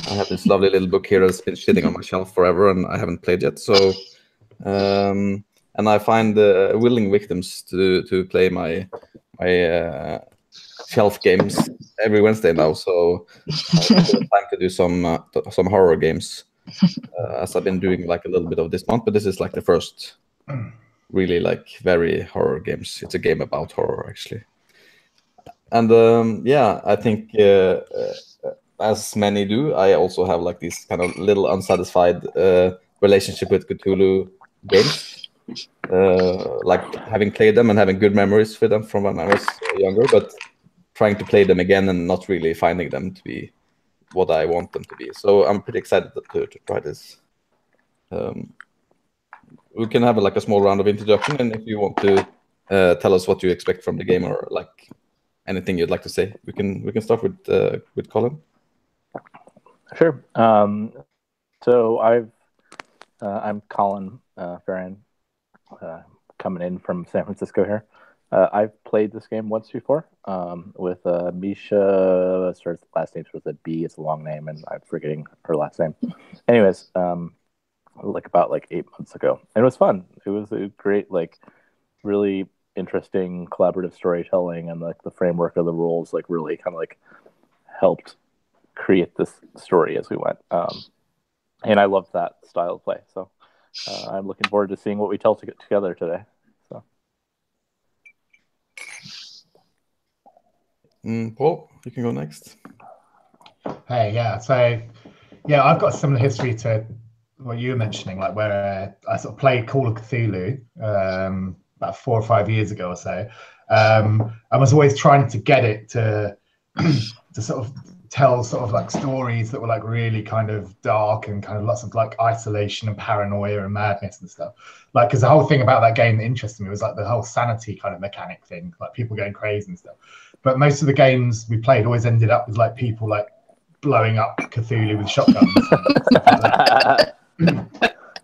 I have this lovely little book here that's been sitting on my shelf forever, and I haven't played yet. So, and I find willing victims to play my shelf games every Wednesday now. So it's time to do some horror games, as I've been doing like a little bit of this month. But this is like the first really like very horror games. It's a game about horror actually. And yeah, I think as many do, I also have like this kind of little unsatisfied relationship with Cthulhu games. Like having played them and having good memories with them from when I was younger, but trying to play them again and not really finding them to be what I want them to be. So I'm pretty excited to try this. We can have like a small round of introduction, and if you want to tell us what you expect from the game or like anything you'd like to say, we can start with Colin. Sure. So I'm Colin Farron, coming in from San Francisco here. I've played this game once before with Misha. Starts last name with a B. It's a long name, and I'm forgetting her last name. Anyways, like about 8 months ago, and it was fun. It was a great, like, really interesting collaborative storytelling, and like the framework of the rules, like really kind of like helped create this story as we went. And I loved that style of play. So I'm looking forward to seeing what we tell together today. So, Paul, you can go next. Hey, yeah. So, yeah, I've got a similar history to what you were mentioning, like where I sort of played Call of Cthulhu about 4 or 5 years ago or so. I was always trying to get it to sort of tell sort of like stories that were like really kind of dark and kind of lots of like isolation and paranoia and madness and stuff. Like, because the whole thing about that game that interested me was like the whole sanity kind of mechanic thing, like people going crazy and stuff. But most of the games we played always ended up with like people like blowing up Cthulhu with shotguns.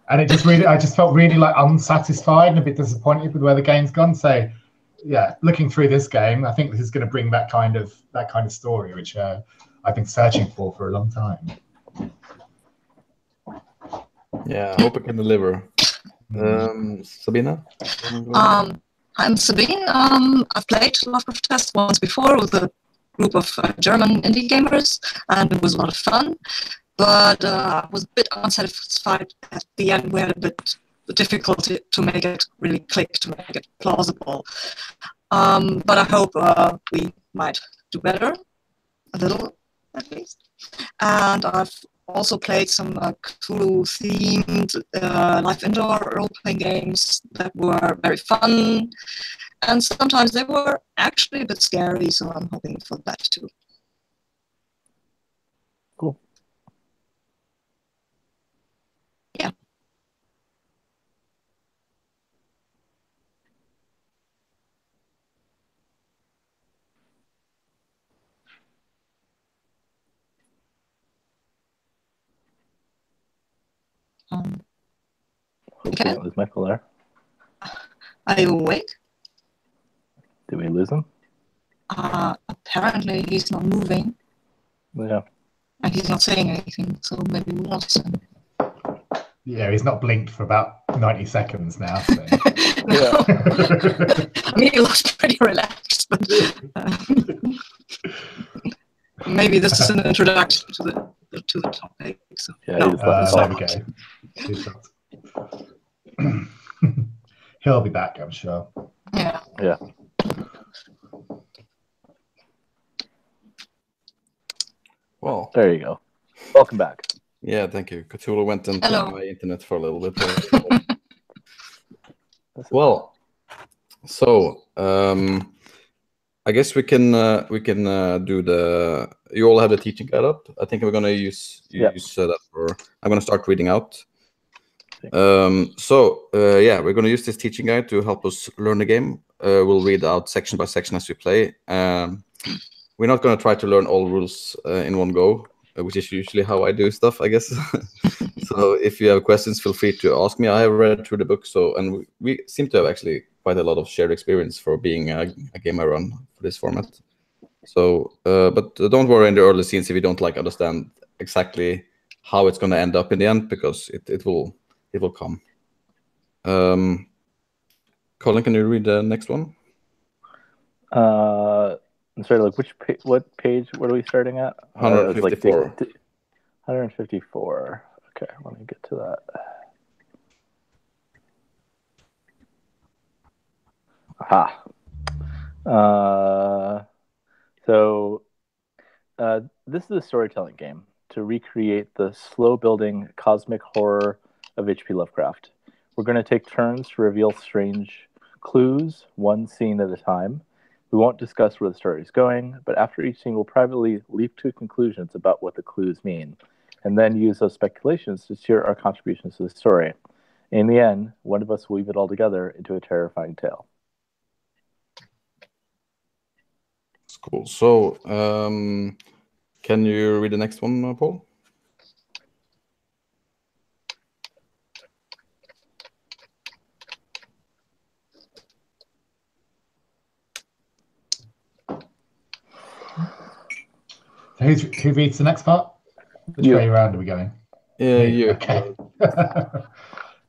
And it just really, I just felt really like unsatisfied and a bit disappointed with where the game's gone. So yeah, looking through this game, I think this is going to bring that kind of story, which I've been searching for a long time. Yeah, I hope it can deliver. Sabina? I'm Sabine. I've played Lovecraftesque once before with a group of German indie gamers, and it was a lot of fun. But I was a bit unsatisfied at the end. We had a bit of difficulty to make it really click, to make it plausible. But I hope we might do better, a little at least. And I've also played some Cthulhu-themed live indoor role-playing games that were very fun. And sometimes they were actually a bit scary, so I'm hoping for that too. Cool. Yeah. Okay. Lose Michael there. Are you awake? Did we lose him? Apparently he's not moving. Yeah. And he's not saying anything, so maybe we lost him. Yeah, he's not blinked for about 90 seconds now. So. No. I mean, he looks pretty relaxed, but maybe this is an introduction to the topic. So. Yeah, No. There we go. He'll be back, I'm sure. Yeah. Yeah. Well, there you go. Welcome back. Yeah, thank you. Cthulhu went into my internet for a little bit. Well, so I guess we can do the. You all have the teaching guide up. I think we're gonna use that for. I'm gonna start reading out. Yeah, we're gonna use this teaching guide to help us learn the game. We'll read out section by section as we play. We're not gonna try to learn all rules in one go, which is usually how I do stuff, I guess. So if you have questions, feel free to ask me. I have read through the book, and we seem to have actually quite a lot of shared experience for being a game I run for this format. So, but don't worry in the early scenes if you don't understand exactly how it's going to end up in the end, because it will come. Colin, can you read the next one? Sorry, like what page? What are we starting at? 154. 154. Okay, let me get to that. Aha. This is a storytelling game to recreate the slow-building cosmic horror of H.P. Lovecraft. We're going to take turns to reveal strange clues, one scene at a time. We won't discuss where the story is going, but after each scene, we'll privately leap to conclusions about what the clues mean, and then use those speculations to steer our contributions to the story. In the end, one of us will weave it all together into a terrifying tale. Cool. So, can you read the next one, Paul? Who reads the next part? Which way around are we going? Yeah, you. Okay.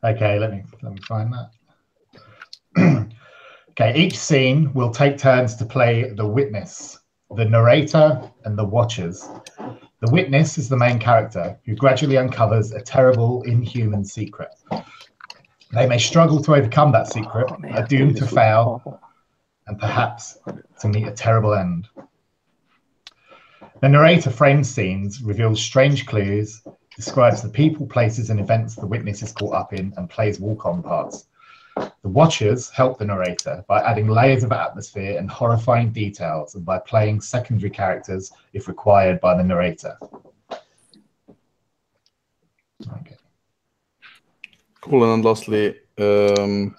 Okay, let me find that. Okay, each scene will take turns to play the witness, the narrator, and the watchers. The witness is the main character who gradually uncovers a terrible, inhuman secret. They may struggle to overcome that secret, are doomed to fail, and perhaps to meet a terrible end. The narrator frames scenes, reveals strange clues, describes the people, places, and events the witness is caught up in, and plays walk-on parts. The watchers help the narrator by adding layers of atmosphere and horrifying details, and by playing secondary characters if required by the narrator. Okay. Cool. And lastly, I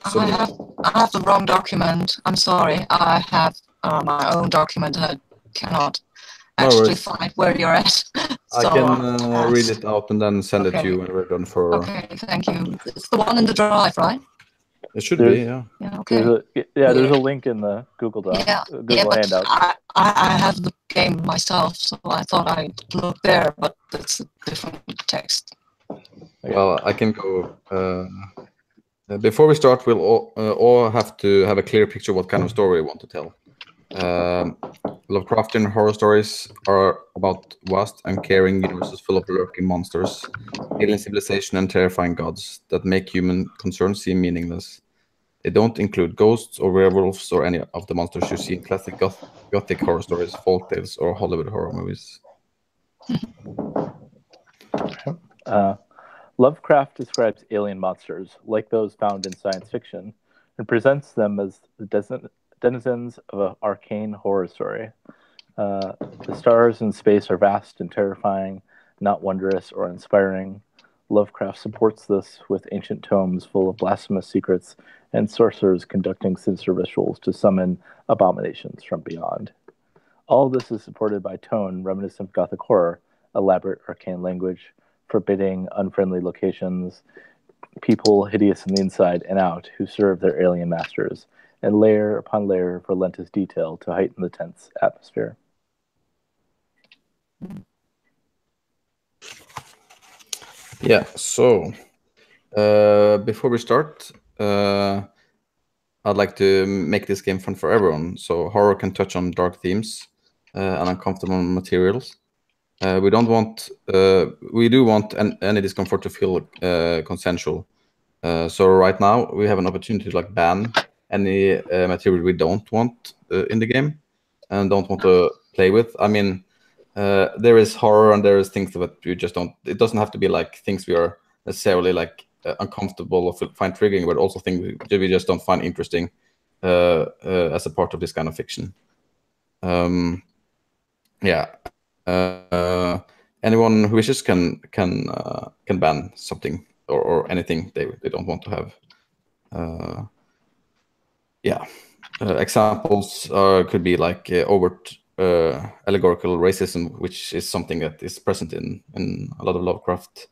have the wrong document. I'm sorry. I have my own document. I cannot actually find where you're at. So, I can read it out and then send it to you when we're done for... Okay, thank you. It's the one in the drive, right? It should be, yeah. Yeah, okay. There's a link in the Google Doc. Google Handout. I have the game myself, so I thought I'd look there, but it's a different text. Well, I can go... before we start, we'll all have to have a clear picture of what kind of story we want to tell. Lovecraftian horror stories are about vast and caring universes full of lurking monsters, alien civilization, and terrifying gods that make human concerns seem meaningless. They don't include ghosts or werewolves or any of the monsters you see in classic gothic horror stories, folktales, or Hollywood horror movies. Lovecraft describes alien monsters, like those found in science fiction, and presents them as the denizens of an arcane horror story. The stars in space are vast and terrifying, not wondrous or inspiring. Lovecraft supports this with ancient tomes full of blasphemous secrets and sorcerers conducting sinister rituals to summon abominations from beyond. All of this is supported by tone reminiscent of Gothic horror, elaborate arcane language, forbidding, unfriendly locations, people hideous in the inside and out who serve their alien masters, and layer upon layer of relentless detail to heighten the tense atmosphere. Yeah, so before we start, I'd like to make this game fun for everyone. So horror can touch on dark themes and uncomfortable materials. We do want any discomfort to feel consensual. So right now we have an opportunity to ban any material we don't want in the game and don't want to play with. I mean, there is horror and there is things that you just don't. It doesn't have to be like things we are necessarily uncomfortable or find triggering, but also things we just don't find interesting as a part of this kind of fiction. Yeah. Anyone who wishes can ban something or anything they don't want to have. Yeah. Examples could be like overt allegorical racism, which is something that is present in a lot of Lovecraft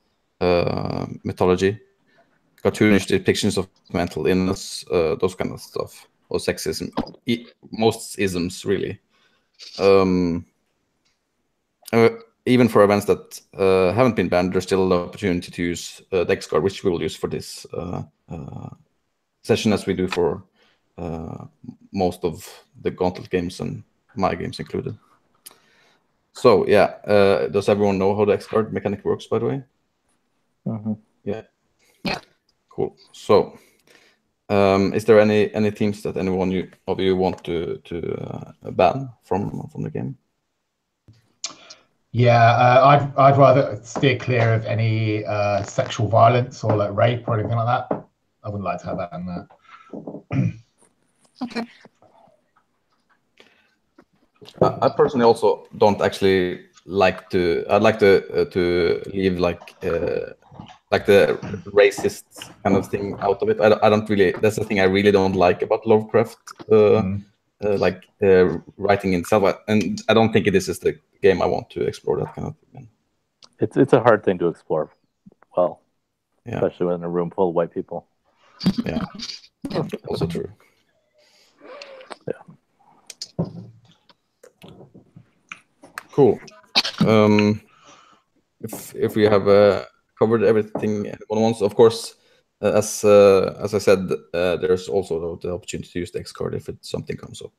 mythology. Cartoonish depictions of mental illness, those kind of stuff, or sexism, most isms really. even for events that haven't been banned, there's still an opportunity to use the X card, which we will use for this session, as we do for most of the Gauntlet games and my games included. So yeah, does everyone know how the X card mechanic works, by the way? Yeah. Cool. So, is there any themes that anyone of you want to ban from the game? Yeah, I'd rather steer clear of any sexual violence or like rape or anything like that. I wouldn't like to have that in there. Okay. I personally also don't actually like to. I'd like to leave like the racist kind of thing out of it. I don't really. That's the thing I really don't like about Lovecraft. Writing itself, and I don't think this is the game I want to explore that kind of thing. It's a hard thing to explore. Well, yeah, especially when in a room full of white people. Yeah, also true. Yeah. Cool. If we have covered everything anyone wants, of course, as I said, there's also the opportunity to use the X card if something comes up.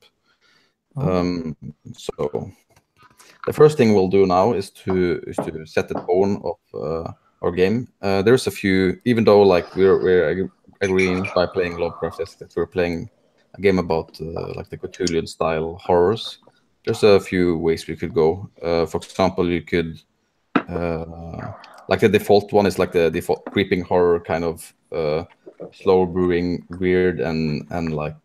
So the first thing we'll do now is to set the tone of our game. There's a few, even though like we're agreeing by playing Lovecraftesque that we're playing a game about like the Cthulhu style horrors. There's a few ways we could go. For example, you could like the default one is like the default creeping horror kind of slow brewing, weird and like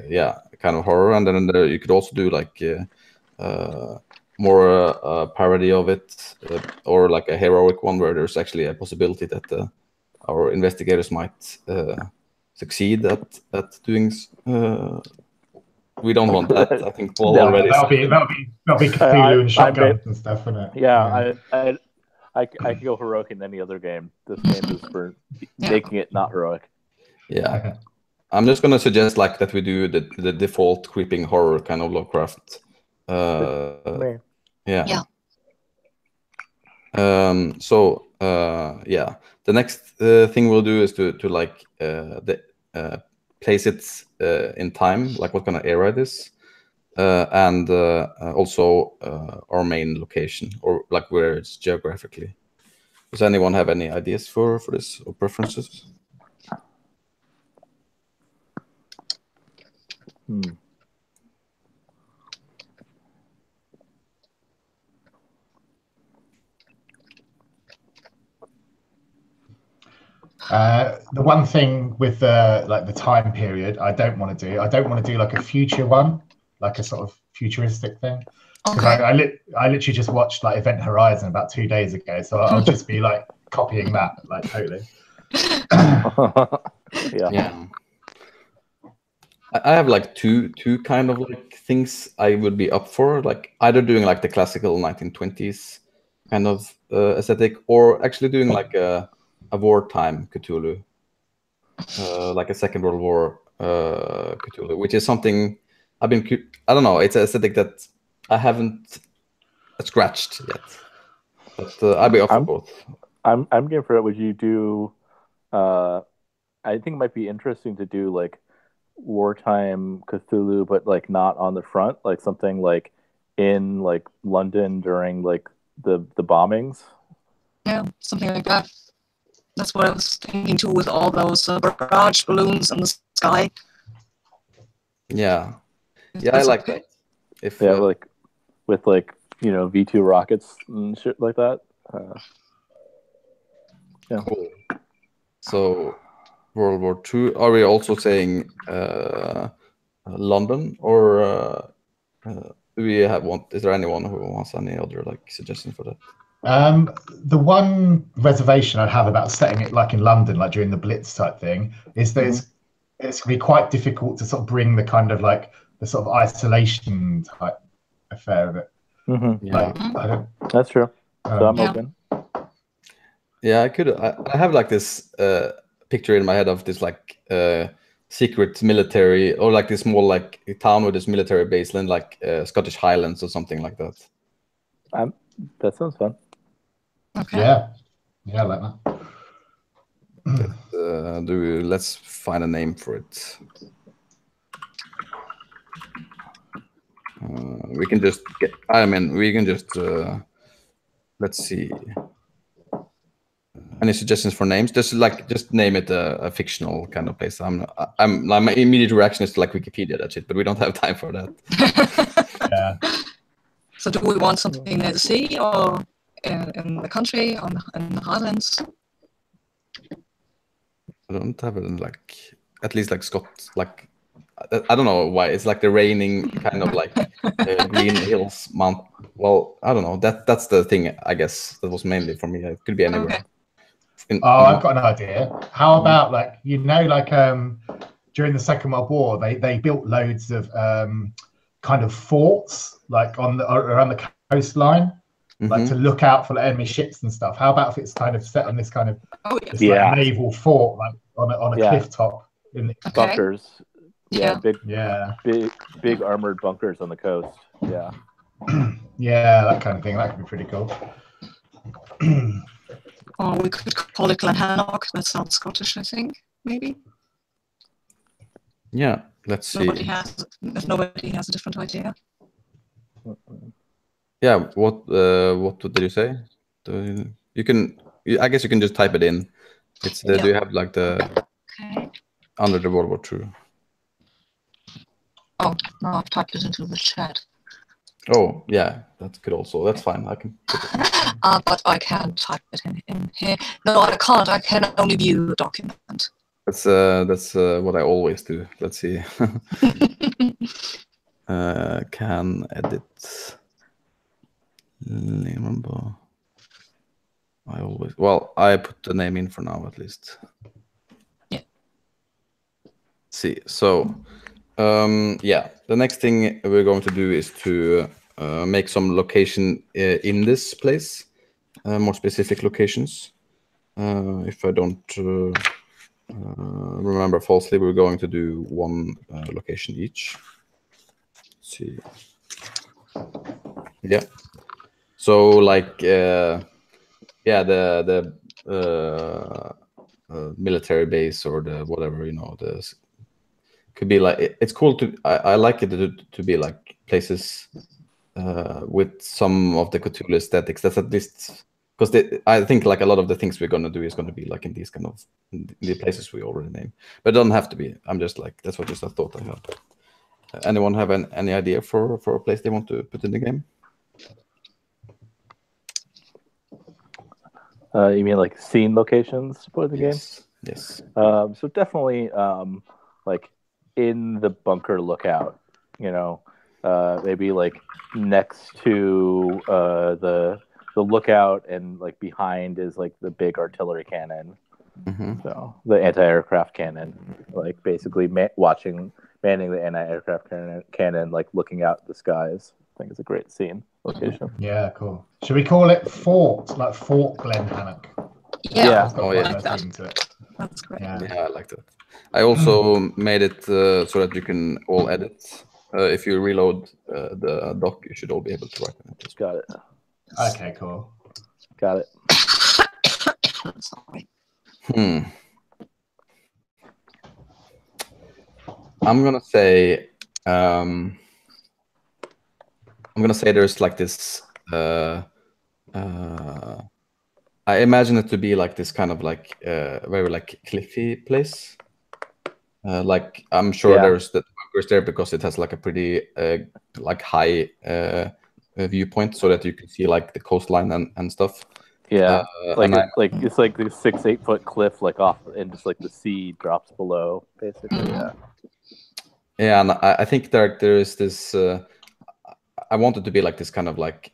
yeah, kind of horror. And then you could also do like more parody of it, or like a heroic one where there's actually a possibility that our investigators might succeed at doing. We don't want that. I think Paul already. That'll be Cthulhu and shotguns and stuff, isn't it? Yeah. I could go heroic in any other game. This game is for making it not heroic. Yeah. I'm just gonna suggest like that we do the default creeping horror kind of Lovecraft. Yeah. So yeah, the next thing we'll do is to like place it in time, like what kind of era it is, and also our main location, or like where it's geographically. Does anyone have any ideas for this or preferences? The one thing with the time period I don't want to do like a future one, like a sort of futuristic thing. Because I literally just watched like Event Horizon about 2 days ago, so I'll just be like copying that like totally. Yeah. I have like two kind of like things I would be up for, like either doing like the classical 1920s kind of aesthetic, or actually doing like a wartime Cthulhu, like a Second World War Cthulhu, which is something I don't know, it's an aesthetic that I haven't scratched yet, but I'd be up for both. I'm game for it. Would you do? I think it might be interesting to do like wartime Cthulhu, but like not on the front, like something like in like London during like the bombings. Yeah, something like that. That's what I was thinking too, with all those barrage balloons in the sky. Yeah, I like that. If like with like V2 rockets and shit like that. Yeah. Cool. So World War II. Are we also saying London, or do we have one? Is there anyone who wants any other like suggestions for that? The one reservation I'd have about setting it like in London, like during the Blitz type thing, is that it's gonna be quite difficult to sort of bring the kind of like the sort of isolation type affair of it. Like, that's true. So I'm open. Yeah, I have like this picture in my head of this like secret military, or like this small like town with this military base, like Scottish Highlands or something like that. That sounds fun. Okay. Yeah, I like that. Let's find a name for it. We can just get. I mean, we can just. Let's see. Any suggestions for names? Just name it a fictional kind of place. My immediate reaction is to like Wikipedia that shit, but we don't have time for that. Yeah. So do we want something near the sea or in the country, in the highlands? I don't have it in like at least like like I don't know why it's like the raining kind of like green hills mount. Well, I don't know. That's the thing. I guess that was mainly for me. It could be anywhere. Okay. I've got an idea. How about like during the Second World War they built loads of kind of forts like around the coastline, like to look out for enemy ships and stuff. How about if it's kind of set on this kind of like naval fort, like on a cliff top in the bunkers? Yeah. Big armored bunkers on the coast. Yeah. Yeah, that kind of thing. That could be pretty cool. Or we could call it Glenhannock. That sounds Scottish, I think. Maybe. Yeah. Let's see. Nobody has a different idea. Yeah. What did you say? You can. I guess you can just type it in. It's do you have like the under the World War II? Oh, no, I've typed it into the chat. Oh, yeah, that's good also. That's fine. I can put it in. But I can't type it in here. No, I can't. I can only view the document. That's what I always do. Let's see. Can edit. Remember. I put the name in for now at least. Yeah. Let's see. So, yeah, the next thing we're going to do is to make some location in this place, more specific locations. If I don't remember falsely, we're going to do one location each. Let's see. Yeah. So like, yeah, the military base or the whatever, the could be like it's cool to. I like it to be like places with some of the Cthulhu aesthetics. That's at least because I think like a lot of the things we're gonna do is gonna be like in these kind of in the places we already named, but it doesn't have to be. I'm just like that's what just a thought I had. Anyone have any idea for a place they want to put in the game? You mean like scene locations for the game? Yes. So definitely like in the bunker lookout, maybe like next to the lookout, and like behind is like the big artillery cannon. So the anti-aircraft cannon, like basically manning the anti-aircraft cannon, like looking out the skies. I think it's a great scene location. Yeah, cool. Should we call it Fort, like Fort Glenhannock? Yeah. Oh, yeah. Like that. That's great. Yeah, I like that. I also made it so that you can all edit. If you reload the doc, you should all be able to write in it. Got it. Okay, cool. Got it. Sorry. I'm gonna say there's like this. I imagine it to be like this kind of like very like cliffy place. Like I'm sure there's the bunkers there because it has like a pretty like high viewpoint, so that you can see like the coastline and stuff. Yeah, like it's like the 6-8 foot cliff like off, and just like the sea drops below, basically. Yeah, and I think there is this. I want it to be like this kind of like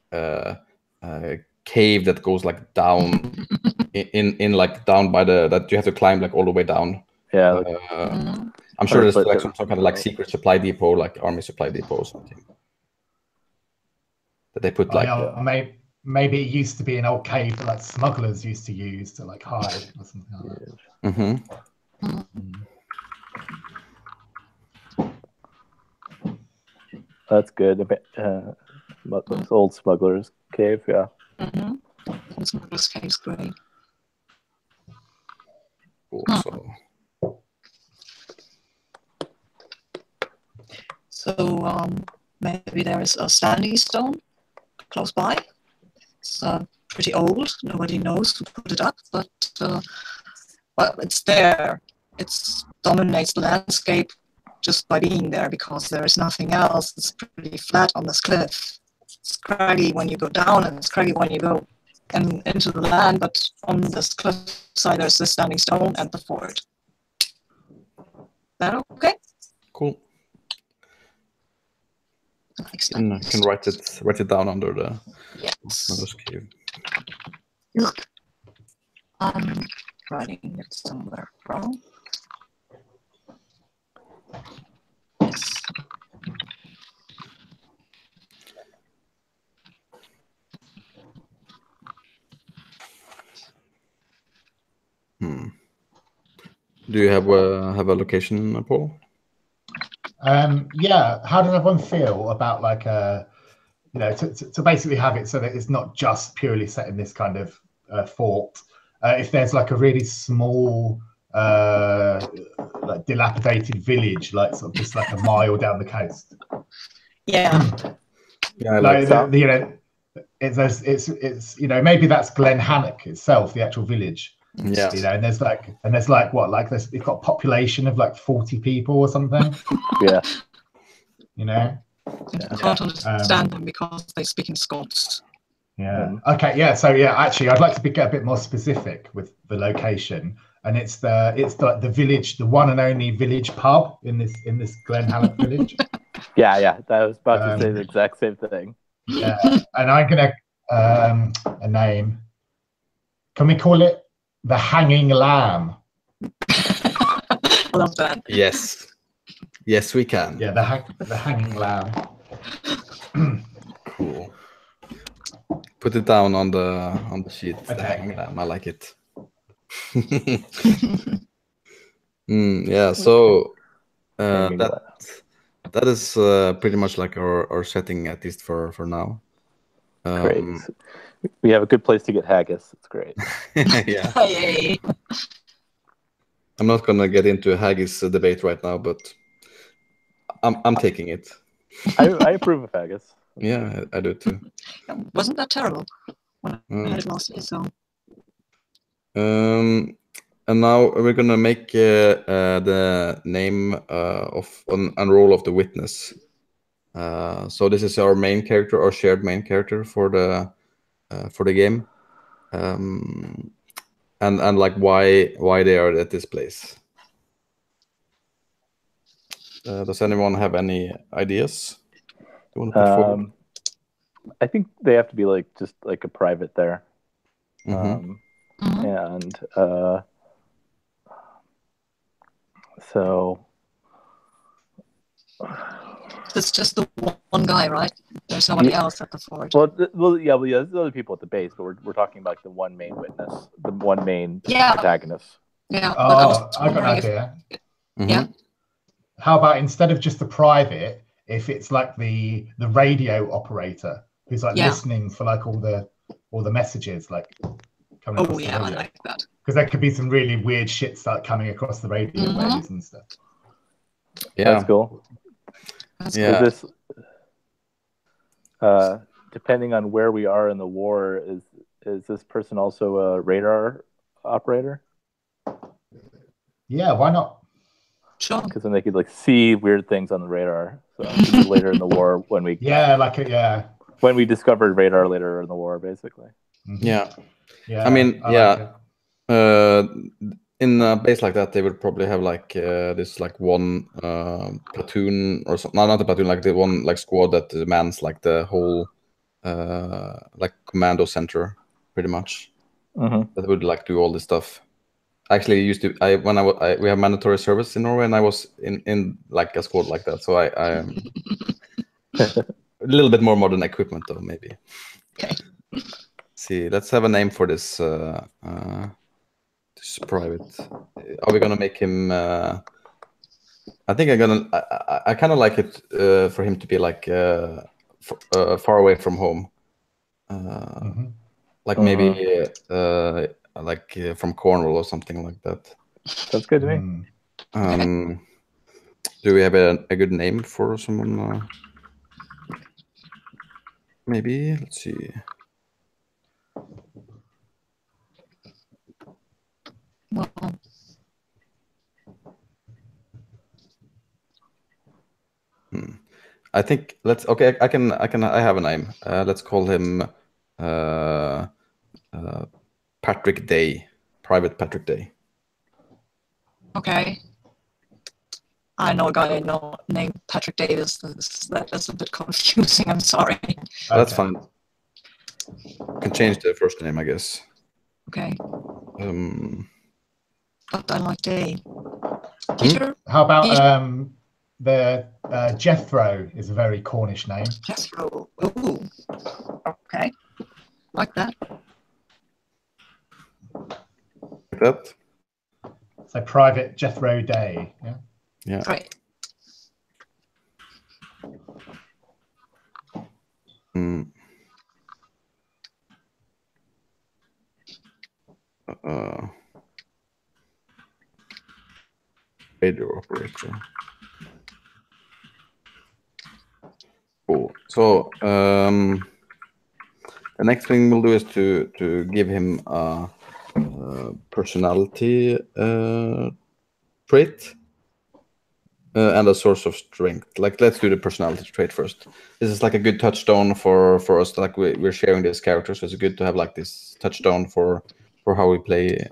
cave that goes like down in like down by that you have to climb like all the way down. Yeah. I'm sure there's like some kind of like secret supply depot, like army supply depot or something. That they put like. Maybe it used to be an old cave that like smugglers used to use to like hide or something like that. That's good. Old smugglers cave, yeah. Mm-hmm. It's Modus Caves Grey. Also, So maybe there is a standing stone close by. It's pretty old. Nobody knows who put it up, but well, it's there. It dominates the landscape just by being there because there is nothing else. It's pretty flat on this cliff. It's craggy when you go down and it's craggy when you go into the land, but on this cliff side there's this standing stone and the fort. That okay? cool. Excellent. Can write it down under the Yes. Modus Cave. Look. Writing it somewhere wrong. Yes. Do you have a location, Paul? Yeah. How does everyone feel about like to basically have it so that it's not just purely set in this kind of fort? If there's like a really small, like dilapidated village, like sort of just like a mile down the coast. Yeah. Yeah, I like Like it's maybe that's Glen Hannock itself, the actual village. Yeah. And there's like what, like this, it's got a population of like 40 people or something. Yeah. You know. I can't understand them because they speak in Scots. Yeah. Okay. Yeah. So yeah, actually, I'd like to get a bit more specific with the location, and it's the village, the one and only village pub in this Glen Hannock village. Yeah. I was about to say the exact same thing. Yeah. And I'm gonna a name. Can we call it the Hanging Lamb? I love that. Yes. Yes, we can. Yeah. The Hanging Lamb. Cool. Put it down on the sheet. Okay. The Hanging Lamb. I like it. Yeah. So that is pretty much like our setting, at least for now. Great. We have a good place to get haggis. It's great. Yeah. Hey. I'm not gonna get into a haggis debate right now, but I'm taking it. I approve of haggis. Yeah, I do too. Wasn't that terrible when I had it last year? So. And now we're gonna make the name and role of the witness. So this is our main character, our shared main character for the game, and like why they are at this place. Does anyone have any ideas you want to put forward? I think they have to be like just like a private there. Mm-hmm. And so it's just the one guy, right? There's nobody else at the fort. Well, there's other people at the base, but we're talking about the one main witness, the one main protagonist. Yeah. Oh, I got an idea. Yeah. How about instead of just the private, if it's like the radio operator who's like listening for like all the messages like coming across the radio. I like that. Because there could be some really weird shit start coming across the radio waves and stuff. Yeah, that's cool. Yeah. Is this, depending on where we are in the war, is this person also a radar operator? Yeah, why not? Sure. Because then they could like see weird things on the radar. So later in the war, when we when we discovered radar later in the war, basically. Yeah. Yeah. I mean, like in a base like that, they would probably have like this like one platoon or something. No, not a platoon, like the one like squad that mans like the whole like commando center, pretty much. That would like do all this stuff. Actually, we have mandatory service in Norway, and I was in like a squad like that. So I a little bit more modern equipment though, maybe. Okay. See, let's have a name for this. This private. Are we gonna make him? I think I kind of like it for him to be like far away from home. like maybe from Cornwall or something like that. Sounds good to me. Do we have a good name for someone? Maybe, let's see. Well, I think I have a name. Let's call him Patrick Day, Private Patrick Day. okay. I know a guy named Patrick Davis. That's a bit confusing. I'm sorry. That's fine. You can change the first name, I guess. Okay. But I like Day. Peter? How about the Jethro is a very Cornish name. Jethro. Ooh. Okay. Like that. Like that? So Private Jethro Day. Yeah. Yeah. Right. Radio operator. Cool. So the next thing we'll do is to give him a personality trait and a source of strength. Like, let's do the personality trait first. This is like a good touchstone for us. Like we're sharing this character, so it's good to have like this touchstone for how we play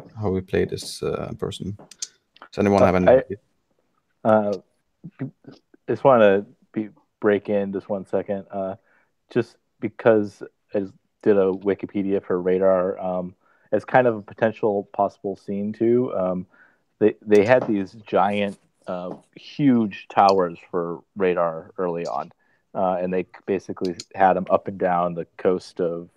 this person. Does anyone have any? Just want to break in just 1 second. Just because I did a Wikipedia for Radar, as kind of a potential possible scene too. They had these giant, huge towers for Radar early on, and they basically had them up and down the coast of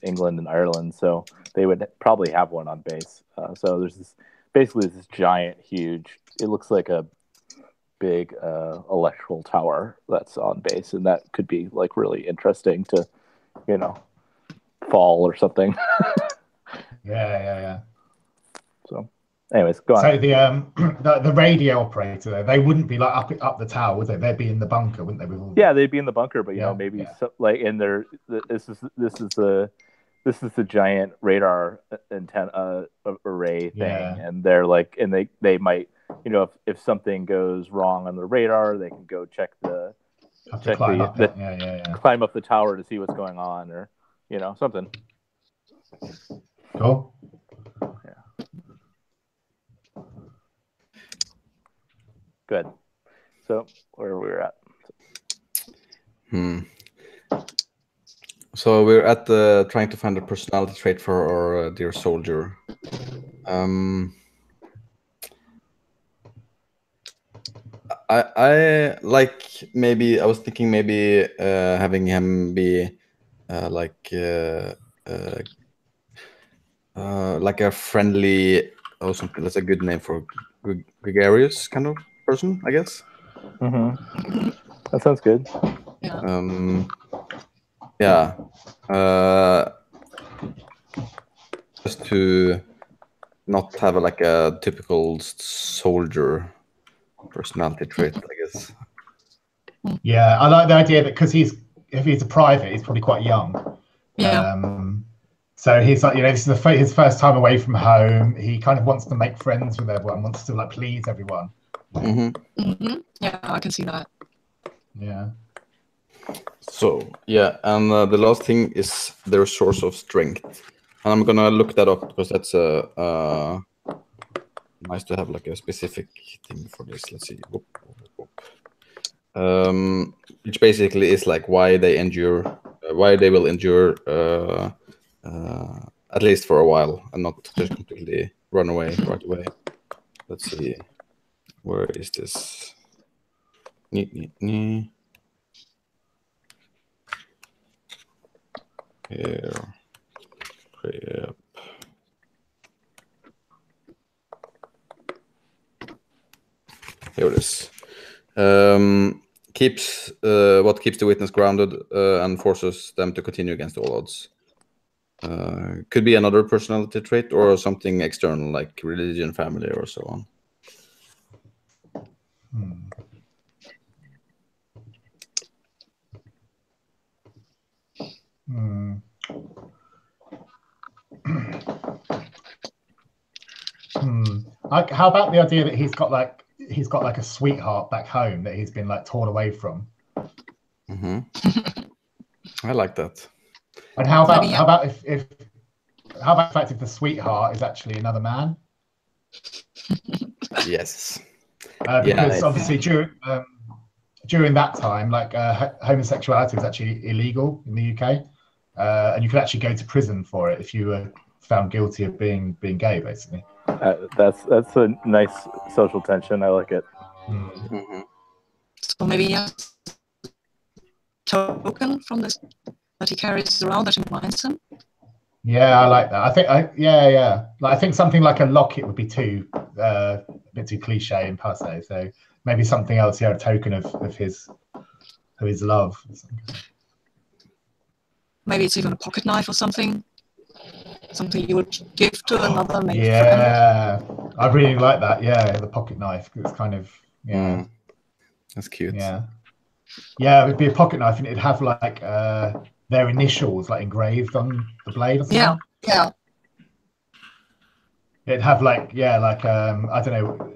England and Ireland. So they would probably have one on base. So there's basically this giant, huge. It looks like a big electrical tower that's on base, and that could be like really interesting to, fall or something. Yeah. So, anyways, go on. So the radio operator, they wouldn't be like up the tower, would they? They'd be in the bunker, wouldn't they? Yeah, they'd be in the bunker, but maybe like in their this is the giant radar antenna array thing, and they're like, and they might, if something goes wrong on the radar, they can go climb up the tower to see what's going on, or something. Cool. Yeah. Good. So where we're at. So we're at trying to find a personality trait for our dear soldier. I like, maybe I was thinking maybe having him be like a friendly or something. That's a good name for gregarious kind of person, I guess. Mm-hmm. That sounds good. Yeah. Just to not have a typical soldier personality trait, I guess. Yeah, I like the idea that because if he's a private, he's probably quite young. Yeah. So he's like, this is his first time away from home. He kind of wants to make friends with everyone, wants to please everyone. Yeah, I can see that. Yeah. So yeah, and the last thing is their source of strength, and I'm gonna look that up because that's nice to have a specific thing for this. Let's see. Which basically is why they will endure at least for a while and not just completely run away right away. Let's see. Where is this? Here. Yep. Here it is. What keeps the witness grounded and forces them to continue against all odds. Could be another personality trait or something external, like religion, family, or so on. How about the idea that he's got like a sweetheart back home that he's been like torn away from? I like that. And how about the fact if the sweetheart is actually another man? Yes. Because obviously during that time, like homosexuality was actually illegal in the UK, and you could actually go to prison for it if you were found guilty of being gay, basically. That's a nice social tension. I like it. So maybe he has a token from this that he carries around that reminds him. Yeah, I like that. I think Like, I think something like a locket would be a bit too cliche and passe. So maybe something else. Yeah, a token of his love. Maybe it's even a pocket knife or something. Something you would give to another male friend. I really like that. Yeah, the pocket knife. It's kind of that's cute. Yeah, it would be a pocket knife, and it'd have like their initials like engraved on the blade or something. Yeah. It'd have like I don't know,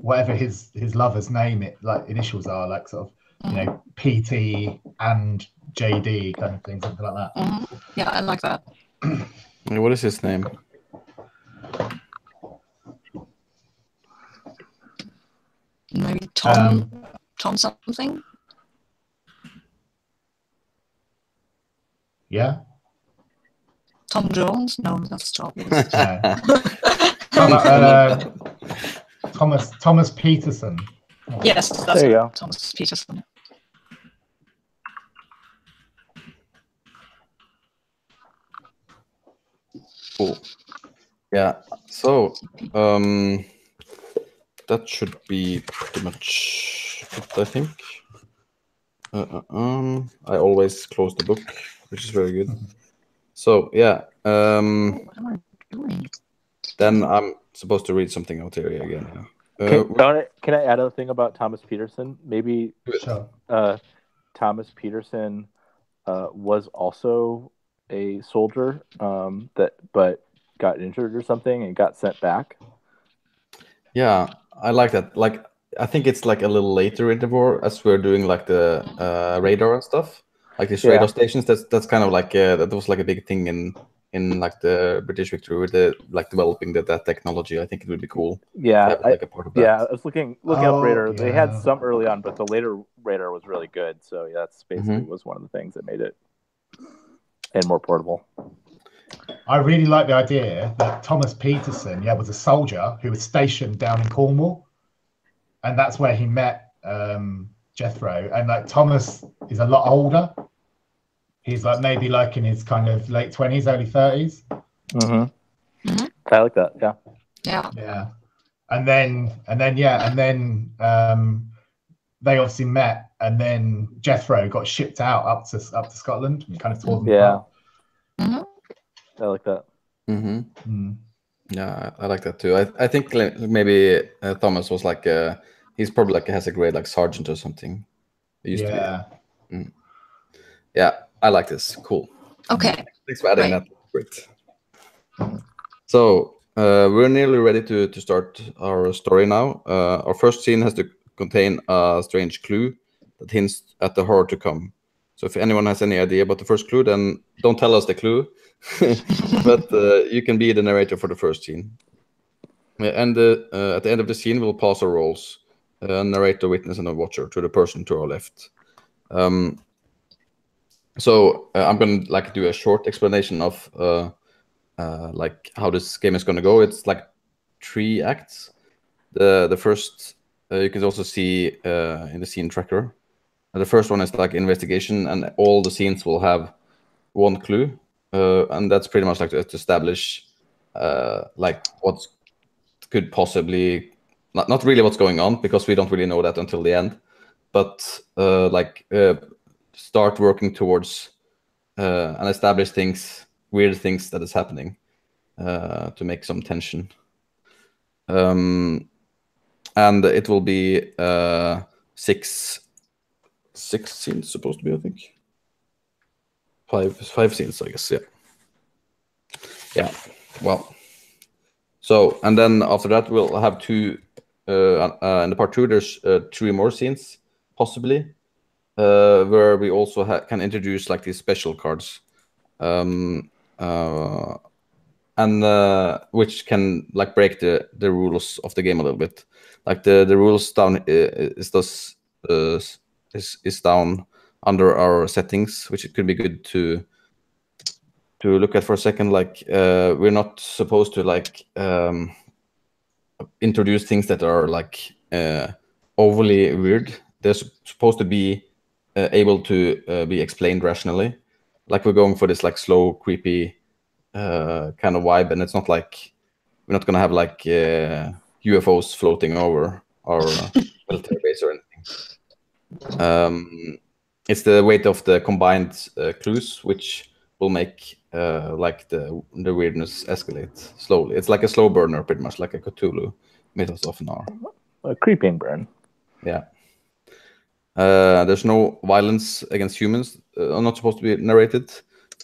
whatever his lover's name like initials are, like sort of PT and JD kind of thing, something like that. Yeah, I like that. What is his name? Maybe Tom something. Yeah. Tom Jones? No, that's Tom. Thomas Peterson. Yes, that's there you go. Thomas Peterson. Cool. Yeah. So that should be pretty much it, I think. I always close the book, which is very good. So yeah. What am I doing? Then I'm supposed to read something out here again. Can I add a thing about Thomas Peterson? Maybe Sure. Thomas Peterson was also a soldier but got injured or something and got sent back. Yeah, I like that. Like, I think it's like a little later in the war as we're doing like the radar and stuff, like these radar stations. That's kind of like that was like a big thing in like the British victory with the like developing that technology. I think it would be cool. Yeah, to have, like, a part of that. I was looking up radar. Yeah. They had some early on, but the later radar was really good. So yeah, that's basically was one of the things that made it and more portable. I really like the idea that Thomas Peterson, was a soldier who was stationed down in Cornwall, and that's where he met Jethro. And like Thomas is a lot older. He's like maybe like in his kind of late 20s, early 30s. I like that. Yeah. Yeah. And then they obviously met, and then Jethro got shipped out up to Scotland and kind of tore them apart. I like that. Yeah, I like that too. I think maybe Thomas was like he's probably like has a grade like sergeant or something. It used to be. Yeah, I like this. Cool. Okay. Thanks for adding that. Great. So we're nearly ready to start our story now. Our first scene has to contain a strange clue that hints at the horror to come. So if anyone has any idea about the first clue, then don't tell us the clue. But you can be the narrator for the first scene. And at the end of the scene, we'll pass our roles. Narrator, witness, and a watcher to the person to our left. So I'm going to like do a short explanation of like how this game is going to go. It's like 3 acts. The first you can also see in the scene tracker. The first one is like investigation, and all the scenes will have 1 clue, and that's pretty much like to establish like what could possibly not really what's going on, because we don't really know that until the end, but like start working towards and establish things weird things that is happening to make some tension. And it will be 6 scenes supposed to be, I think. 5 scenes, I guess. Yeah. Well. So, and then after that we'll have 2. In the part 2, there's 3 more scenes possibly, where we also can introduce like these special cards, and which can like break the rules of the game a little bit. Like the rules down is down under our settings, which it could be good to look at for a second. Like we're not supposed to like introduce things that are like overly weird. They're supposed to be able to be explained rationally. Like we're going for this like slow, creepy kind of vibe, and it's not like we're not gonna have like UFOs floating over our military base or anything. It's the weight of the combined clues which will make like the weirdness escalate slowly. It's like a slow burner, pretty much like a Cthulhu mythos often are. A creeping burn. Yeah. There's no violence against humans, are not supposed to be narrated,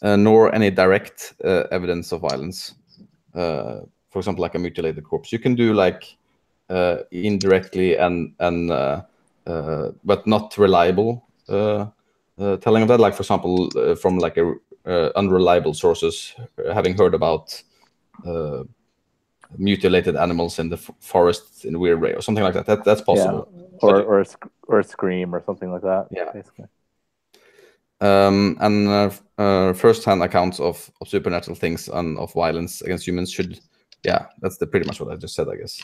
nor any direct evidence of violence. For example, like a mutilated corpse. You can do like indirectly and but not reliable telling of that. Like for example, from like a unreliable sources, having heard about mutilated animals in the forest in a weird way or something like that. That's possible. Yeah. Or a scream or something like that. Yeah. Basically. And first-hand accounts of supernatural things and of violence against humans should, that's pretty much what I just said, I guess.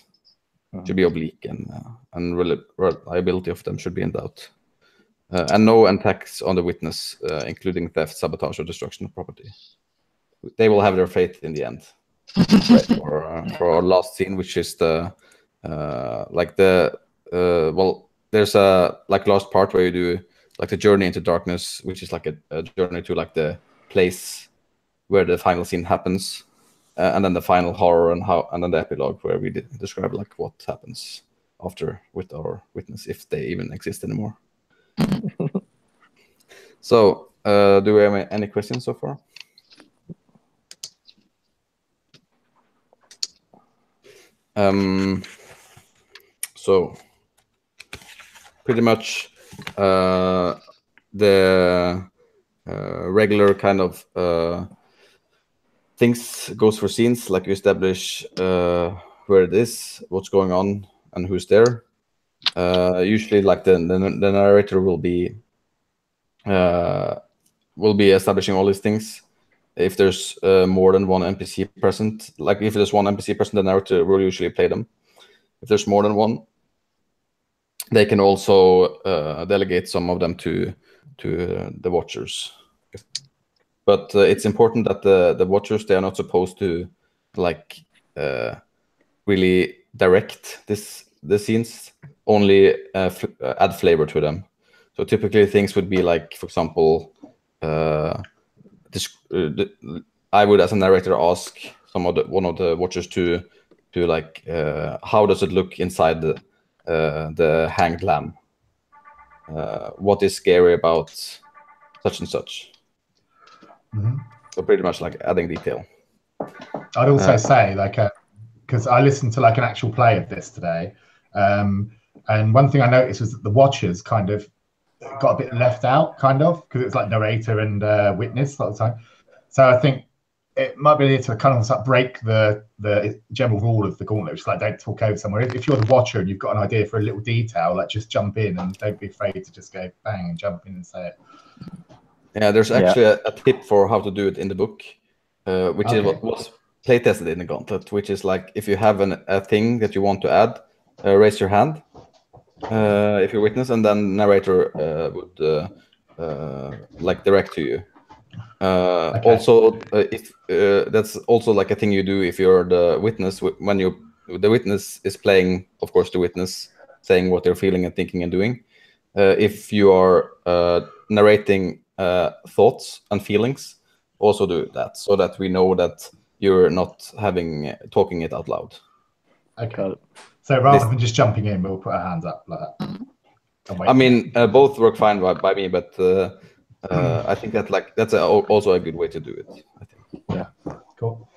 Should be oblique, and reliability of them should be in doubt. And no attacks on the witness, including theft, sabotage, or destruction of property. They will have their fate in the end. For our last scene, which is the there's a like last part where you do like the journey into darkness, which is like a journey to like the place where the final scene happens, and then the final horror and then the epilogue where we describe like what happens after with our witness, if they even exist anymore. So, do we have any questions so far? So pretty much the regular kind of things goes for scenes, like you establish where it is, what's going on, and who's there. Usually, like the narrator will be establishing all these things. If there's more than one NPC present, like if there's one NPC present, the narrator will usually play them. If there's more than one, they can also delegate some of them to the watchers. But it's important that the watchers, they are not supposed to like really direct the scenes, only add flavor to them. So typically things would be like, for example, I would, as a narrator, ask one of the watchers to like, how does it look inside the hanged lamb? What is scary about such and such? Mm-hmm. So pretty much like adding detail. I'd also say, like, because I listened to like an actual play of this today, and one thing I noticed was that the watchers kind of got a bit left out, kind of, because it's like narrator and witness a lot of the time. So I think it might be to kind of like break the general rule of the Gauntlet, which is like don't talk over somewhere. If you're the watcher and you've got an idea for a little detail, like just jump in and don't be afraid to just go bang and jump in and say it. Yeah, there's actually a tip for how to do it in the book, which is what was play tested in the Gauntlet, which is like if you have a thing that you want to add, raise your hand if you're witness, and then narrator would like direct to you. Also, if that's also like a thing you do if you're the witness, when the witness is playing, of course, the witness saying what they're feeling and thinking and doing. If you are narrating thoughts and feelings, also do that, so that we know that you're not talking it out loud. Okay. So rather than just jumping in, we'll put our hands up like that. I mean, both work fine by me, but I think that's also a good way to do it. I think. Yeah. Cool.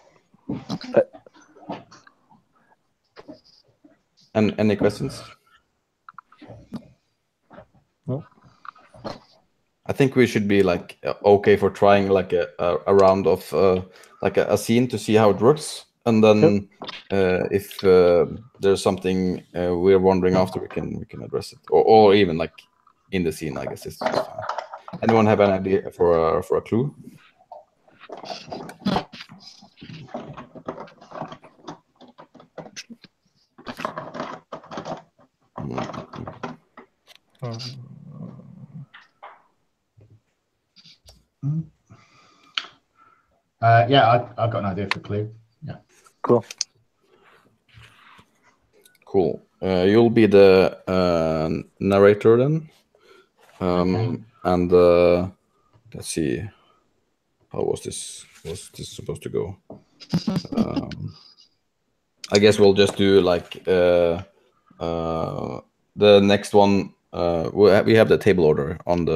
And any questions? No. I think we should be okay for trying a round of a scene to see how it works, and then if there's something we're wondering after, we can address it, or even in the scene. I guess it's just fine. Anyone have an idea for a clue? Yeah, I've got an idea for a clue. Yeah. Cool. Cool. You'll be the narrator then. And let's see. How was this supposed to go? I guess we'll just do the next one. We have the table order on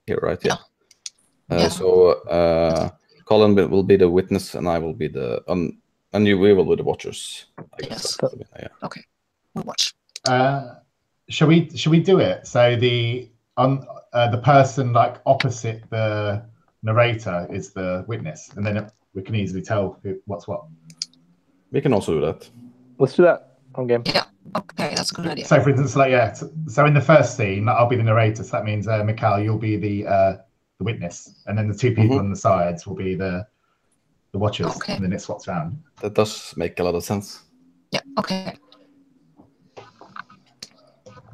here, right? Yeah. So Colin will be the witness, and I will be we will be the watchers. I guess. Yes. Yeah. Okay. We'll watch. Shall we do it? So the person opposite the narrator is the witness, and then we can easily tell what's what. We can also do that. Let's do that on game. Yeah. Okay, that's a good idea. So, for instance, so in the first scene, I'll be the narrator. So that means, Mikhail, you'll be the witness, and then the two people on the sides will be the watchers, and then it swaps around. That does make a lot of sense. Yeah. Okay.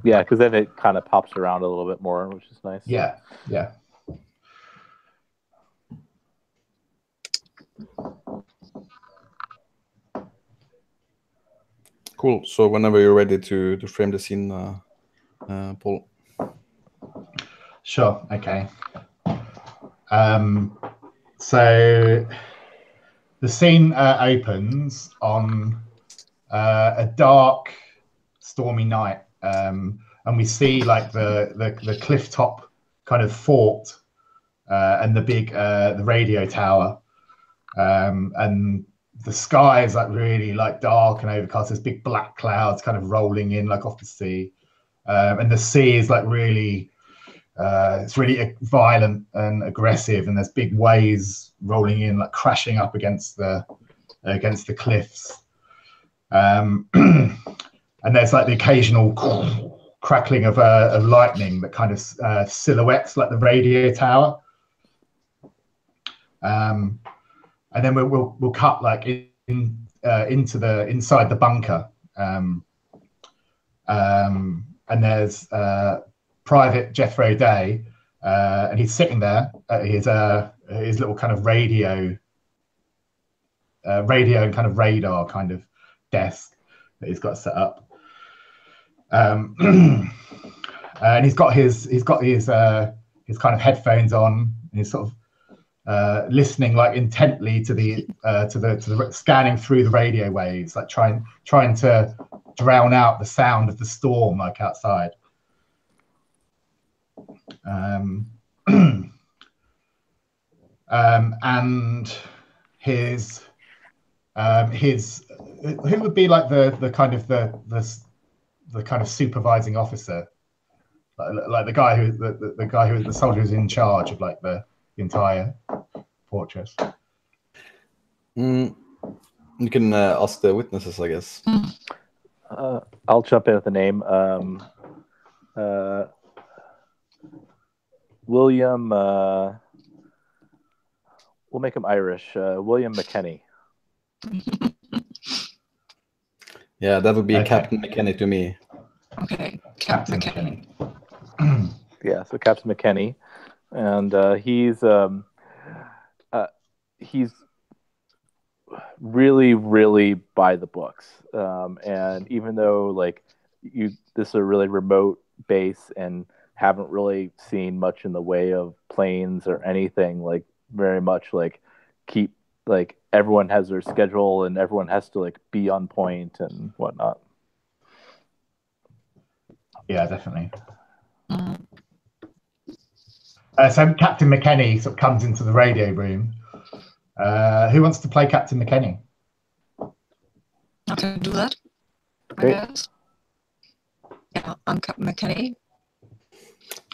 Yeah, because then it kind of pops around a little bit more, which is nice. Yeah. Yeah. Cool. So whenever you're ready to frame the scene, Paul. Sure. Okay. So the scene opens on a dark, stormy night, and we see the cliff top kind of fort and the big the radio tower, and the sky is really dark and overcast. There's big black clouds kind of rolling in off the sea, and the sea is really it's really violent and aggressive, and there's big waves rolling in, crashing up against the cliffs, and there's the occasional crackling of lightning that kind of silhouettes the radio tower. And then we'll cut into inside the bunker, and there's Private Jethro Day, and he's sitting there at his little kind of radio and kind of radar kind of desk that he's got set up, and he's got his kind of headphones on, and he's sort of listening intently to the scanning through the radio waves, trying to drown out the sound of the storm outside. And his who would be the kind of supervising officer, the guy who the soldier who's in charge of the entire fortress. You can ask the witnesses, I guess. I'll jump in with the name. William. We'll make him Irish. William McKenney. Yeah, that would be Captain McKenney to me. Okay, Captain McKenney. Yeah, so Captain McKenney, and he's really, really by the books. And even though this is a really remote base and haven't really seen much in the way of planes or anything, very much like keep like everyone has their schedule and everyone has to like be on point and whatnot. Yeah, definitely. Mm. So Captain McKenny sort of comes into the radio room. Who wants to play Captain McKenny? I can do that. Great. I guess. Yeah, I'm Captain McKenny.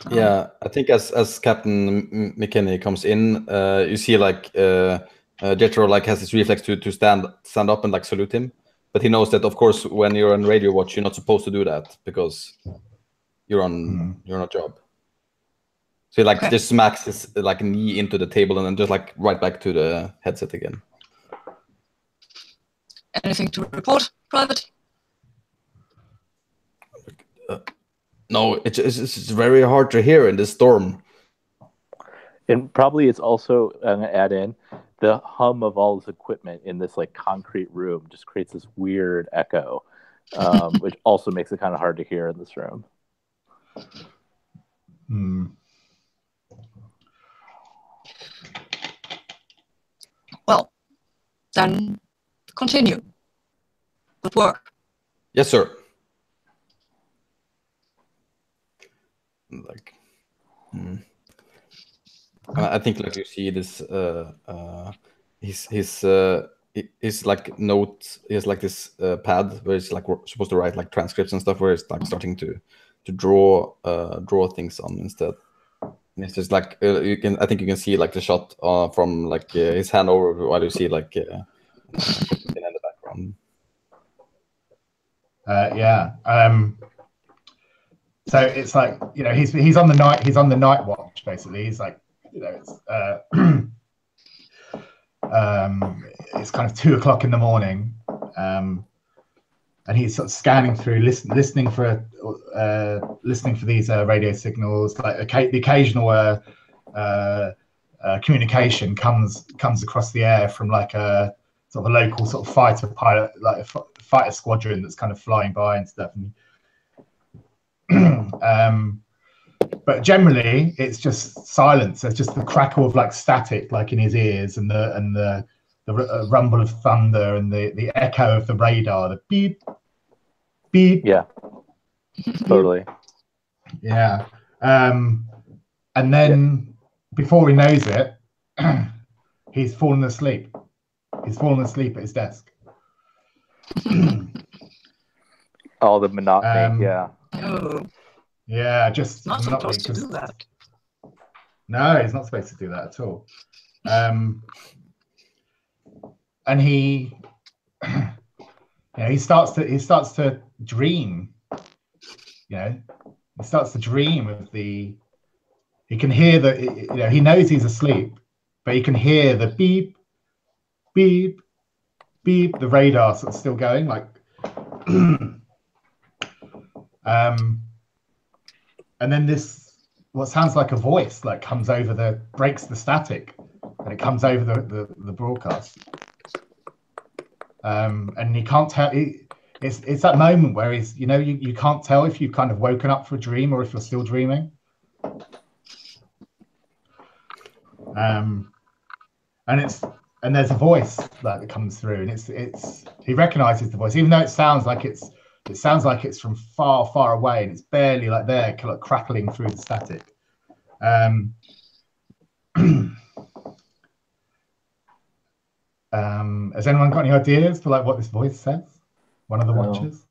Yeah, I think as Captain McKinney comes in, you see like Jethro like has this reflex to stand up and like salute him, but he knows that of course when you're on radio watch you're not supposed to do that because you're on a job. So he like just smacks his like knee into the table and then just like right back to the headset again. Anything to report, Private? No, it's very hard to hear in this storm. And probably it's also I'm gonna add in the hum of all this equipment in this like concrete room just creates this weird echo, which also makes it kind of hard to hear in this room. Well, then continue. Good work. Yes, sir. Like, I think like you see this. His like note. He has like this pad where he's like supposed to write like transcripts and stuff. Where he's like starting to draw things on instead. And it's just like I think you can see like the shot from like his hand over while you see like in the background. So it's like, you know, he's on the night watch basically. He's like, you know, it's kind of 2 o'clock in the morning, and he's sort of scanning through, listening for these radio signals. Like the occasional communication comes across the air from like a sort of a local sort of fighter pilot, like a fighter squadron that's kind of flying by and stuff. But generally it's just silence. There's just the crackle of like static like in his ears and the rumble of thunder and the echo of the radar, the beep beep. Yeah, totally. Yeah. And then before he knows it, he's fallen asleep. He's fallen asleep at his desk. All the monotony. Yeah. Oh, Yeah, just not monotony, supposed to do that. No, he's not supposed to do that at all. And he, you know, he starts to dream. You know, he starts to dream of he can hear you know, he knows he's asleep, but he can hear the beep, beep, beep, the radar sort of still going, like, and then this, what sounds like a voice, like comes over breaks the static, and it comes over the broadcast. And he can't tell. It's that moment where he's, you know, you can't tell if you've kind of woken up for a dream or if you're still dreaming. And there's a voice that comes through, and he recognizes the voice, even though it sounds like it's from far away, and it's barely like there, kind of crackling through the static. Has anyone got any ideas for like what this voice says? One of the watchers?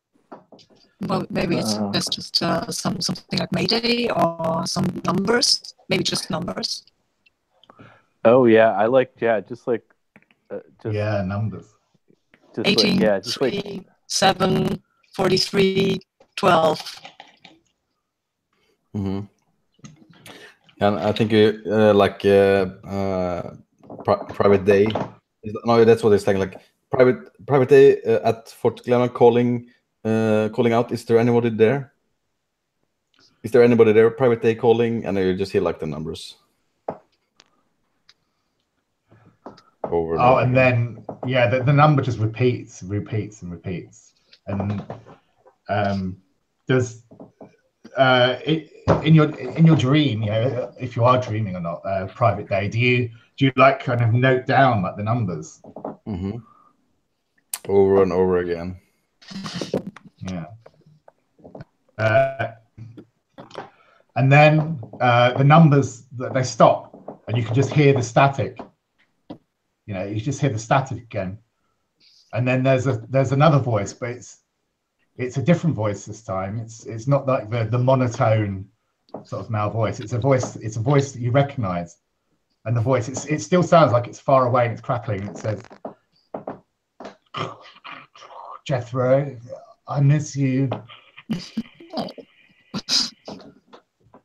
Well, maybe it's just something like Mayday or some numbers. Maybe just numbers. Oh yeah, I like just numbers. Just 18, like, just 3, like 7, 43, 12. Mm-hmm. And I think Private Day. No, that's what it's saying. Like Private Day at Fort Glenelg calling out. Is there anybody there? Is there anybody there? Private Day calling, and you just hear like the numbers. Over and then the number just repeats, and there's in your dream, you know, if you are dreaming or not, Private Day, do you like kind of note down like the numbers? Mm-hmm. Over and over again. Yeah. And then the numbers, they stop, and you can just hear the static. You know, you just hear the static again. And then there's another voice, but it's a different voice this time. It's not like the monotone sort of male voice. It's a voice that you recognize. And the voice, it still sounds like it's far away and it's crackling. It says, "Jethro, I miss you."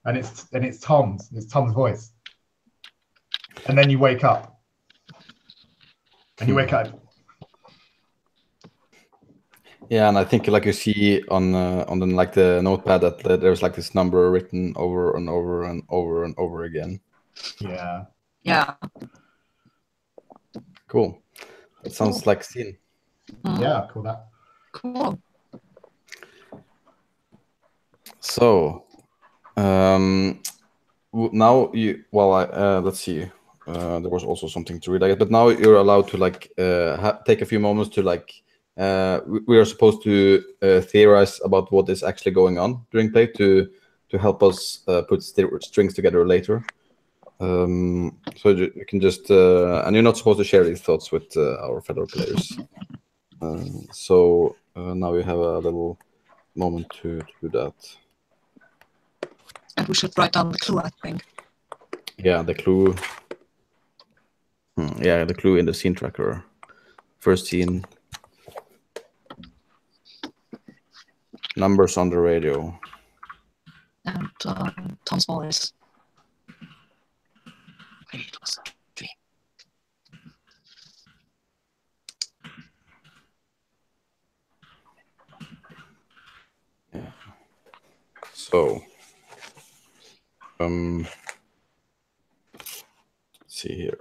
And it's Tom's voice. And then you wake up. And you wake up. Yeah, and I think like you see on the like the notepad that there's like this number written over and over and over and over again. Yeah. Yeah. Cool. It sounds like a scene. Yeah, cool that. Cool. So now you let's see. There was also something to read, I guess, but now you're allowed to like take a few moments to like we are supposed to theorize about what is actually going on during play to help us put strings together later. So you can just and you're not supposed to share these thoughts with our fellow players. So now we have a little moment to do that. And we should write down the clue, I think. Yeah, the clue. Yeah, the clue in the scene tracker. First scene. Numbers on the radio. And Tom's voice. It was a dream. Yeah. So, let's see here.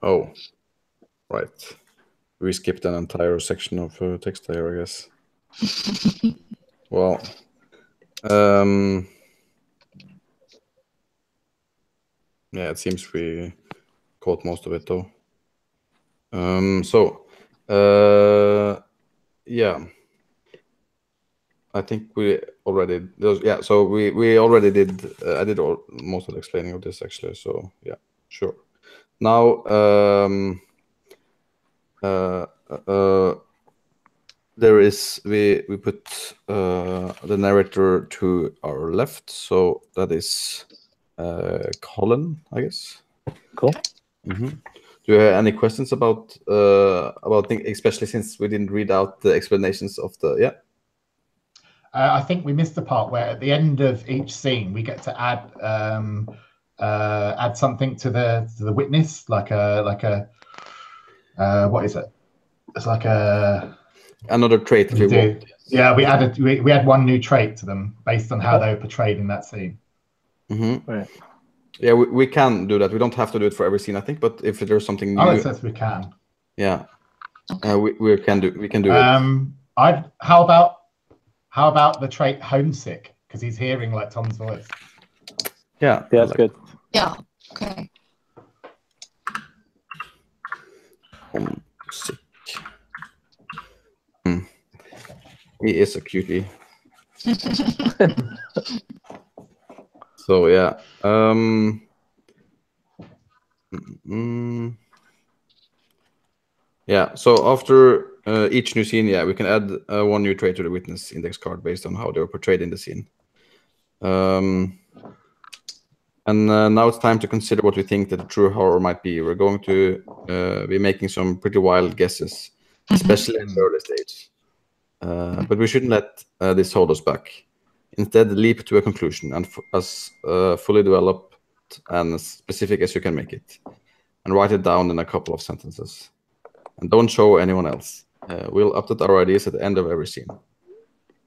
Oh, right. We skipped an entire section of text here, I guess. Well, yeah, it seems we caught most of it though. Yeah, I think we already so we already did. I did most of the explaining of this actually. So yeah, sure. Now there is we put the narrator to our left, so that is Colin, I guess. Cool. Mm-hmm. Do you have any questions about things, especially since we didn't read out the explanations of the I think we missed the part where at the end of each scene we get to add something to the witness, like a what is it? It's like another trait. If you want. Yeah, we had one new trait to them based on how they were portrayed in that scene. Mm-hmm. Right. Yeah, we can do that. We don't have to do it for every scene, I think. But if there's something new, it says we can. Yeah, okay. we can do it. How about the trait homesick? Because he's hearing like Tom's voice. Yeah, that's good. Yeah. Okay. Homesick. He is a cutie. So yeah. Yeah. So after each new scene, we can add one new trait to the witness index card based on how they were portrayed in the scene. And now it's time to consider what we think that the true horror might be. We're going to be making some pretty wild guesses, especially in the early stage. But we shouldn't let this hold us back. Instead, leap to a conclusion and as fully developed and as specific as you can make it. And write it down in a couple of sentences. And don't show anyone else. We'll update our ideas at the end of every scene.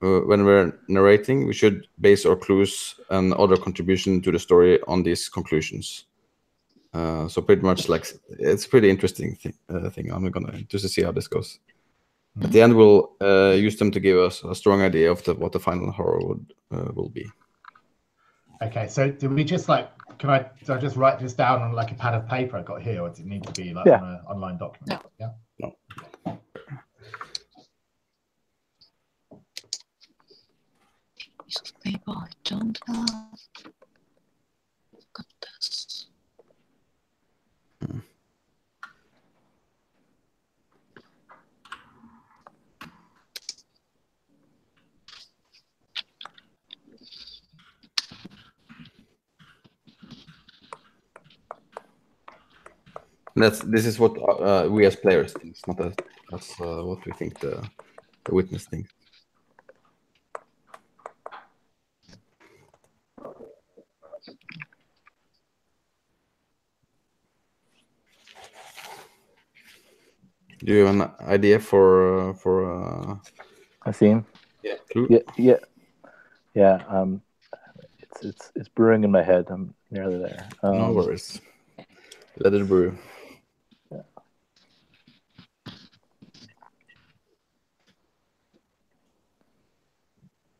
When we're narrating, we should base our clues and other contribution to the story on these conclusions. So pretty much like, it's a pretty interesting thing. I'm gonna just to see how this goes. At the end, we'll use them to give us a strong idea of what the final horror will be. Okay, so do we just like? Do I just write this down on like a pad of paper I got here, or does it need to be like on an online document? No. Yeah. No. Piece of paper I don't have. Got this. This is what we as players think, not as what we think the witness thinks. Do you have an idea for a scene? Yeah. It's brewing in my head. I'm nearly there. No worries. Let it brew. Yeah.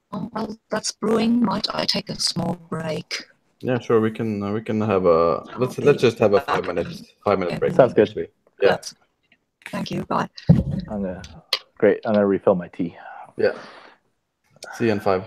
While that's brewing, might I take a small break? Yeah, sure. We can have a let's just have a 5 minute break. Sounds good. Actually. Yeah. Thank you. Bye. I'm gonna refill my tea. Yeah. See you in 5.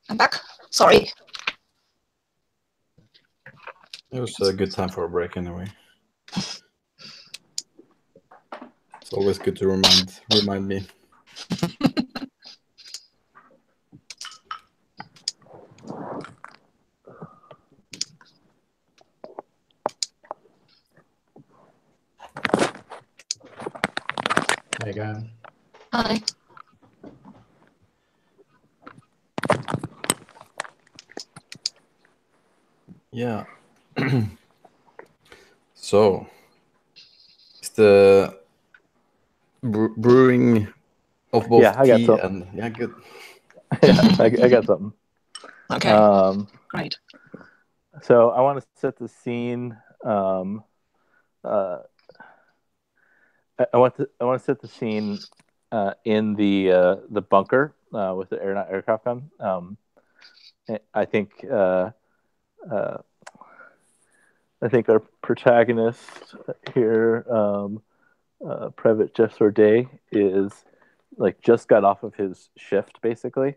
I'm back. Sorry. It was a good time for a break anyway. It's always good to remind me. There you go. Hi. Yeah. So, it's the brewing of both I got tea something. and good. Yeah, I got something. Okay. Great. So I want to set the scene. I want to set the scene in the bunker with the aircraft gun. I think our protagonist here, Private Jeff Sorday, is like just got off of his shift. Basically,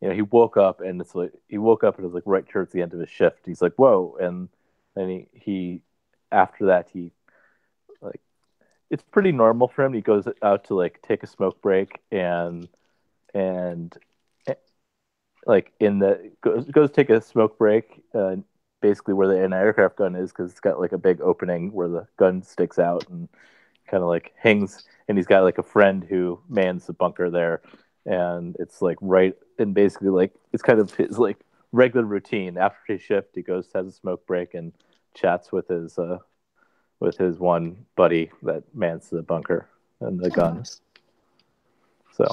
he woke up and it was like right towards the end of his shift. He's like, whoa, and then he after that he like it's pretty normal for him. He goes out to like take a smoke break and like goes take a smoke break. Basically where the aircraft gun is, because it's got like a big opening where the gun sticks out and kind of like hangs, and he's got like a friend who mans the bunker there, and it's like right, and basically like it's kind of his like regular routine. After his shift he goes, has a smoke break, and chats with his one buddy that mans the bunker and the gun. So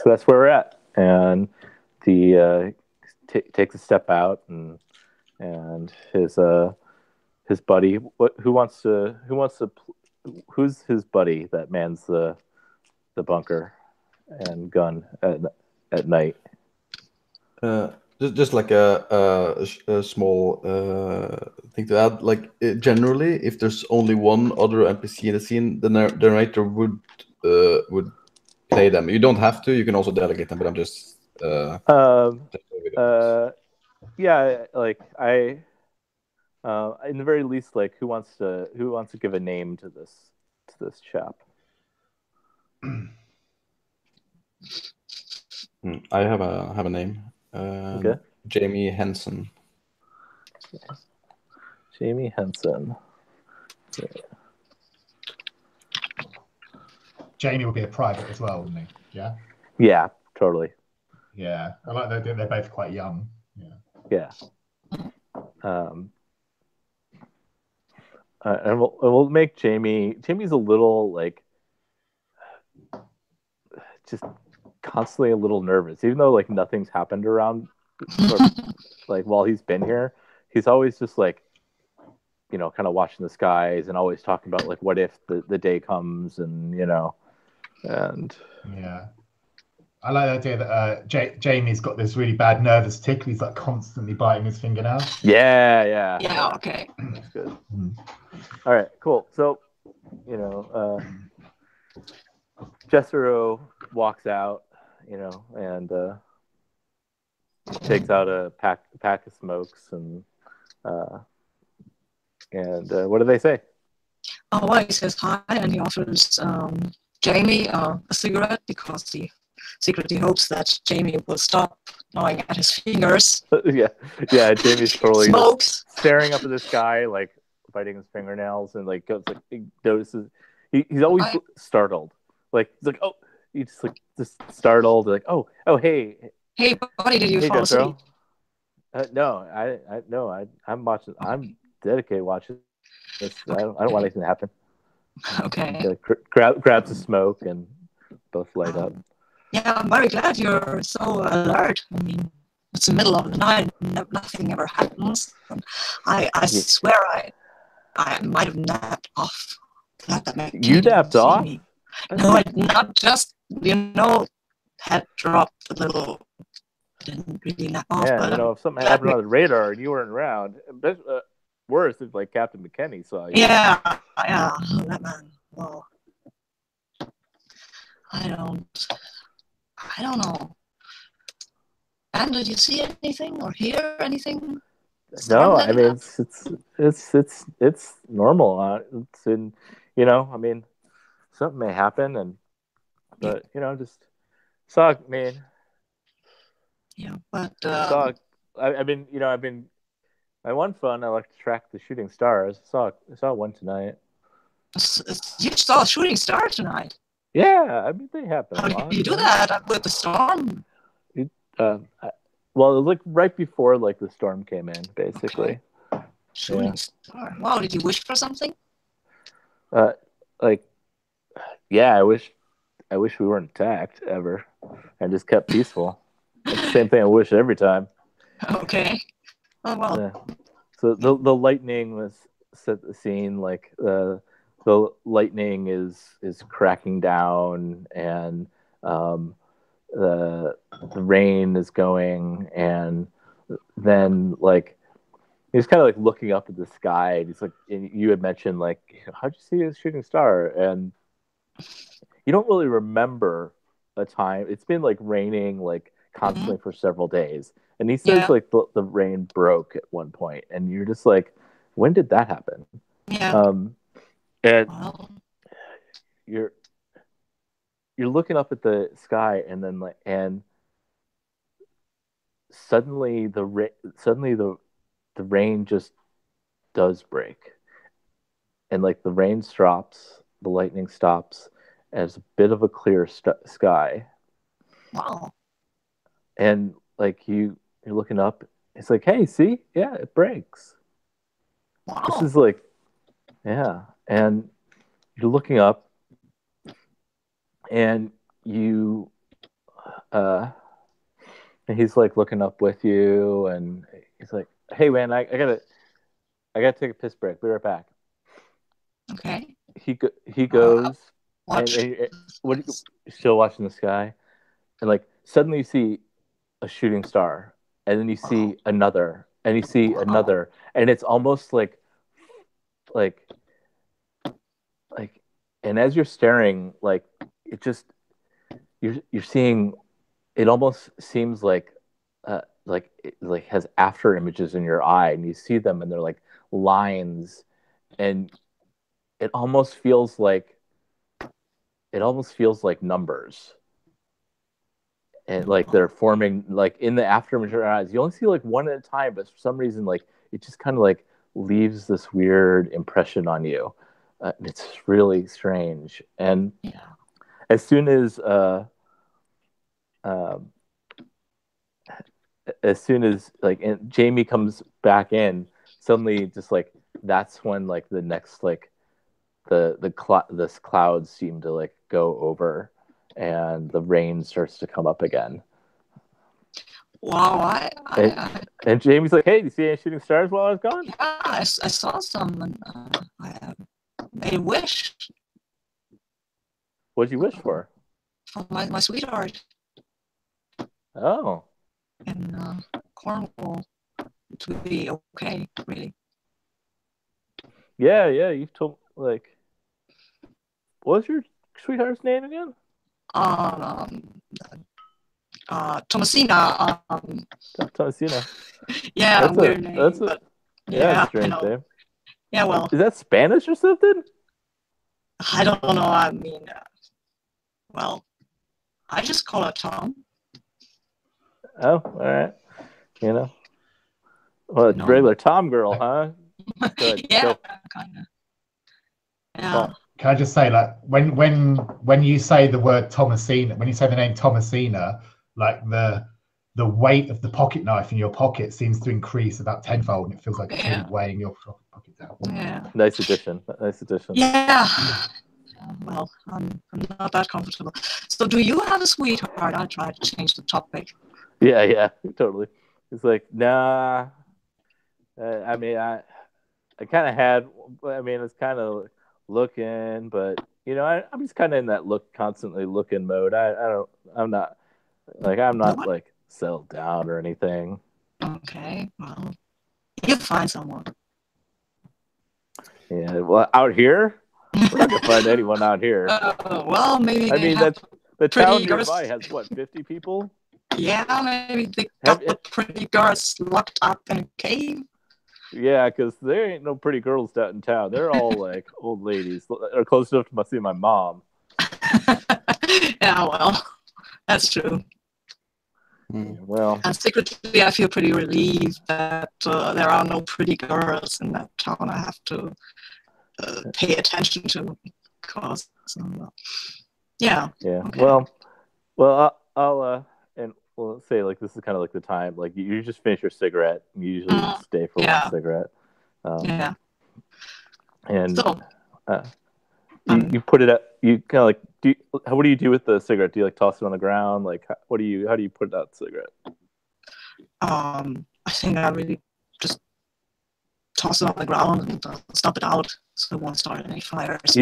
that's where we're at. And the takes a step out, and his buddy. Who's his buddy that mans the bunker and gun at night? Just like a small thing to add. Like generally, if there's only one other NPC in the scene, the narrator would play them. You don't have to. You can also delegate them. But I'm just. Yeah, like in the very least, like who wants to give a name to this chap? I have a name. Okay. Jamie Henson. Jamie Henson. Yeah. Jamie would be a private as well, wouldn't he? Yeah. Yeah, totally. Yeah, I like that they're both quite young. Yeah. And we'll make Jamie. Jamie's a little like just constantly a little nervous, even though like nothing's happened around, or, like while he's been here. He's always just like, kind of watching the skies and always talking about like what if the day comes, and and yeah. I like the idea that Jamie's got this really bad nervous tick. He's like constantly biting his fingernails. Yeah. Okay. That's good. All right, cool. So, Jessero walks out, and takes out a pack of smokes, and what do they say? Oh, well, he says hi, and he offers Jamie a cigarette, because he secretly hopes that Jamie will stop gnawing at his fingers. yeah. Jamie's totally smokes, staring up at the sky, like biting his fingernails, and like goes, like he notices he's always startled. Like he's like, oh, he's just startled, like, oh, hey, buddy, did you fall asleep? No, I'm watching. I'm dedicated watching this. I don't want anything to happen. Okay. He, like, grabs a smoke, and both light up. Yeah, I'm very glad you're so alert. I mean, it's the middle of the night. Nothing ever happens. I swear I might have napped off. You napped off? No, I not just, had dropped a little. Didn't really nap off. Yeah, but, if something happened on the radar and you weren't around, worse if like Captain McKenny saw you. Yeah, that man. Well, I don't know. And did you see anything or hear anything? No, I mean it's normal. It's in, I mean, something may happen, but just saw. I mean, yeah, but saw. I've been, my one fun. I like to track the shooting stars. I saw one tonight. You saw a shooting star tonight. Yeah, I mean they happen a How lot. did you do that with the storm? Well, it was like right before like the storm came in, basically. Okay. Shooting star. Wow, did you wish for something? Like, yeah, I wish we weren't attacked ever, and just kept peaceful. That's the same thing I wish every time. Okay. Oh well. Yeah. So the lightning was set the scene. Like the lightning is cracking down, and the rain is going, and then like he's kind of like looking up at the sky, and he's like, and you had mentioned like, how'd you see a shooting star? And you don't really remember a time. It's been like raining like constantly for several days, and he says like the rain broke at one point, and you're just like, when did that happen? Yeah. And you're looking up at the sky, and then like, and suddenly the rain just does break, and like the rain stops, the lightning stops, and it's a bit of a clear sky. Wow. And like you're looking up, it's like, hey, see, yeah, it breaks. Wow. This is like, yeah, and you're looking up, and and he's like looking up with you, and he's like, hey man, I gotta take a piss break. Be right back. Okay. He goes, and what are you still watching the sky, and like suddenly you see a shooting star, and then you see another, and you see another, and it's almost like, and as you're staring, like it just you're seeing, it almost seems like it has after images in your eye, and you see them, and they're like lines, and it almost feels like numbers, and like they're forming like in the after image of your eyes. You only see like one at a time, but for some reason like it just kind of like leaves this weird impression on you. It's really strange. And as soon as like Jamie comes back in, suddenly just like that's when like the next like this clouds seem to like go over, and the rain starts to come up again. Wow, and Jamie's like, hey, do you see any shooting stars while I was gone? Yeah, I saw some, and I made a wish. What'd you wish for? For my sweetheart. Oh. In Cornwall to be okay, really. Yeah, you've told, like, what was your sweetheart's name again? Thomasina. Thomasina. Yeah, that's weird name. That's yeah, strange name. Yeah, well. Is that Spanish or something? I don't know. I mean, well, I just call her Tom. Oh, all right. Well, it's regular Tom girl, huh? Yeah, kind of. Yeah. Well, can I just say, like, when you say the word Thomasina, when you say the name Thomasina, like the weight of the pocket knife in your pocket seems to increase about tenfold, and it feels like it's really weighing your pocket down. Yeah. Nice addition. Yeah. Well, I'm not that comfortable. So, do you have a sweetheart? I'll try to change the topic. Yeah, totally. It's like, nah. I mean, I kind of had. I mean, it's kind of looking, but I'm just kind of in that constantly looking mode. I'm not like settled down or anything. Okay, well, you'll find someone. Yeah, well, out here, we're not gonna find anyone out here. Well, maybe. I mean, that's the town girls. nearby has what, 50 people? Yeah, maybe they got the pretty girls locked up in a cave. Yeah, because there ain't no pretty girls down in town. They're all like old ladies, or close enough to see my mom. Yeah, well, that's true. Well, and secretly, I feel pretty relieved that there are no pretty girls in that town. I have to pay attention to because, yeah. Okay. Well, I'll and we'll say like this is kind of like the time like you just finish your cigarette. You usually stay for one cigarette. Yeah. And so, you put it up. You kind of like what do you do with the cigarette? Do you like toss it on the ground? Like how do you put out the cigarette? I think I really just toss it on the ground and stomp it out so it won't start any fires.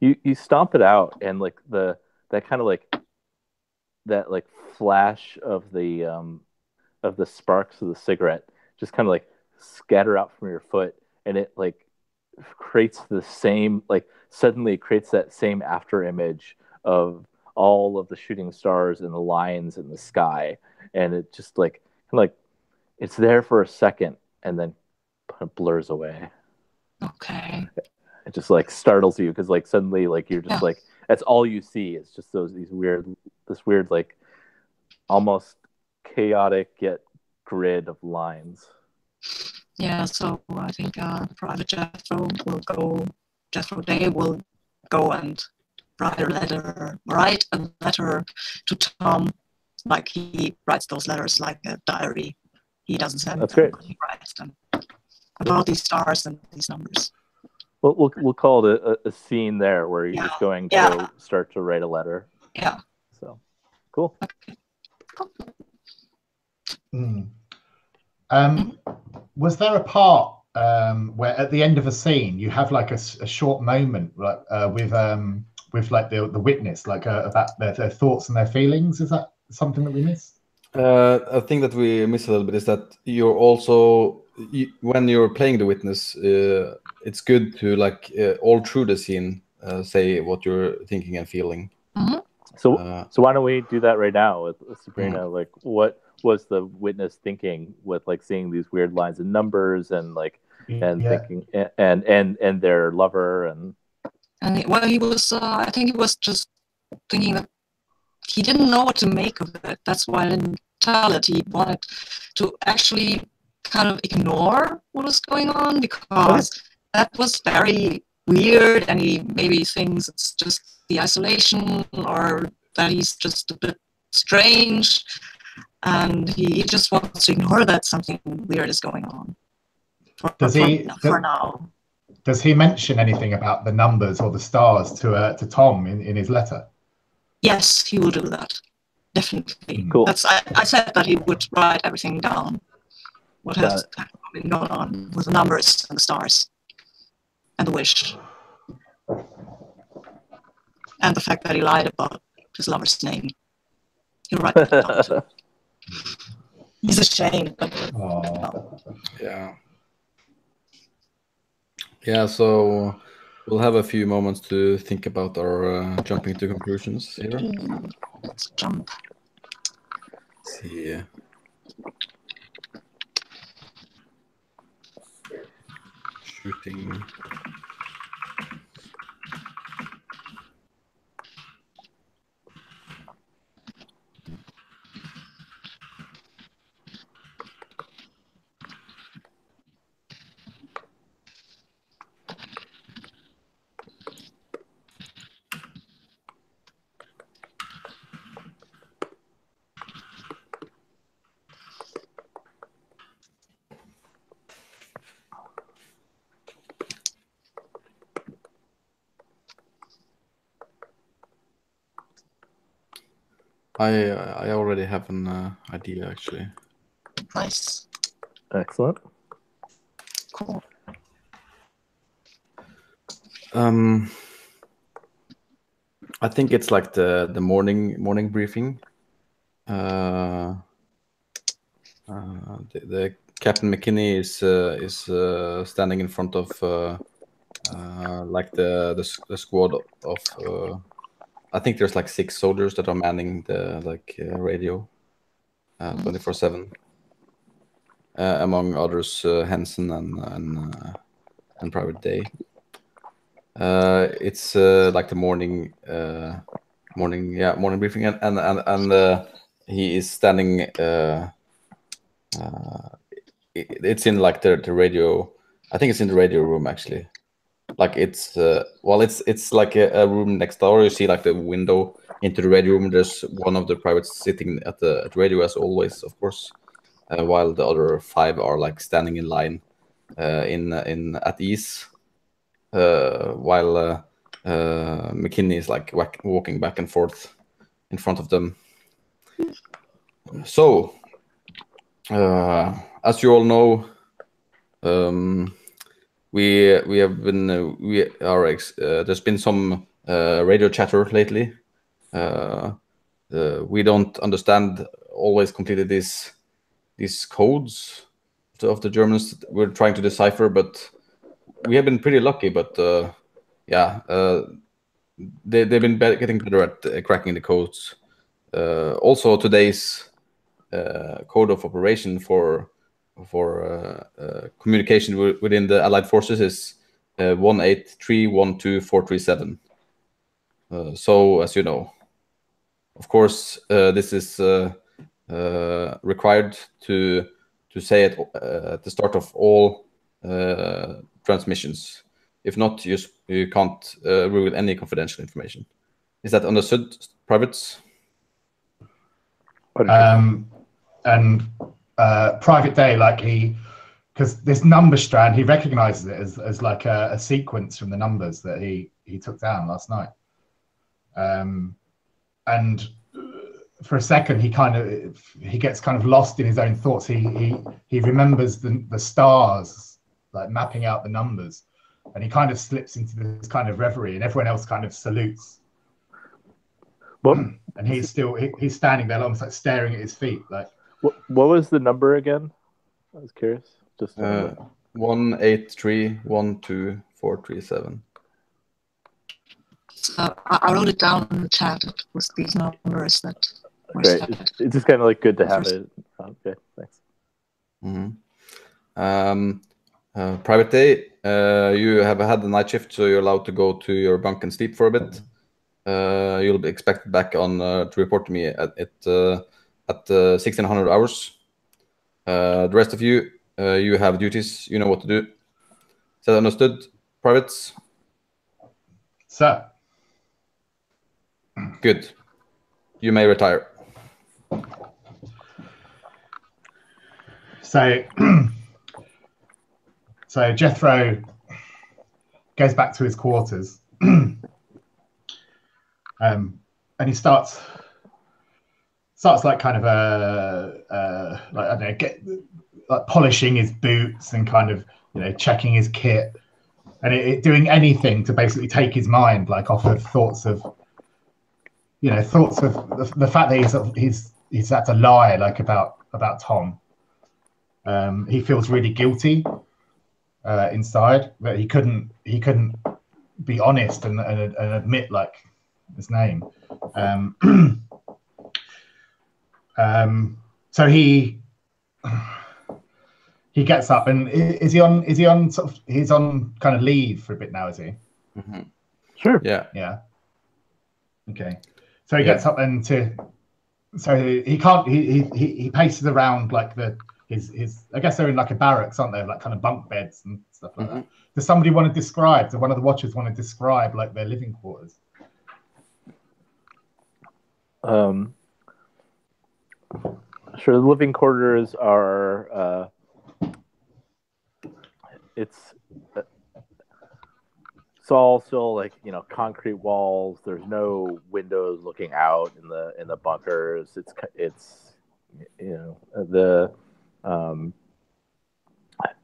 You stomp it out and like that kind of like that like flash of the sparks of the cigarette just kind of like scatter out from your foot, and it like creates the same like suddenly it creates that same after image of all of the shooting stars and the lines in the sky, and it just like it's there for a second and then blurs away. Okay. It just like startles you because like suddenly like you're just like that's all you see. It's just this weird like almost chaotic yet grid of lines. Yeah, so I think Private Jethro Day will go and write a letter to Tom, like he writes those letters like a diary. He doesn't send That's them, great. but he writes them about these stars and these numbers. We'll call it a scene there where you're just going to go start to write a letter. Yeah. So cool. Okay. Was there a part where at the end of a scene you have like a short moment like with like the witness like about their thoughts and their feelings? Is that something that we missed? I think that we miss a little bit is that you're also when you're playing the witness, it's good to like all through the scene say what you're thinking and feeling. Mm-hmm. So why don't we do that right now with Sabrina? Like, what was the witness thinking with like seeing these weird lines and numbers and like thinking and their lover and well, he was. I think he was just thinking that he didn't know what to make of it. That's why I didn't tell it. He wanted to actually kind of ignore what was going on because that was very weird, and he maybe thinks it's just the isolation or that he's just a bit strange, and he just wants to ignore that something weird is going on. For now. Does he mention anything about the numbers or the stars to Tom in his letter? Yes, he will do that. Definitely. Cool. I said that he would write everything down. What has been going on with the numbers and the stars and the wish. And the fact that he lied about his lover's name. He'll write that down too. He's ashamed. Yeah, so we'll have a few moments to think about our jumping to conclusions here. Let's jump. Let's see. Shooting. I already have an idea, actually. Nice. Excellent. Cool. I think it's like the morning briefing. The Captain McKinney is standing in front of like the squad of I think there's like 6 soldiers that are manning the radio 24/7. Among others, Hansen and Private Day. It's like the morning briefing, and he is standing. It's in like the radio. I think it's in the radio room actually. Like it's it's like a room next door. You see like the window into the radio room. There's one of the privates sitting at the radio as always, of course, while the other 5 are like standing in line in at ease, while McKinney is like walking back and forth in front of them. So, as you all know, we have been there's been some radio chatter lately. We don't understand always completely these codes of the Germans that we're trying to decipher, but we have been pretty lucky. But they've been getting better at cracking the codes. Also, today's code of operation for communication within the Allied forces is 1831247. So, as you know, of course, this is required to say it at the start of all transmissions. If not, you can't reveal any confidential information. Is that understood, privates? And Private Day, like because this number strand, he recognizes it as like a sequence from the numbers that he took down last night. And for a second, he gets kind of lost in his own thoughts. He remembers the stars, like mapping out the numbers, and he kind of slips into this kind of reverie, and everyone else kind of salutes. What? And he's standing there, almost like staring at his feet. Like, what was the number again? I was curious. Just 1831247. So I wrote it down in the chat. It was these numbers that were great. set. It's just kind of like good to have it. Okay, thanks. Private Day, you have had the night shift, so you're allowed to go to your bunk and sleep for a bit. You'll be expected back on to report to me at 1600 hours. The rest of you, you have duties. You know what to do. Is that understood, privates? Sir. Good. You may retire. So Jethro goes back to his quarters, and he starts like kind of like I don't know, polishing his boots and kind of checking his kit, and doing anything to basically take his mind like off of thoughts of the fact that he's had to lie like about Tom. He feels really guilty inside that he couldn't be honest and admit like his name. So he gets up, and is he on he's on kind of leave for a bit now, is he? Mm-hmm. Sure. Yeah. Okay. So he gets up and he can't he paces around like his I guess they're in like a barracks, aren't they? Like kind of bunk beds and stuff like that. Does somebody want to describe? Does one of the watchers want to describe like their living quarters? Sure. The living quarters are it's all still like concrete walls. There's no windows looking out in the bunkers. It's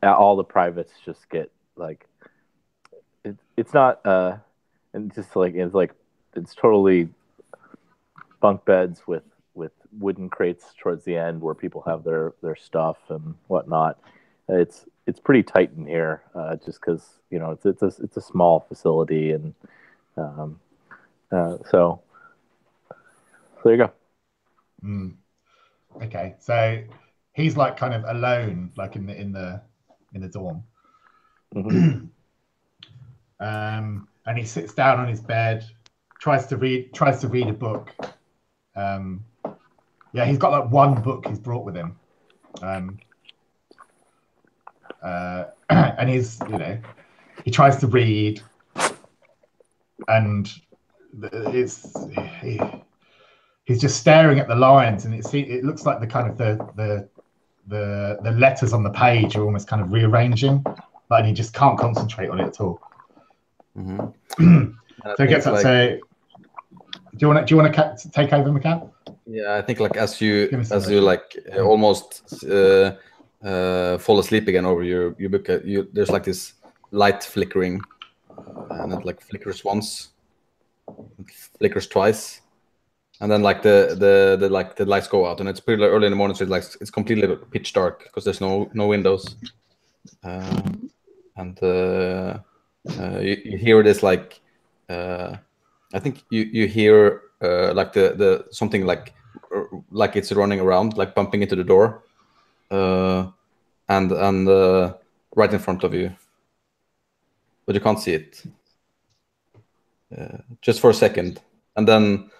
all the privates just get like it's not and just like it's totally bunk beds with wooden crates towards the end where people have their stuff and whatnot. It's pretty tight in here, just because it's a small facility, and so there you go. Okay, so he's like kind of alone, like in the dorm. And he sits down on his bed, tries to read a book. Yeah, he's got like one book he's brought with him. And he's, he tries to read, and he's just staring at the lines, and it looks like the kind of the letters on the page are almost kind of rearranging, and he just can't concentrate on it at all. So he gets up. Say, do you want to take over, McCann? Yeah, I think like as you like almost fall asleep again over your book, there's like this light flickering, and it like flickers once, flickers twice, and then like the lights go out, and it's pretty early in the morning, so it's completely pitch dark because there's no windows, and you hear this like I think you hear like the something like it's running around, like bumping into the door, and right in front of you, but you can't see it, just for a second, and then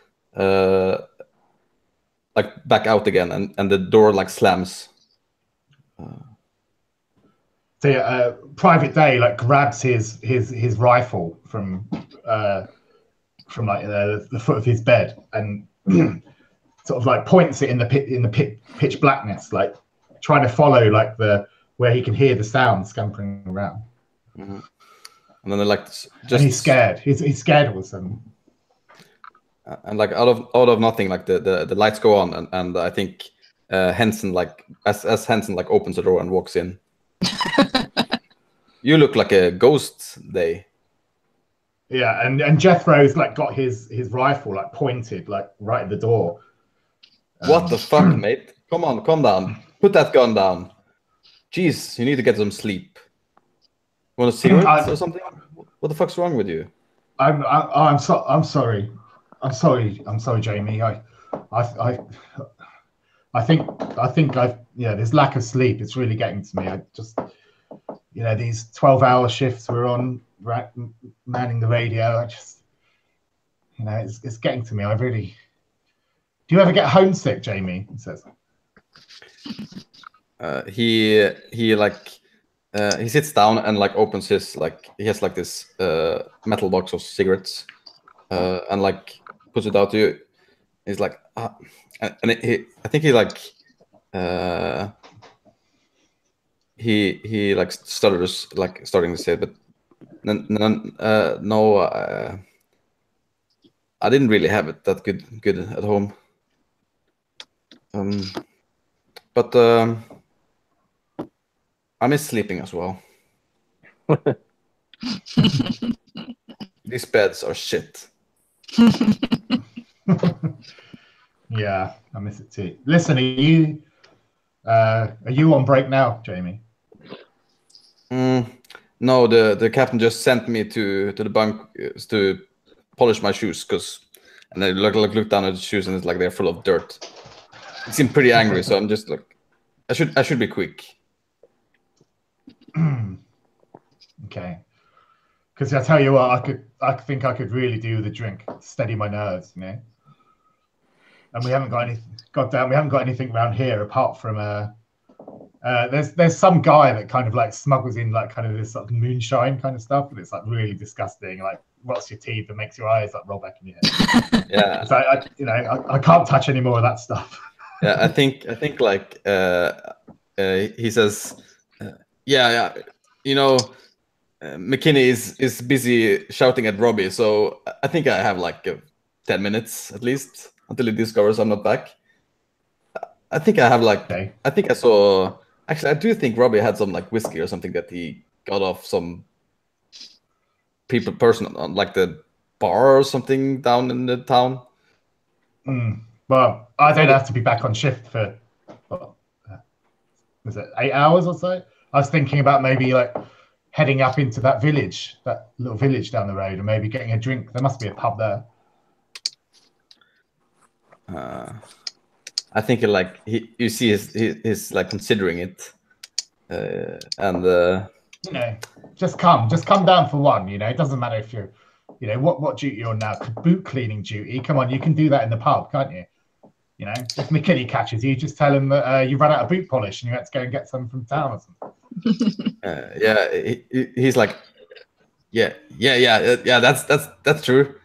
like back out again, and the door like slams. So Private Day like grabs his rifle from like the foot of his bed and sort of like points it in the pitch blackness, like trying to follow like where he can hear the sound scampering around. And then they're like just, and he's scared. He's scared all of a sudden. And like out of nothing, like the lights go on, and I think Henson like as Henson like opens the door and walks in. You look like a ghost, Day. Yeah, and Jethro's like got his rifle like pointed like right at the door. What the fuck, mate? Come on, calm down. Put that gun down. Jeez, you need to get some sleep. Want a cigarette or something? What the fuck's wrong with you? I'm sorry. I'm sorry, Jamie. I think this lack of sleep, it's really getting to me. I just, these 12-hour shifts we're on, manning the radio. I just, it's getting to me. I really. Do you ever get homesick, Jamie? He says. He sits down and like opens his he has like this metal box of cigarettes, and like puts it out to you. He's like, I think he like he like stutters, like starting to say, but no, I didn't really have it that good at home. But I miss sleeping as well. These beds are shit. Yeah, I miss it too. Listen, are you on break now, Jamie? No, the captain just sent me to the bunk to polish my shoes, and I look down at the shoes, and it's like they're full of dirt. He seemed pretty angry, so I'm just like, I should be quick. Okay, because I tell you what, I think I could really do with a drink, steady my nerves, And we haven't got anything. Goddamn, we haven't got anything around here apart from there's some guy that kind of like smuggles in like kind of this sort of moonshine kind of stuff, and it's like really disgusting. Like rots your teeth and makes your eyes like roll back in your head. Yeah. So I can't touch any more of that stuff. Yeah, I think like he says, yeah, McKinney is busy shouting at Robbie, so I think I have like 10 minutes at least until he discovers I'm not back. I think I have like, okay. I think I saw, actually I do think Robbie had some like whiskey or something that he got off some person on like the bar or something down in the town. Well, I don't have to be back on shift for, was it 8 hours or so? I was thinking about maybe like heading up into that little village down the road, and maybe getting a drink. There must be a pub there. I think like you see his like considering it, and you know, just come down for one. You know, it doesn't matter if you're, you know, what duty you're on now. Boot cleaning duty. Come on, you can do that in the pub, can't you? You know, if McKinney catches you, just tell him that you ran out of boot polish and you had to go and get some from town or something. yeah, he's like, yeah. That's true.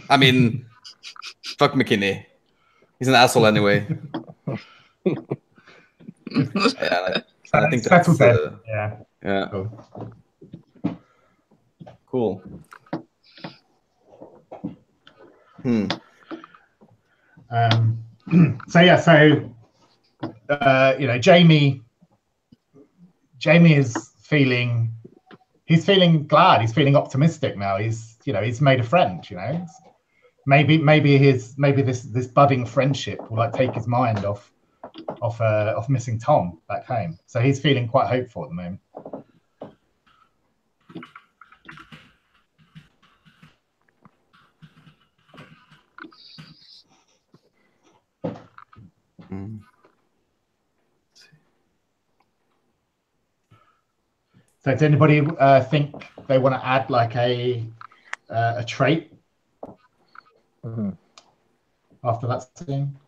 I mean, fuck McKinney. He's an asshole anyway. Yeah, I think that's yeah. Cool. So yeah, so you know, Jamie is feeling, he's feeling glad, he's feeling optimistic now. He's, you know, he's made a friend. You know, maybe this budding friendship will like take his mind off missing Tom back home. So he's feeling quite hopeful at the moment. So does anybody think they want to add like a trait after that scene?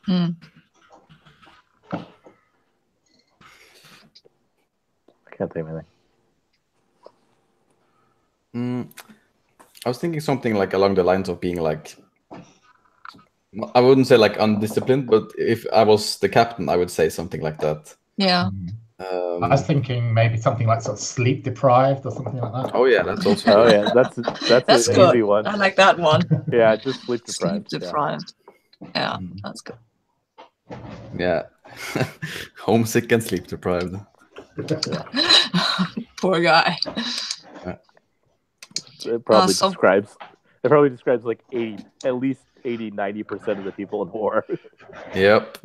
I can't think of anything. I was thinking something like along the lines of being like, I wouldn't say like undisciplined, but if I was the captain, I would say something like that. Yeah. I was thinking maybe something like sort of sleep deprived or something like that. Oh yeah, that's also. Oh yeah, that's an good. easy one. I like that one. Yeah, just sleep deprived. Sleep deprived. Yeah, that's good. Yeah, homesick and sleep deprived. Poor guy. It probably describes. It probably describes like at least 80-90% of the people in war. Yep.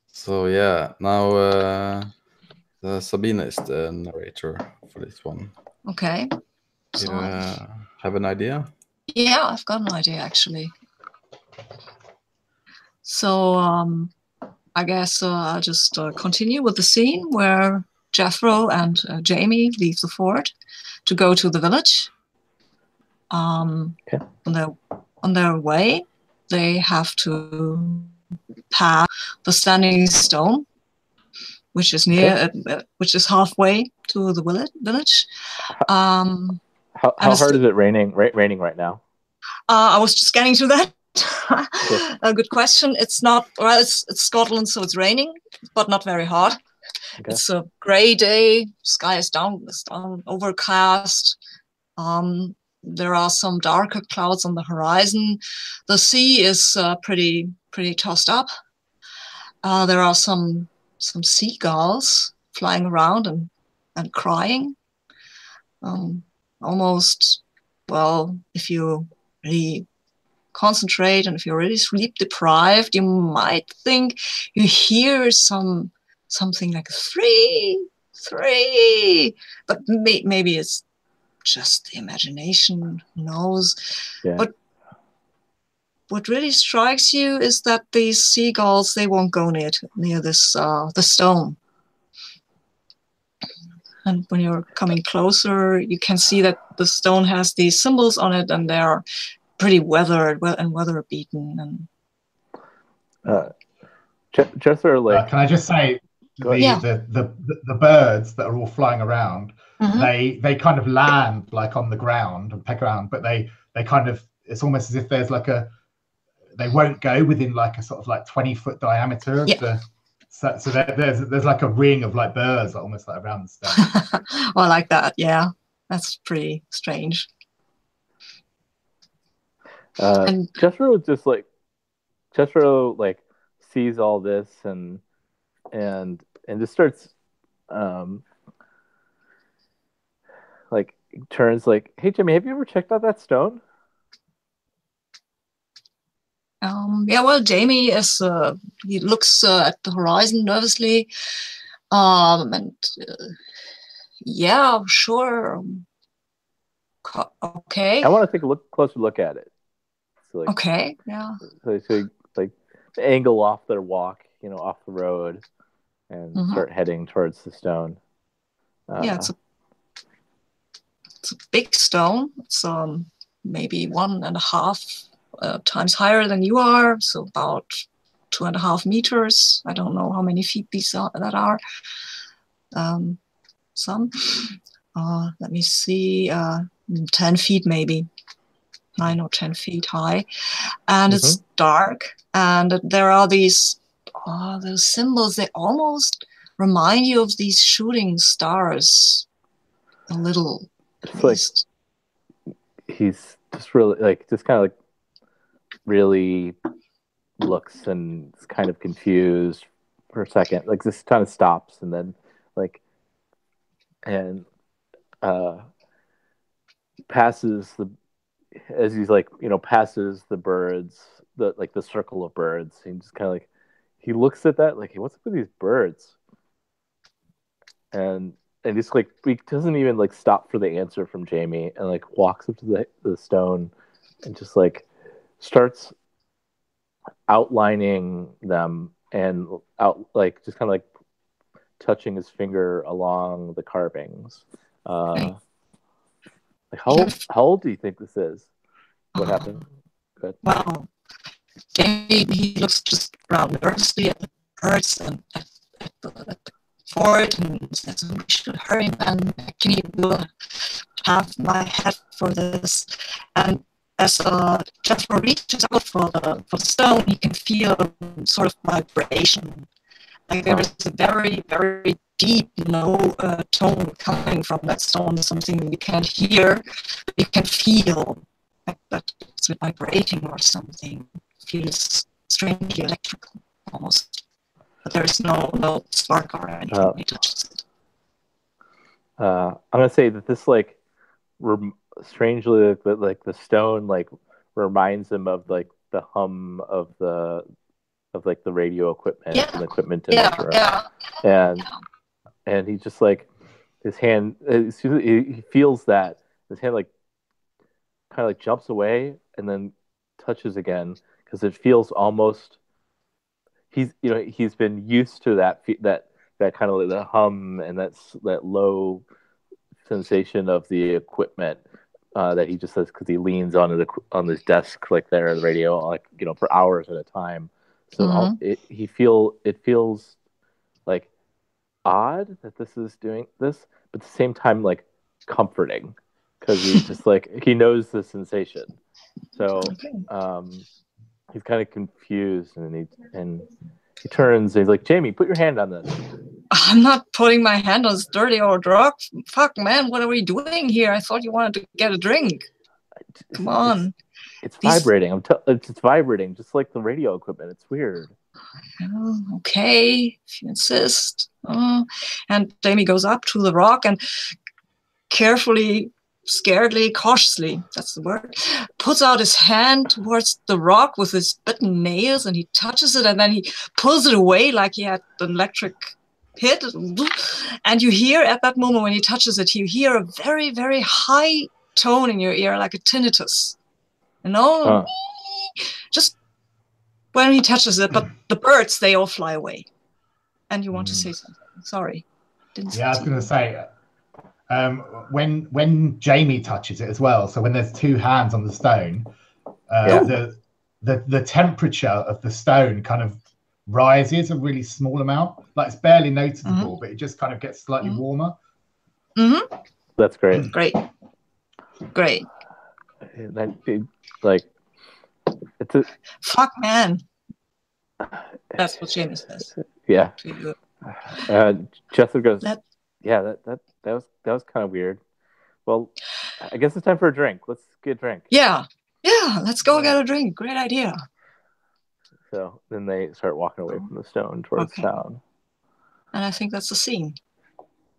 So yeah, now Sabina is the narrator for this one. Okay. Do you have an idea? Yeah, I've got an idea actually. So I guess I'll just continue with the scene where Jethro and Jamie leave the fort to go to the village. Okay. On their way, they have to pass the standing stone, which is near, which is halfway to the village. How hard is it raining right now? I was just getting to that. A good question. It's not, well, it's Scotland, so it's raining, but not very hard. Okay. It's a gray day. Sky is down, overcast. There are some darker clouds on the horizon. The sea is pretty tossed up. There are some seagulls flying around and crying. Almost, well, if you really concentrate and if you're really sleep deprived, you might think you hear something like three, but maybe it's just the imagination, who knows. Yeah. But what really strikes you is that these seagulls, they won't go near this the stone. And when you're coming closer, you can see that the stone has these symbols on it, and they're pretty weathered and weather beaten. And Jethro, like, can I just say the birds that are all flying around, they kind of land like on the ground and peck around, but they kind of, it's almost as if there's like they won't go within like a sort of like 20-foot diameter of the. So there's like a ring of like birds almost like around the stone. Well, I like that. Yeah, that's pretty strange. And Jethro sees all this and just starts like turns like, hey Jimmy, have you ever checked out that stone? Yeah, well, Jamie is he looks at the horizon nervously, And yeah, sure. Okay. I want to take a closer look at it. So like, okay. Yeah. So like angle off their walk, off the road, and start heading towards the stone. Yeah, it's a big stone. It's maybe 1.5 times higher than you are, so about 2.5 meters. I don't know how many feet these are. Some. Let me see. 10 feet maybe. 9 or 10 feet high, and it's dark. And there are these symbols. They almost remind you of these shooting stars a little. It's like he's just really just kind of like really looks and is kind of confused for a second. Like this kind of stops and then passes as he's passes the birds, the circle of birds. He just kind of he looks at that like, hey, what's up with these birds? And just he doesn't even stop for the answer from Jamie, and walks up to the stone and just starts outlining them and just kind of touching his finger along the carvings. How old do you think this is? What happened? Good. Well, Jamie, he looks just around nervously at the birds and at the fort and says, we should hurry, man. Actually, we'll have my head for this. And as Jethro reaches out for the stone, he can feel sort of vibration. Like there is a very, very deep, low tone coming from that stone, something you can't hear, but you can feel. Like that it's vibrating or something. Feels strangely electrical, almost. But there's no spark or anything when he touches it. I'm gonna say that this strangely the stone reminds him of the hum of the radio equipment and equipment in the room. And he just his hand, he feels that his hand kind of jumps away and then touches again, because it feels almost he's been used to that kind of the hum and that low sensation of the equipment that he just says, because he leans on his desk there at the radio for hours at a time. So it feels odd that this is doing this, but at the same time comforting, because he's just he knows the sensation. So he's kind of confused, and he turns and he's like, Jamie, put your hand on this. I'm not putting my hand on this dirty old rock. Fuck, man, what are we doing here? I thought you wanted to get a drink. Come on. It's vibrating. It's vibrating, just like the radio equipment. It's weird. Oh, okay, if you insist. And Jamie goes up to the rock and carefully, scaredly, cautiously, that's the word, puts out his hand towards the rock with his bitten nails, and he touches it, and then he pulls it away like he had an electric hit. And you hear at that moment when he touches it, you hear a very, very high tone in your ear, like a tinnitus. Just when he touches it, but the birds, they all fly away. And you want to say something? Sorry. I was going to say, when Jamie touches it as well, so when there's two hands on the stone, the temperature of the stone kind of rises a really small amount. It's barely noticeable, but it just kind of gets slightly warmer. That's great. Great. Fuck, man. That's what Jamie says. Yeah. Jethro goes, that was kind of weird. Well, I guess it's time for a drink. Let's get a drink. Yeah, let's go get a drink. Great idea. So then they start walking away from the stone towards town. And I think that's the scene.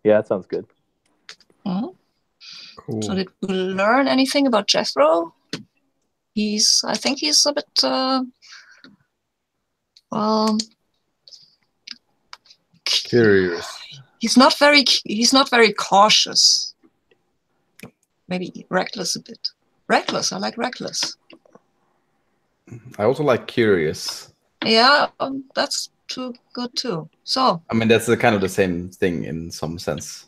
Yeah, that sounds good. Cool. So did we learn anything about Jethro? I think he's a bit, Curious. He's not very cautious. Maybe reckless a bit. Reckless. I like reckless. I also like curious. Yeah, that's too good too. So. I mean, that's kind of the same thing in some sense,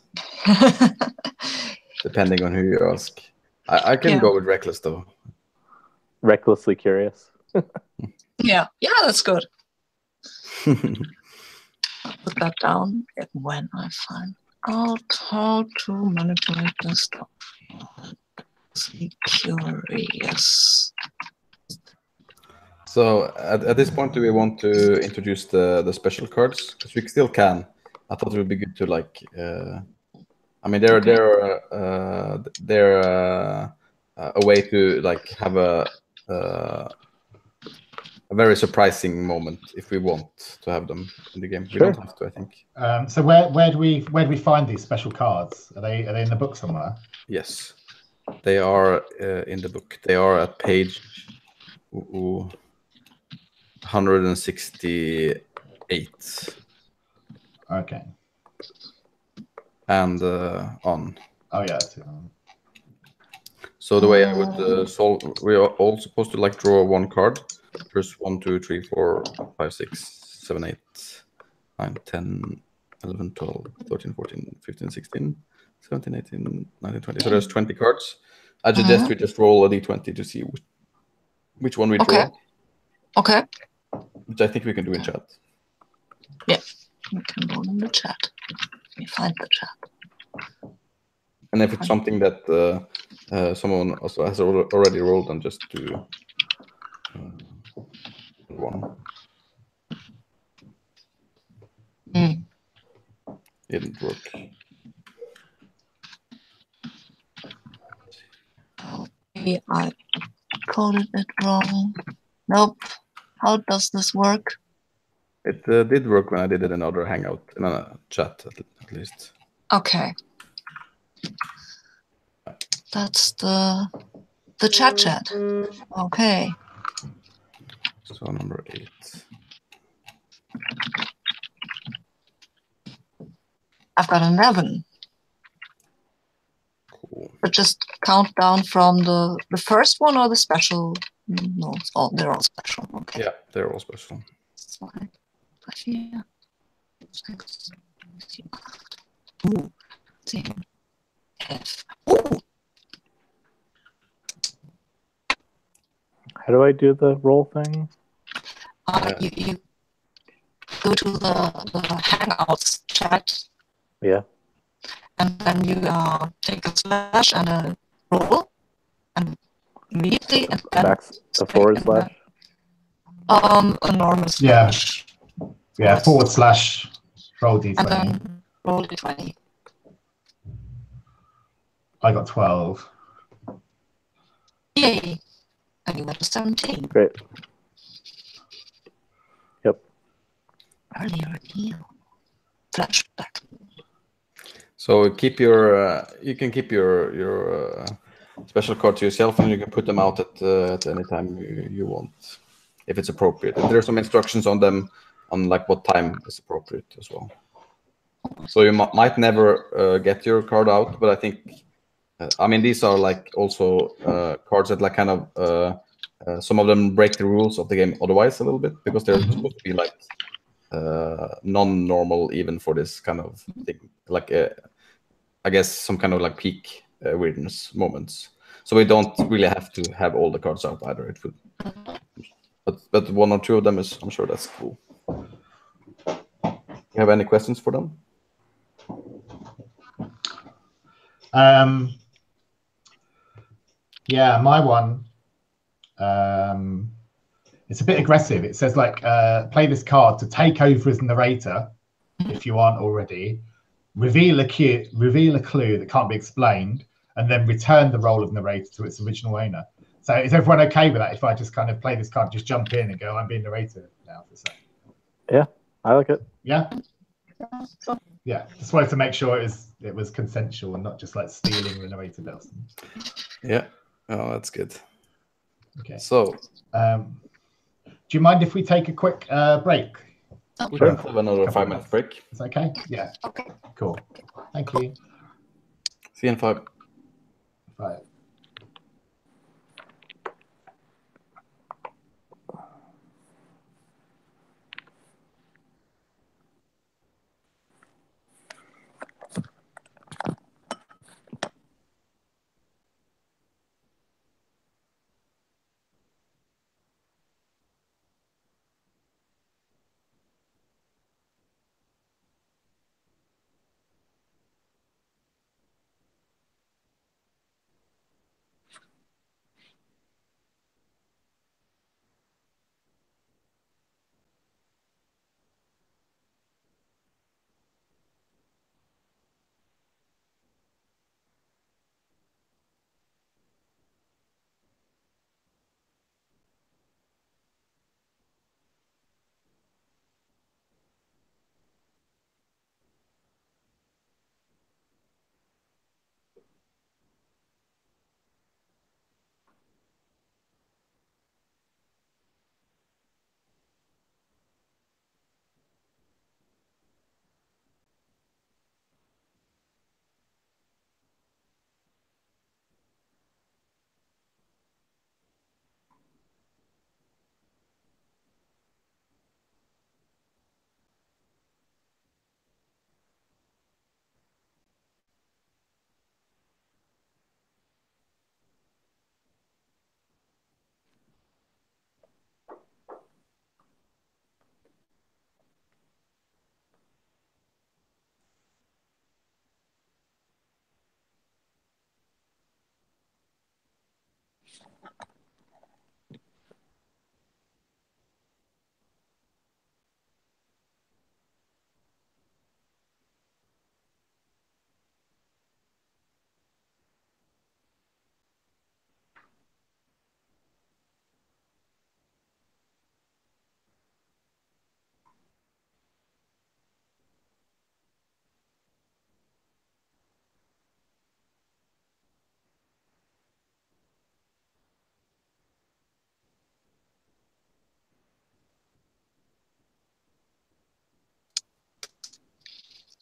depending on who you ask. I can go with reckless though. Recklessly curious. Yeah, that's good. I'll put that down when I find out how to manipulate this stuff. Curious. So at this point, do we want to introduce the special cards? Because we still can. I thought it would be good to like. I mean, they're a way to like have a very surprising moment if we want to have them in the game. We don't have to, I think. So where do we find these special cards? Are they in the book somewhere? Yes, they are in the book. They are at page 168. Okay. And on. Oh yeah. So the way I would solve, we are all supposed to like draw one card. First 1, 2, 3, 4, 5, 6, 7, 8, 9, 10, 11, 12, 13, 14, 15, 16, 17, 18, 19, 20. So there's 20 cards. I suggest we just roll a d20 to see which one we draw. Okay. Which I think we can do in chat. Yeah, we can roll in the chat. Let me find the chat. And if it's something that someone also has already rolled, then just do one. It didn't work. Okay, I coded it wrong. Nope. How does this work? It did work when I did it in another Hangout, in a chat at least. Okay. That's the chat. Okay. So number 8. I've got 11. Cool. But just count down from the first one or the special. No, they're all special. Okay. Yeah, they're all special. Slide. 4, 6, 7, 8, 10, F. Ooh. How do I do the roll thing? You go to the Hangouts chat. Yeah. And then you take a slash and a roll, and immediately and a forward slash. A normal slash. Yeah. / roll d20. And then roll d20. I got 12. Yay! And you got a 17. Great. Yep. Early reveal. Flashback. So keep your you can keep your special card to yourself, and you can put them out at any time you want, if it's appropriate. And there are some instructions on them on like what time is appropriate as well. So you might never get your card out, but I think I mean these are like also cards that like kind of some of them break the rules of the game otherwise a little bit, because they're supposed to be like non-normal even for this kind of thing, like I guess some kind of like peak weirdness moments. So we don't really have to have all the cards out either. It would, but 1 or 2 of them is, I'm sure that's cool. You have any questions for them? Yeah, my one. It's a bit aggressive. It says like play this card to take over as narrator if you aren't already. Reveal a clue that can't be explained, and then return the role of narrator to its original owner. So is everyone okay with that? If I just kind of play this card, just jump in and go, I'm being narrator now for a second. Yeah, I like it. Yeah. Yeah. Just wanted to make sure it was consensual and not just like stealing the narrator bells. Yeah. Oh, that's good. Okay. So, do you mind if we take a quick break? We can have another 5 minutes break. It's okay? Yeah. Okay. Cool. Thank you. See you in 5. Bye.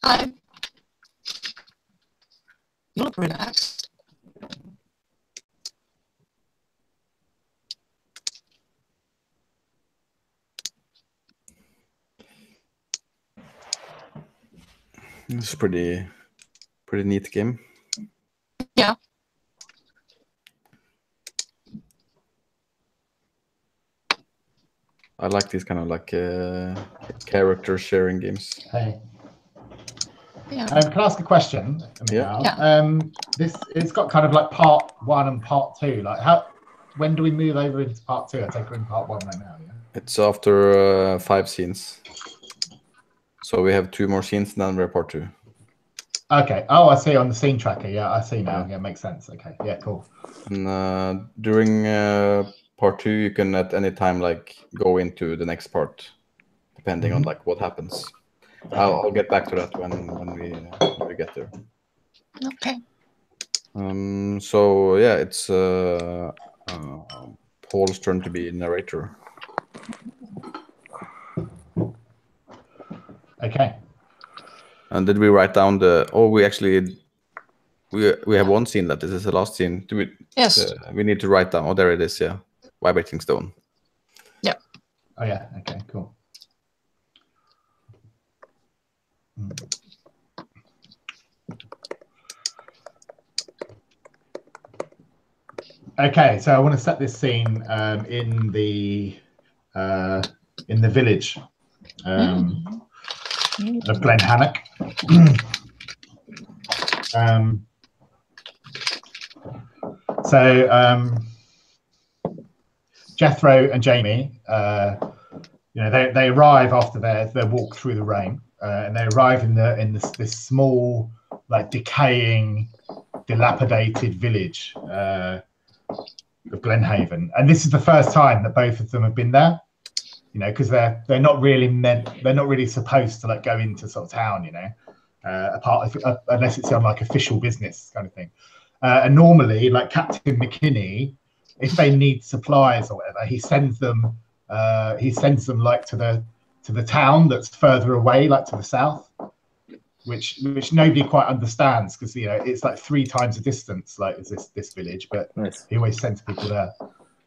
Hi. You look relaxed. It's pretty neat game. Yeah. I like these kind of like character sharing games. Hey. Yeah. Can I ask a question? Yeah. Yeah. It's got kind of like part 1 and part 2. Like when do we move over into part 2? I take we're in part 1 right now. Yeah. It's after 5 scenes. So we have 2 more scenes, then we're part 2. Okay. Oh, I see on the scene tracker. Yeah, I see now. Yeah, makes sense. Okay. Yeah, cool. And during part 2, you can at any time like go into the next part, depending on like what happens. I'll get back to that when we get there. Okay. So yeah, it's Paul's turn to be narrator. Okay. And did we write down the? Oh, we actually we have one scene that this is the last scene. Do we? Yes. We need to write down. Oh, there it is. Yeah, vibrating stone. Yeah. Oh yeah. Okay. Cool. Okay, so I want to set this scene in the village of Glen Hannock. Jethro and Jamie, they arrive after their walk through the rain, and they arrive in this small, like decaying, dilapidated village of Glenhaven, and this is the first time that both of them have been there. Because they're not really supposed to like go into sort of town, unless it's on like official business kind of thing. And normally, like Captain McKinney, if they need supplies or whatever, he sends them like to to the town that's further away, like to the south, which nobody quite understands because it's like 3 times the distance, like is this village, but Nice. he always sends people there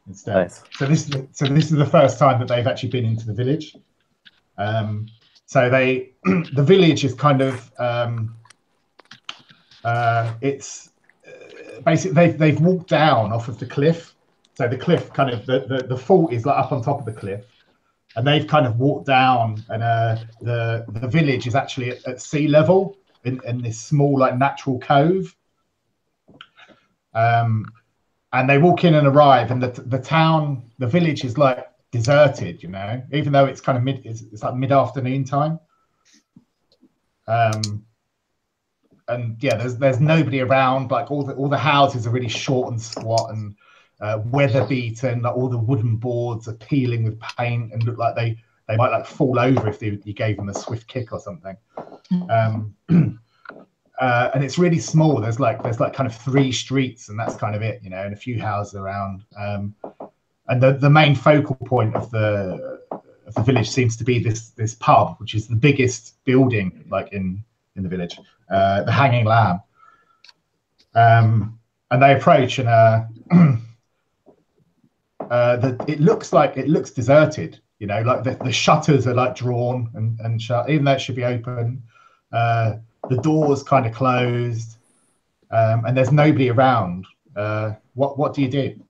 instead. Nice. So this is the first time that they've actually been into the village. So the village is kind of it's basically they've walked down off of the cliff. So the cliff kind of the fort is like up on top of the cliff, and they've kind of walked down, and the village is actually at sea level in this small like natural cove. And they walk in and arrive, and the village is like deserted, even though it's kind of it's like mid-afternoon time. And yeah, there's nobody around. Like all the houses are really short and squat and weather beaten. Like all the wooden boards are peeling with paint and look like they might like fall over if you gave them a swift kick or something. And it's really small. There's like kind of 3 streets, and that's kind of it, and a few houses around. And the main focal point of the village seems to be this pub, which is the biggest building like in the village, the Hanging Lamb. And they approach, and it looks deserted. Like the shutters are like drawn and shut, even though it should be open. The door's kind of closed, and there's nobody around. What do you do?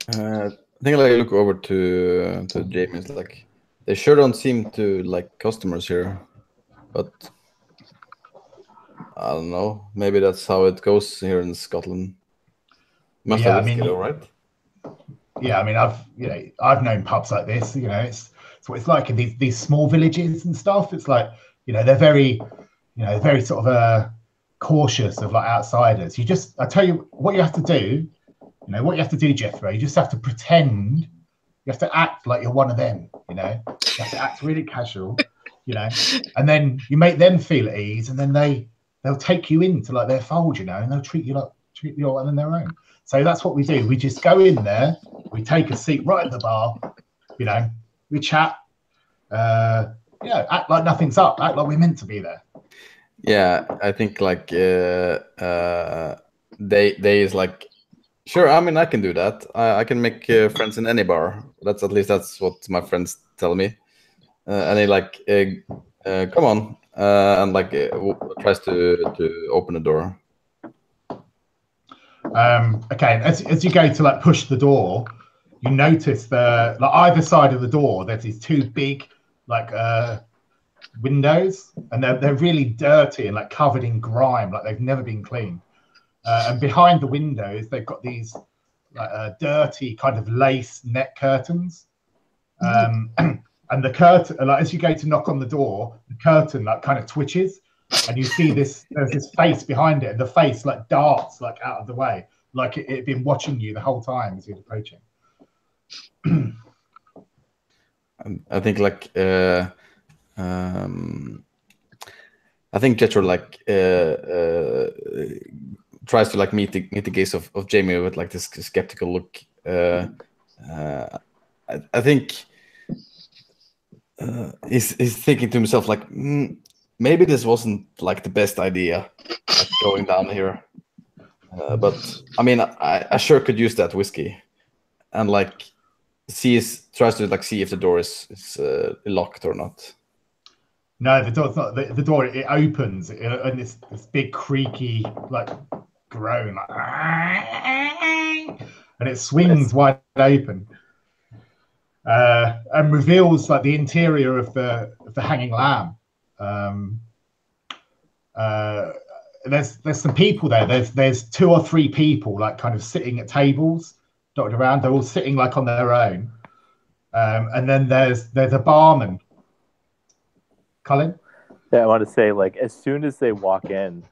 I think I look over to Jamie. It's like they sure don't seem to like customers here, but I don't know. Maybe that's how it goes here in Scotland. Must have whiskey, though, right? Yeah, I mean, I've known pubs like this. It's what it's like in these small villages and stuff. It's like they're very sort of cautious of like outsiders. I tell you what you have to do. What you have to do, Jethro. You just have to pretend. You have to act like you're one of them. You have to act really casual. And then you make them feel at ease, and then they'll take you into like their fold. And they'll treat you like one of their own. So that's what we do. We just go in there. We take a seat right at the bar. We chat. Act like nothing's up. Act like we're meant to be there. Yeah, I think like they is like, sure. I mean, I can do that. I can make friends in any bar. That's what my friends tell me. And they like, come on, and like tries to open the door. Okay, as you go to like push the door, you notice like either side of the door there's these 2 big like windows, and they're really dirty and like covered in grime, like they've never been cleaned. And behind the windows they've got these like dirty kind of lace net curtains. And the curtain, like as you go to knock on the door, the curtain like kind of twitches, and you see there's this face behind it, and the face like darts like out of the way, like it had been watching you the whole time as you're approaching. I think like I think Jethro like tries to like meet the gaze of Jamie with like this skeptical look. I think he's thinking to himself like, maybe this wasn't like the best idea, like, going down here. But I mean, I sure could use that whiskey, and like tries to like see if the door is locked or not. No, the door's not. The door, it opens, and this big creaky like groan, like, and it swings wide open, and reveals like the interior of the Hanging Lamb. There's some people there. There's 2 or 3 people like kind of sitting at tables, dotted around. They're all sitting like on their own, and then there's a barman. Colin? Yeah, I want to say, like, as soon as they walk in,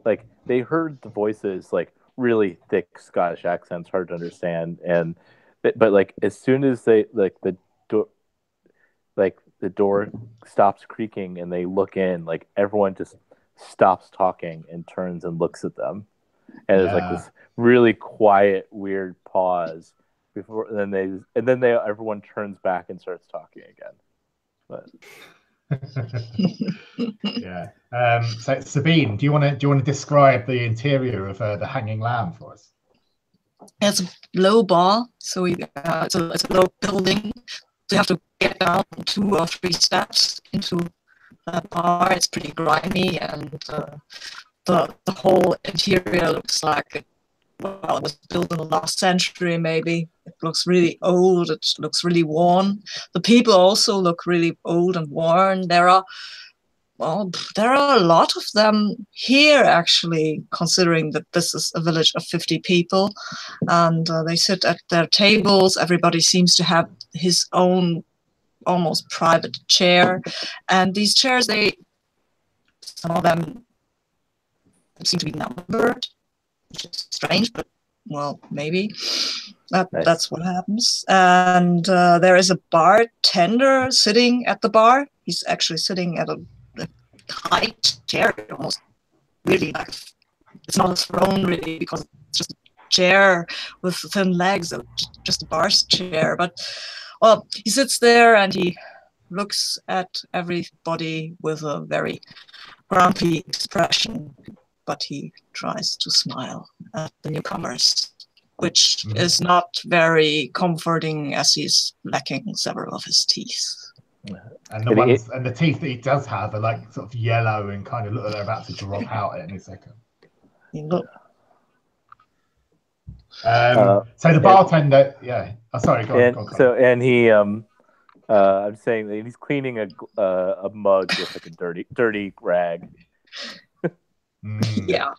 like, they heard the voices, like, really thick Scottish accents, hard to understand, but like, as soon as they, like, the door stops creaking and they look in, like, everyone just stops talking and turns and looks at them, and there's like this really quiet, weird pause, before, and then everyone turns back and starts talking again. But yeah. So Sabine, do you want to describe the interior of the Hanging Lamb for us? It's a low bar, so it's a low building. So you have to get down 2 or 3 steps into that bar. It's pretty grimy, and the whole interior looks like it was built in the last century, maybe. It looks really old. It looks really worn. The people also look really old and worn. There are a lot of them here, actually, considering that this is a village of 50 people, and they sit at their tables. Everybody seems to have his own almost private chair, and these chairs, some of them seem to be numbered, which is strange, but well, maybe that's what happens. And there is a bartender sitting at the bar. He's actually sitting at a high chair, almost really like it's not a throne really, because it's just a chair with thin legs, just a bar chair. But well, he sits there and he looks at everybody with a very grumpy expression, but he tries to smile at the newcomers, which is not very comforting, as he's lacking several of his teeth. And the teeth that he does have are like sort of yellow and kind of look like they're about to drop out at any second. So the bartender, sorry, go on. So he, I'm saying that he's cleaning a mug with like a dirty rag. Yeah.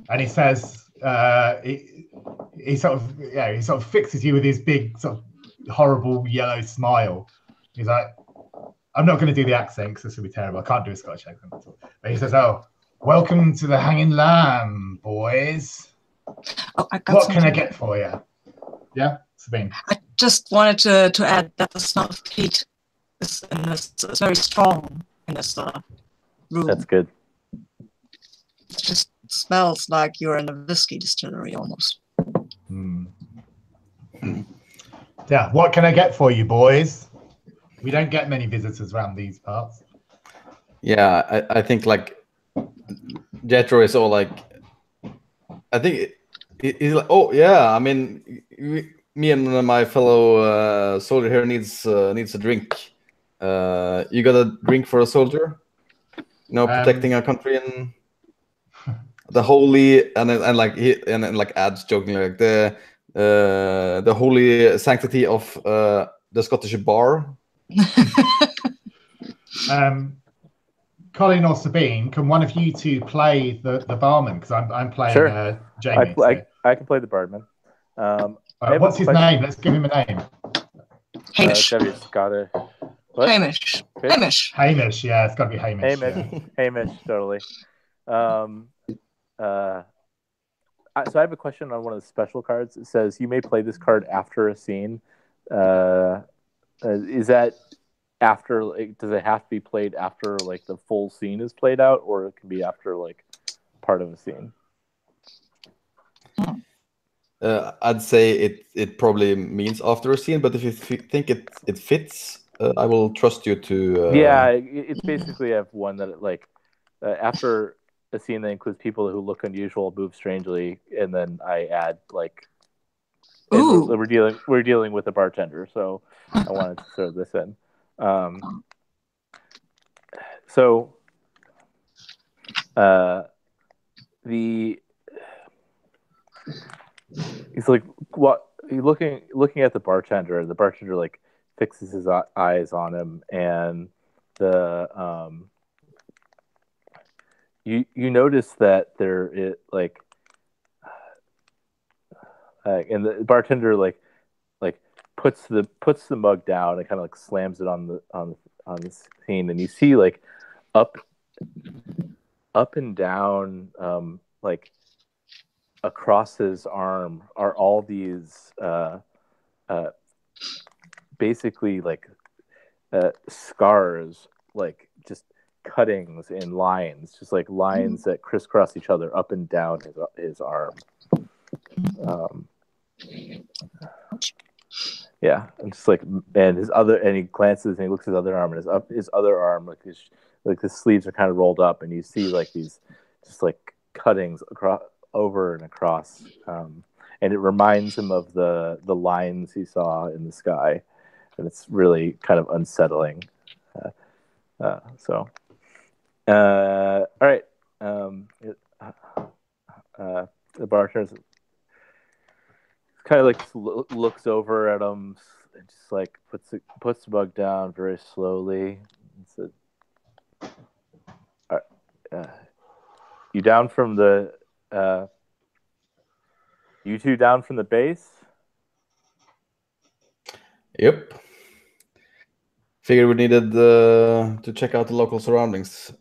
And he says, he sort of fixes you with his big sort of horrible yellow smile. He's like, I'm not going to do the accent because this would be terrible. I can't do a Scottish accent at all. But he says, "Oh, welcome to the Hanging Lamb, boys. What can I get for you?" Yeah, Sabine. I just wanted to add that the smell of peat is very strong in this room. That's good. It just smells like you're in a whiskey distillery almost. Yeah, what can I get for you, boys? We don't get many visitors around these parts. Yeah, I think like Jethro is all like, I think he's like, oh yeah, I mean, me and my fellow soldier here needs a drink. You got a drink for a soldier? You know, protecting our country and the holy, and like adds jokingly like the holy sanctity of the Scottish bar. Colin or Sabine, can one of you two play the barman? Because I'm playing sure. Jamie. I can play the barman. What's his name? Let's give him a name. Hamish. What? Hamish. Hamish, yeah, it's got to be Hamish. Hamish, totally. So I have a question on one of the special cards. It says you may play this card after a scene. Is that after? Like, does it have to be played after like the full scene is played out, or it can be after like part of a scene? I'd say it probably means after a scene, but if you think it fits, I will trust you to. Yeah, it's basically I have one that like after a scene that includes people who look unusual, move strangely, and then I add like we're dealing with a bartender, so I wanted to throw this in. He's like what he's looking at the bartender. The bartender like fixes his eyes on him, and you notice that there is like and the bartender like puts the mug down and kind of like slams it on the scene, and you see like up and down like across his arm are all these basically like scars, like just cuttings in lines, just like lines that crisscross each other up and down his arm. Yeah, and just like, and he glances and he looks at his other arm, and his other arm, like his sleeves are kind of rolled up, and you see like these just like cuttings across over and across, and it reminds him of the lines he saw in the sky, and it's really kind of unsettling. All right. The bartender kind of like looks over at him and just like puts the bug down very slowly and said, "You down from the you two down from the base?" Yep. Figured we needed to check out the local surroundings.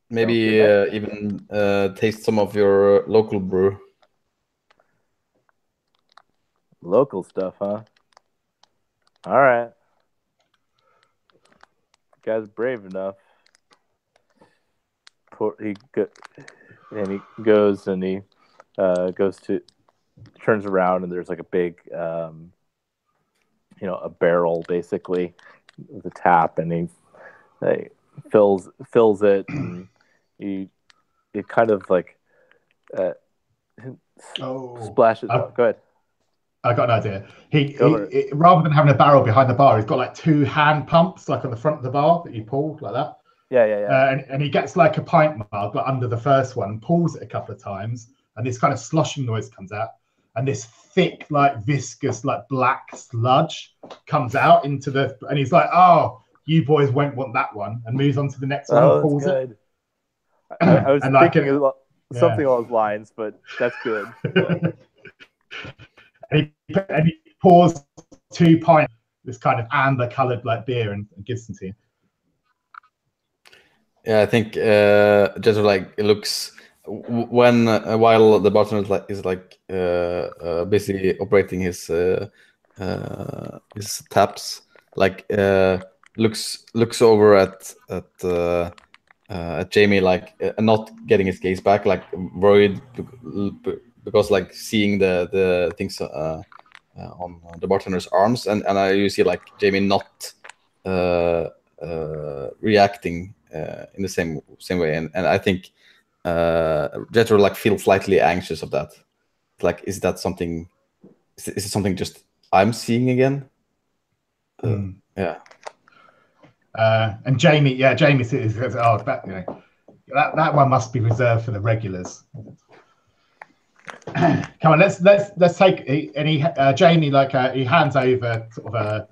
Maybe even taste some of your local brew. Local stuff, huh? All right. You guys are brave enough. He goes and he turns around, and there's like a big, a barrel basically with a tap, and he fills it, and it kind of like splashes. Go ahead. I got an idea. He rather than having a barrel behind the bar, he's got like two hand pumps, like on the front of the bar that you pull like that. Yeah. And he gets like a pint mug, like under the first one, pulls it a couple of times, and this kind of sloshing noise comes out, and this thick, like viscous, like black sludge comes out into and he's like, "Oh, you boys won't want that one," and moves on to the next one. And pulls it. I was thinking something along those lines, but that's good. And he pours 2 pints, this kind of amber-colored like beer, and gives them to you. Yeah, I think just like it looks while the bartender is busy operating his taps, like looks over at Jamie, like not getting his gaze back, like worried because like seeing the things on the bartender's arms, and you see like Jamie not reacting in the same way, and I think Jethro like feels slightly anxious of that. Like, is that something? Is it something just I'm seeing again? Yeah. And Jamie says, "Oh, that one must be reserved for the regulars." Come on, let's take. Jamie he hands over sort of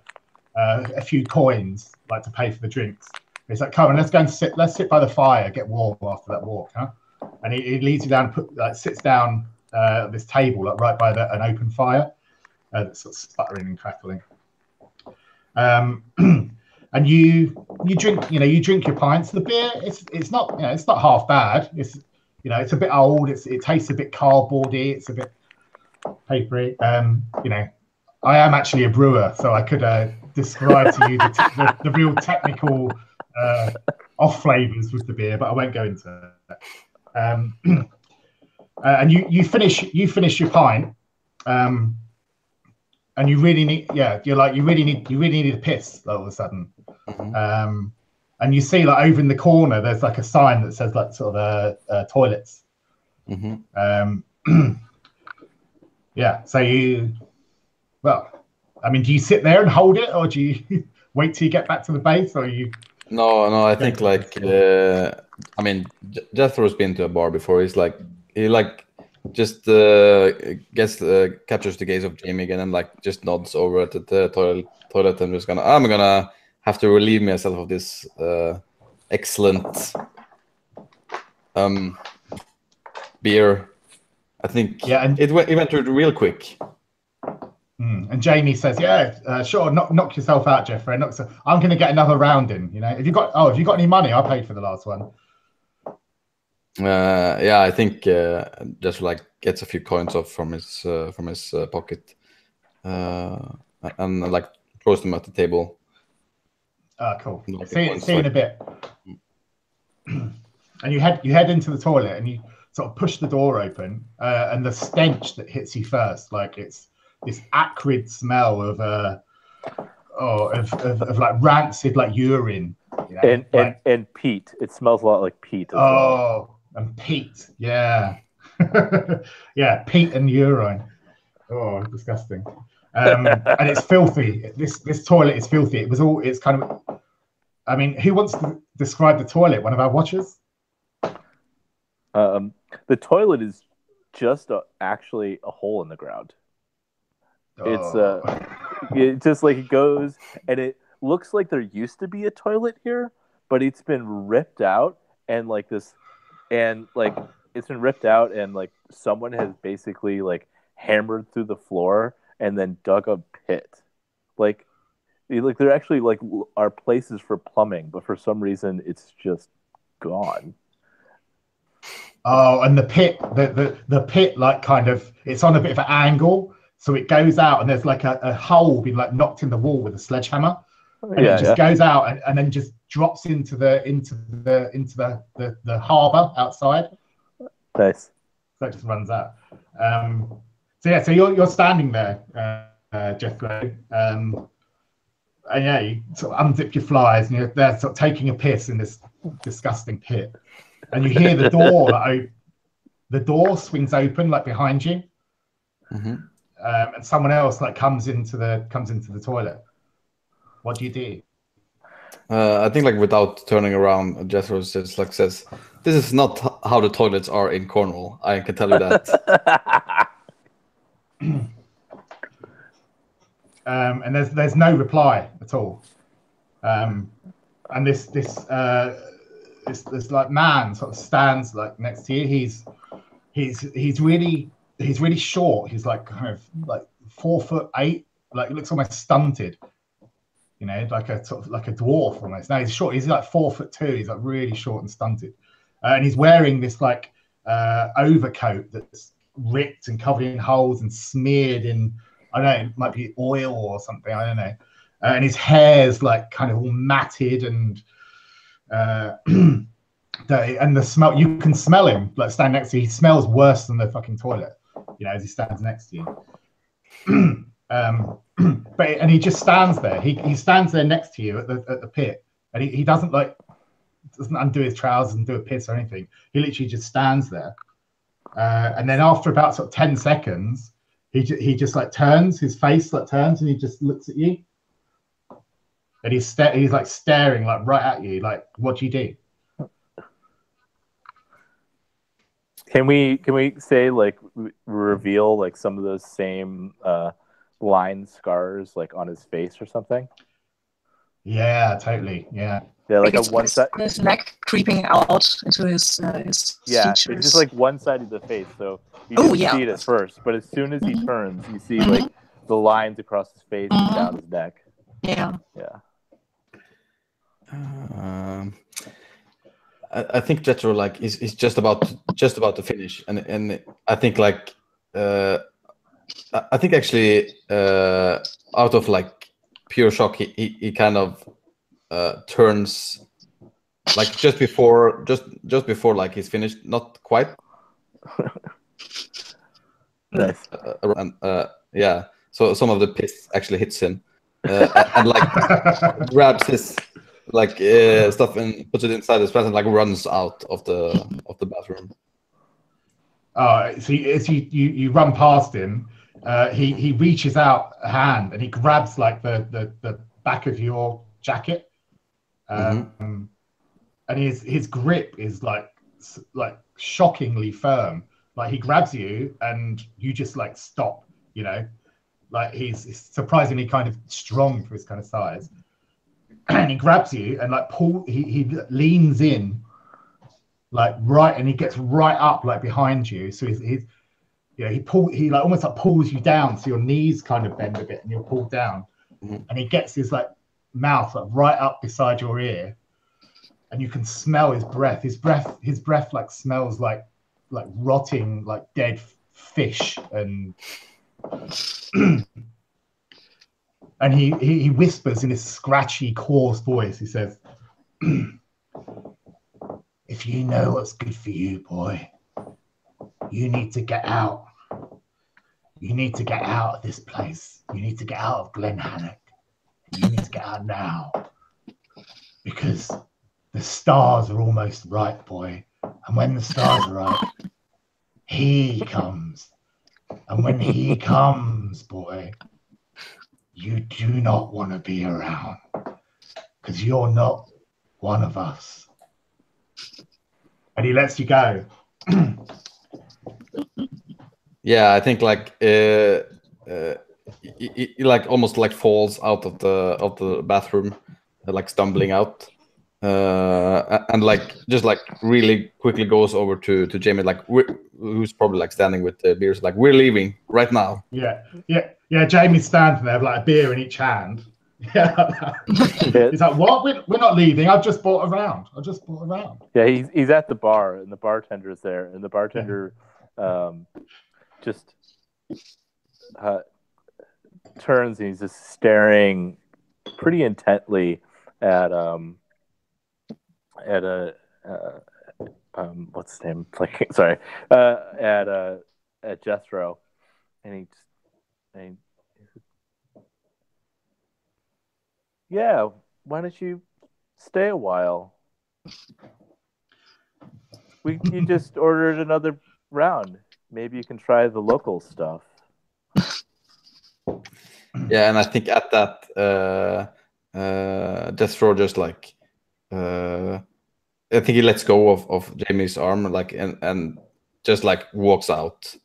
a few coins, like to pay for the drinks. He's like, "Come on, let's sit by the fire, get warm after that walk, huh?" And he leads you down, sits down at this table, like right by an open fire, that's sort of sputtering and crackling. And you drink your pints. The beer, it's not half bad. It's a bit old. It tastes a bit cardboardy. It's a bit papery. I am actually a brewer, so I could describe to you the real technical off flavors with the beer, but I won't go into that. And you finish your pint, and you really need a piss all of a sudden. Mm-hmm. And you see, like, over in the corner, there's like a sign that says like sort of toilets. Mm-hmm. Yeah. So do you sit there and hold it, or do you wait till you get back to the base, or you? No. I think Jethro's been to a bar before. He just captures the gaze of Jamie again, and like just nods over at the toilet and just I'm gonna have to relieve myself of this excellent beer. I think it went through real quick. And Jamie says, "Yeah, sure, knock yourself out, Jeffrey. I'm going to get another round in. If you got any money, I paid for the last one." I think just like gets a few coins off from his pocket, and like throws them at the table. Cool. See you in a bit. And you head into the toilet, and sort of push the door open, and the stench that hits you first, like it's this acrid smell of like rancid like urine, you know, and peat. It smells a lot like peat as well. And peat, yeah. Yeah, peat and urine. Oh, disgusting. And it's filthy. This toilet is filthy. It's kind of, I mean, who wants to describe the toilet? One of our watchers? The toilet is just actually a hole in the ground. It's just like it goes, and it looks like there used to be a toilet here, but it's been ripped out, and like this, and like it's been ripped out, and like someone has basically like hammered through the floor and then dug a pit. Like there actually like are places for plumbing, but for some reason it's just gone. Oh, and the pit, the pit, like kind of, it's on a bit of an angle, so it goes out, and there's like a hole being like knocked in the wall with a sledgehammer, and it just goes out and then just drops into the harbour outside. Nice. So it just runs out. So you're standing there, Jeff Gray, and yeah, you sort of unzip your flies, and you're there sort of taking a piss in this disgusting pit. And you hear the door, the door swings open like behind you, and someone else like comes into the toilet. What do you do? I think like without turning around, Jethro says, "This is not how the toilets are in Cornwall. I can tell you that." And there's no reply at all. And this like man sort of stands like next to you. He's really short. He's like kind of like 4'8", like looks almost stunted, you know, like a sort of like a dwarf almost. No, he's short. He's like 4'2". He's like really short and stunted, and he's wearing this like overcoat that's ripped and covered in holes and smeared in, I don't know, it might be oil or something, I don't know. And his hair's like kind of all matted and dirty, and the smell, you can smell him like standing next to you. He smells worse than the fucking toilet, you know, as he stands next to you. And he just stands there. He stands there next to you at the pit, and he doesn't undo his trousers and do a piss or anything. He literally just stands there. And then after about sort of 10 seconds, he just like turns, his face like turns, and he just looks at you. And he's like staring like right at you. Like, what do you do? Can we say like reveal like some of those same line scars like on his face or something? Yeah, totally. Yeah. Yeah, like a one side, his neck creeping out into his yeah, features. it's just like one side of the face. So you didn't see it at first, but as soon as he turns, you see like the lines across his face and down his neck. Yeah. Yeah. I think Jethro like is just about to finish, and I think like I think actually out of like pure shock he kind of turns like just before like he's finished, not quite. Nice. And yeah, so some of the piss actually hits him, and like grabs his like stuff and puts it inside his pants and like runs out of the bathroom. So as you run past him, he reaches out a hand and he grabs like the back of your jacket, and his grip is like shockingly firm. Like he grabs you and you just like stop, you know, like he's surprisingly kind of strong for his kind of size. And he grabs you and like he leans in like right, and he gets right up like behind you. So he's you know, he like almost like pulls you down, so your knees kind of bend a bit and you're pulled down. And he gets his like mouth like right up beside your ear, and you can smell his breath. His breath like smells like rotting like dead fish, and and he whispers in his scratchy, coarse voice. He says, "If you know what's good for you, boy, you need to get out. You need to get out of this place. You need to get out of Glenhannock. You need to get out now. Because the stars are almost right, boy. And when the stars are right, he comes. And when he comes, boy, you do not want to be around. Because you're not one of us. And he lets you go. Yeah, I think like he like almost like falls out of the bathroom, like stumbling out, and like just like really quickly goes over to Jamie, like who's probably like standing with the beers, like we're leaving right now. Yeah. Jamie's standing there with like a beer in each hand. Yeah. He's like, what? We're not leaving. I've just bought a round. Yeah, he's at the bar, and the bartender's there, and the bartender just turns, and he's just staring pretty intently at what's his name? Like, sorry, at Jethro, and yeah, why don't you stay a while? You just ordered another round. Maybe you can try the local stuff. Yeah, and I think at that, Jethro just like, I think he lets go of Jamie's arm, like, and just like walks out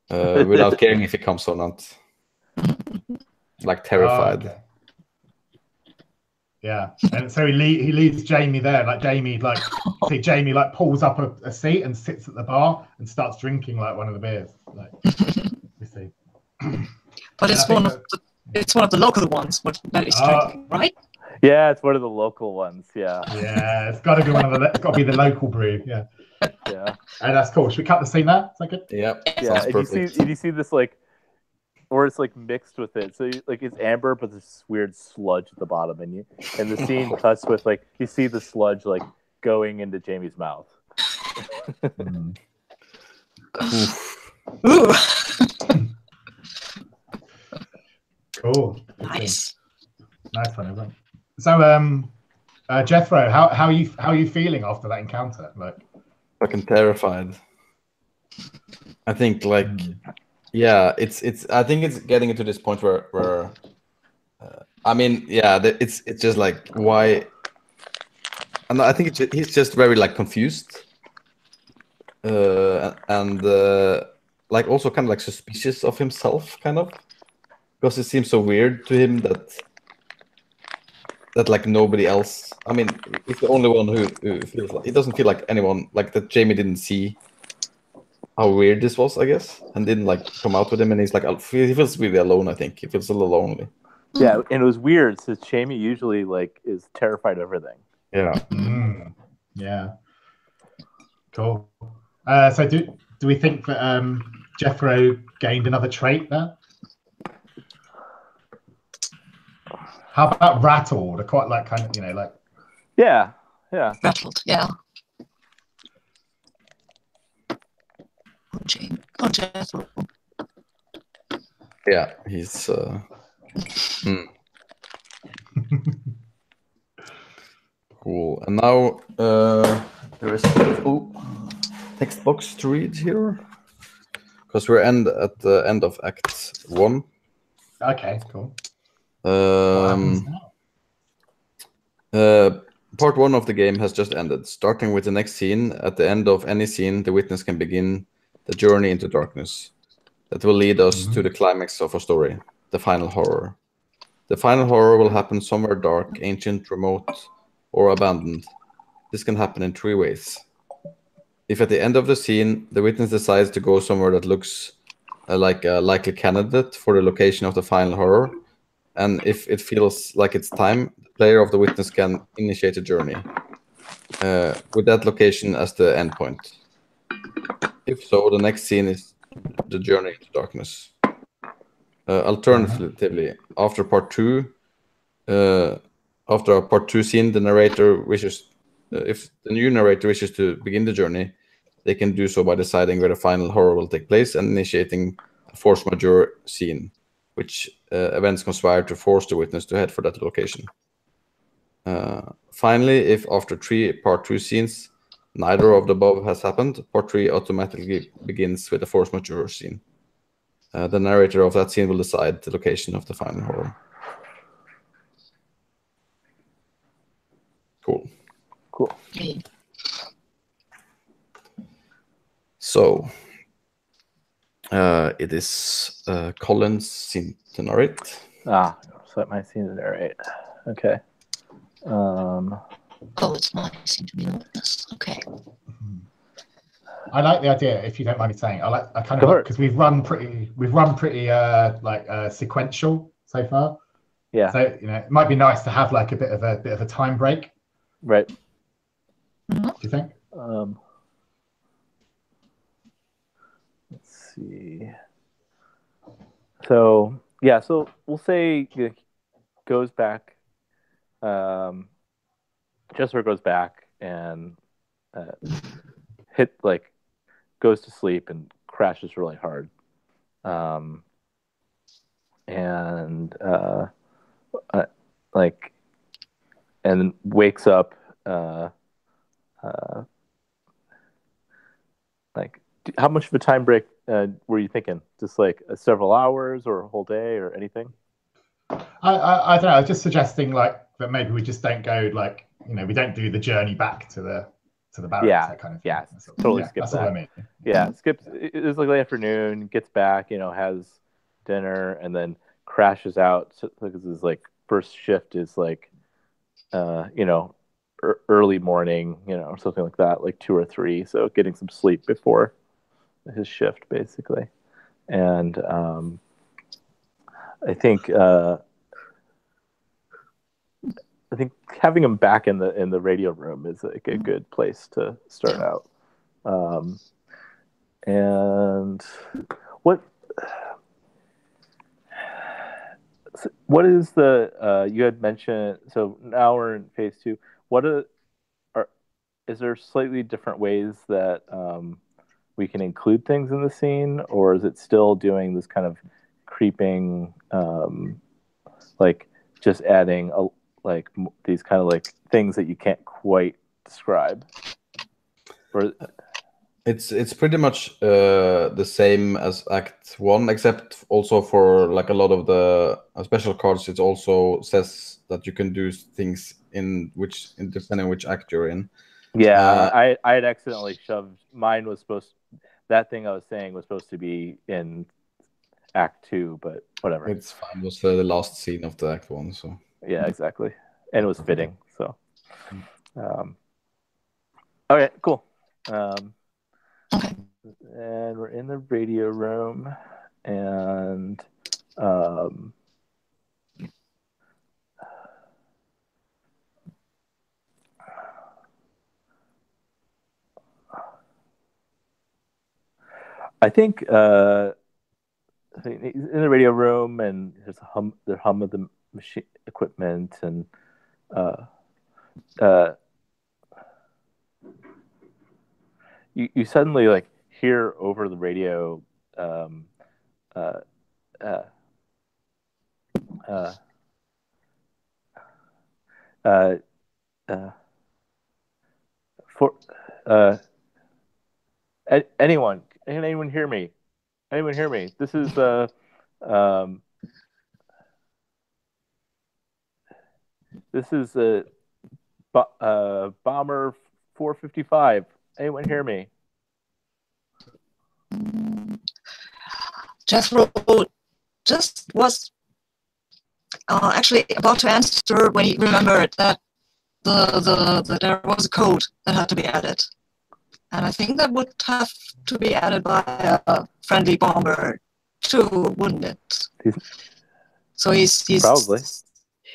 without caring if he comes or not, like terrified. Oh, okay. Yeah, and so he leaves Jamie there. Like Jamie, like see Jamie like pulls up a seat and sits at the bar and starts drinking like one of the beers. Like you see, but it's one of the local ones. That is drinking, right? Yeah, it's one of the local ones. Yeah. Yeah, it's got to be it's got to be the local brew. Yeah. Yeah. And that's cool. Should we cut the scene there? Is that good? Yeah. Yeah. And you see this like. Or it's like mixed with it, so like it's amber, but there's this weird sludge at the bottom, and the scene cuts with like you see the sludge like going into Jamie's mouth. Cool. Nice one, isn't it? So, Jethro, how are you feeling after that encounter? Like, fucking terrified. I think like. Yeah, it's. I think it's getting into this point where I mean, yeah, it's just like why, and I think he's just very like confused, and like also kind of like suspicious of himself, kind of, because it seems so weird to him that like nobody else. I mean, he's the only one who feels like he doesn't feel like anyone like that. Jamie didn't see how weird this was, I guess, and didn't like come out with him, and he's like he feels really alone. I think he feels a little lonely. Yeah, and it was weird since Jamie usually like is terrified of everything. Yeah. Yeah. Cool. So do we think that Jethro gained another trait there? How about rattled? Quite like kind of like. Yeah. Rattled. Yeah. Jethro. Yeah, he's cool. And now there is a little text box to read here because we're at the end of Act 1. Okay, cool. Part 1 of the game has just ended. Starting with the next scene, at the end of any scene, the witness can begin the journey into darkness that will lead us to the climax of our story, the final horror. The final horror will happen somewhere dark, ancient, remote, or abandoned. This can happen in 3 ways. If at the end of the scene, the witness decides to go somewhere that looks like a likely candidate for the location of the final horror, and if it feels like it's time, the player of the witness can initiate a journey with that location as the endpoint. If so, the next scene is the journey into darkness. Alternatively, after part 2, after a part 2 scene, the narrator wishes, if the new narrator wishes to begin the journey, they can do so by deciding where the final horror will take place and initiating a force majeure scene, which events conspire to force the witness to head for that location. Finally, if after 3 Part 2 scenes, neither of the above has happened, Part 3 automatically begins with a force majeure scene. The narrator of that scene will decide the location of the final horror. Cool. Okay. So, it is Colin's scene to narrate. So my scene to narrate. Okay. Oh, it's my scene to be the witness. Okay. I like the idea, if you don't mind me saying. I kind of, because we've run pretty sequential so far. Yeah. So it might be nice to have like a bit of a time break. Right. Do you think? Let's see. So yeah, so we'll say it goes back. Jesper goes back and goes to sleep and crashes really hard, and wakes up. How much of a time break were you thinking? Just like several hours or a whole day or anything? I don't know. I was just suggesting that maybe we just don't go we don't do the journey back to the barracks. That kind of thing. Totally skip that's that. All I mean. Yeah, skips. It's like late afternoon. Gets back, has dinner, and then crashes out because his first shift is early morning, or something like that, 2 or 3. So getting some sleep before his shift, basically. And I think having him back in the radio room is a good place to start out. And what is the you had mentioned? So now we're in phase 2. Is there slightly different ways that we can include things in the scene, or is it still doing this kind of creeping, just adding these kind of things that you can't quite describe? Or it's pretty much the same as Act 1, except also for a lot of the special cards. It also says that you can do things depending on which act you're in. Yeah, I had accidentally shoved. Mine was that thing I was saying was supposed to be in Act 2, but whatever. It's fine. It was the last scene of the Act 1, so. Yeah, exactly. And it was fitting, so. Okay, cool. Okay. And we're in the radio room, and I think he's in the radio room, and there's the hum of the machine equipment, and you suddenly hear over the radio anyone. Can anyone hear me? Anyone hear me? This is Bomber 455. Anyone hear me? Jethro just was actually about to answer when he remembered that there was a code that had to be added. And I think that would have to be added by a friendly bomber too, wouldn't it? So he's probably.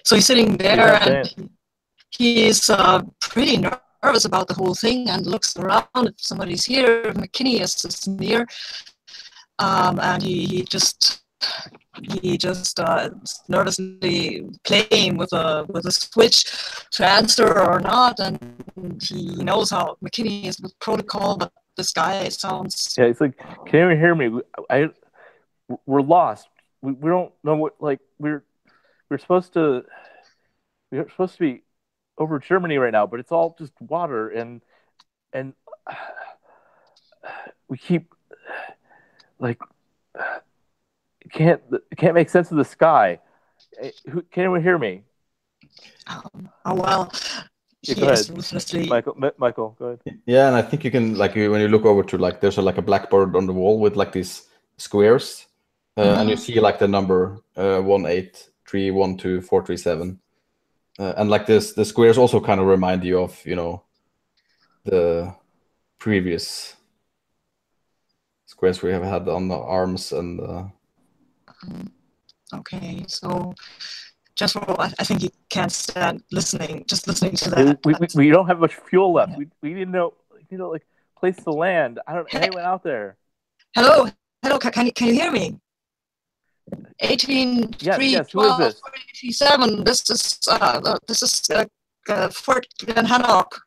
So he's sitting there and he's pretty nervous about the whole thing and looks around if somebody's here. If McKinney is near, and he just nervously playing with a switch to answer or not, and he knows how McKinney is with protocol, but the sky sounds. Yeah, it's like, can anyone hear me? We're lost. We don't know what, like, we're supposed to be over Germany right now, but it's all just water, and we keep, like, can't make sense of the sky. Can anyone hear me? Oh well. Yeah, go ahead. Michael, go ahead. Yeah, and I think you can, like, when you look over to, like, there's like a blackboard on the wall with like these squares, and you see like the number 1831247, and like this, the squares also kind of remind you of, you know, the previous squares we have had on the arms and. Okay, so. Just for, I think you can't stand listening to that. We don't have much fuel left. We need to know, like, place to land. I don't know, anyone out there. Hello, can you hear me? 18 yes, 12 who is this? 47. This is Fort Glenhannock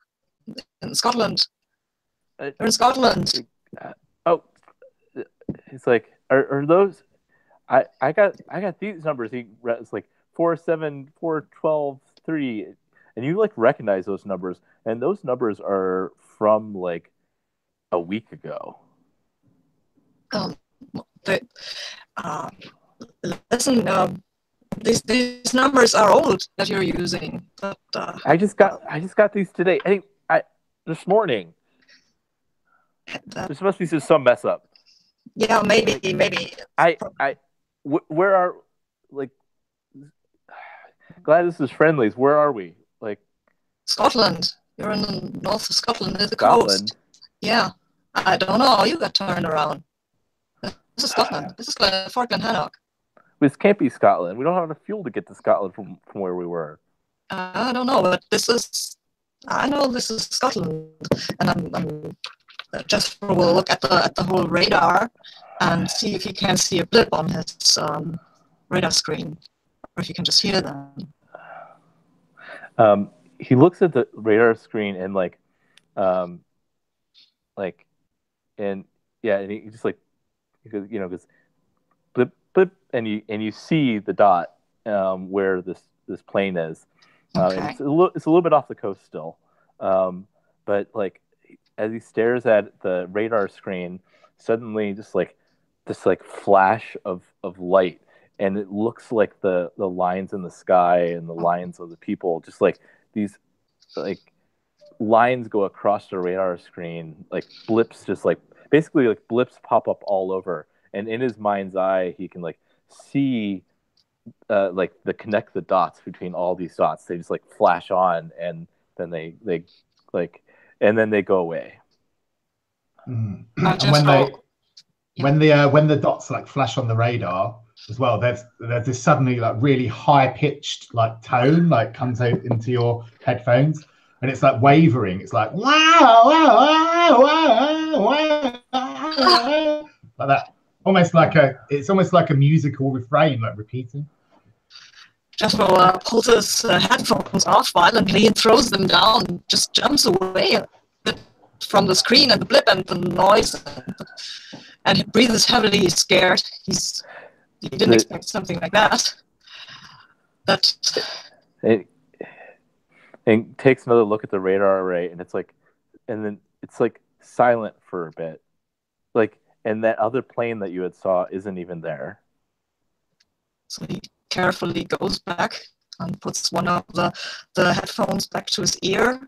in Scotland. We're in Scotland. It's like, are those? I got these numbers. It's like 47, 412, 3, and you like recognize those numbers, and those numbers are from like a week ago. Listen, these numbers are old that you're using. But, I just got these today. This morning. There must be some mess up. Yeah, maybe. Where are, like, glad this is Friendlies. Where are we? Like, Scotland. You're in the north of Scotland, near the Scotland? coast. Yeah. I don't know. You got turned around. This is Scotland. This is Fort Glenhannock. This can't be Scotland. We don't have enough fuel to get to Scotland from where we were. I don't know, but I know this is Scotland, and I'm just will look at the whole radar and see if you can see a blip on his radar screen, or if you can just hear them. He looks at the radar screen and and he just like, goes blip blip, and you see the dot where this plane is. Okay. It's a little bit off the coast still, but like as he stares at the radar screen, suddenly just like this like flash of light, and it looks like the lines in the sky and the lines of the people, just like these like lines go across the radar screen, like blips, just like basically like blips pop up all over, and in his mind's eye he can like see like connect the dots between all these dots. They just like flash on, and then they like, and then they go away. And when the dots like flash on the radar as well, there's this suddenly like really high pitched like tone like comes out into your headphones, and it's like wavering. It's like wow, wow, wow, wow, wow, like that. It's almost like a musical refrain, like repeating. Jethro pulls his headphones off violently and throws them down, just jumps away a bit from the screen and the blip and the noise, and he breathes heavily. He's scared. He didn't expect something like that. And takes another look at the radar array, and then it's like silent for a bit, like, and that other plane that you had saw isn't even there. So he carefully goes back and puts one of the headphones back to his ear.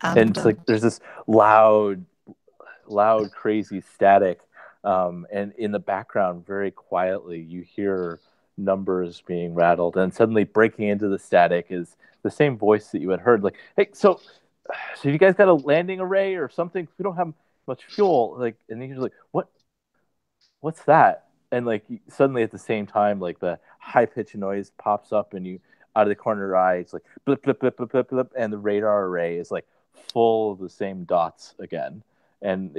And it's like there's this loud, crazy static. And in the background, very quietly, you hear numbers being rattled. And suddenly breaking into the static is the same voice that you had heard. Like, hey, so you guys got a landing array or something? We don't have much fuel. Like, and you're like, what's that? And like suddenly at the same time, like the high pitched noise pops up, and you out of the corner of your eye, it's like blip blip blip blip blip blip, and the radar array is like full of the same dots again, and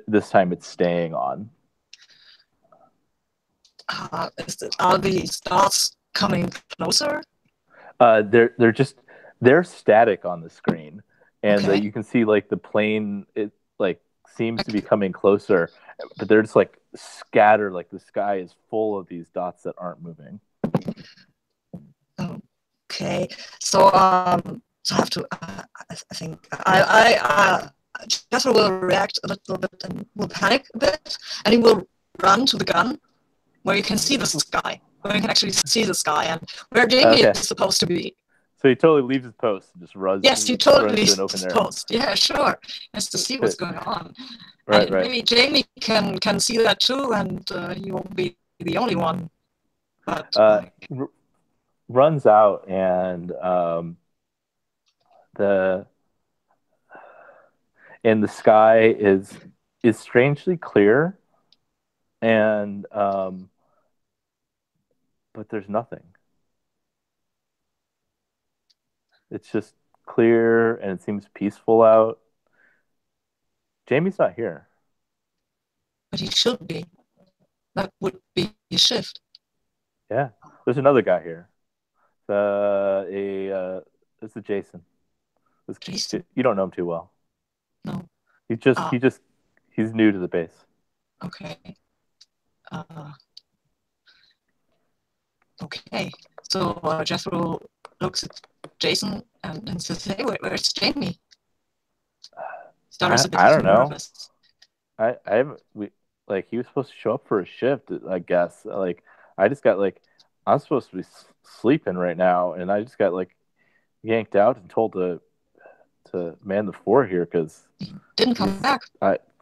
this time it's staying on. Are these dots coming closer? They're static on the screen, and okay. You can see like the plane, it like seems to be coming closer, but they're just like scattered. Like the sky is full of these dots that aren't moving. Okay, so so I have to. I think Jethro will react a little bit and will panic a bit, and he will run to the gun where you can see the sky, where you can actually see the sky, and where Jamie is supposed to be. So he totally leaves his post and just runs. Yes, he totally leaves his post. Yeah, sure. Has to see what's going on. Right. Maybe Jamie can see that too, and he won't be the only one. But runs out, and the sky is strangely clear, and but there's nothing. It's just clear, and it seems peaceful out. Jamie's not here. But he should be. That would be his shift. Yeah. There's another guy here. It's a Jason. Jason? You don't know him too well. No. He's new to the base. Okay. Okay. So Jethro looks at Jason and says, "Hey, where's Jamie?" I don't know. I haven't. He was supposed to show up for a shift, I guess. I just got I'm supposed to be sleeping right now, and I just got yanked out and told to man the fort here because he didn't come back.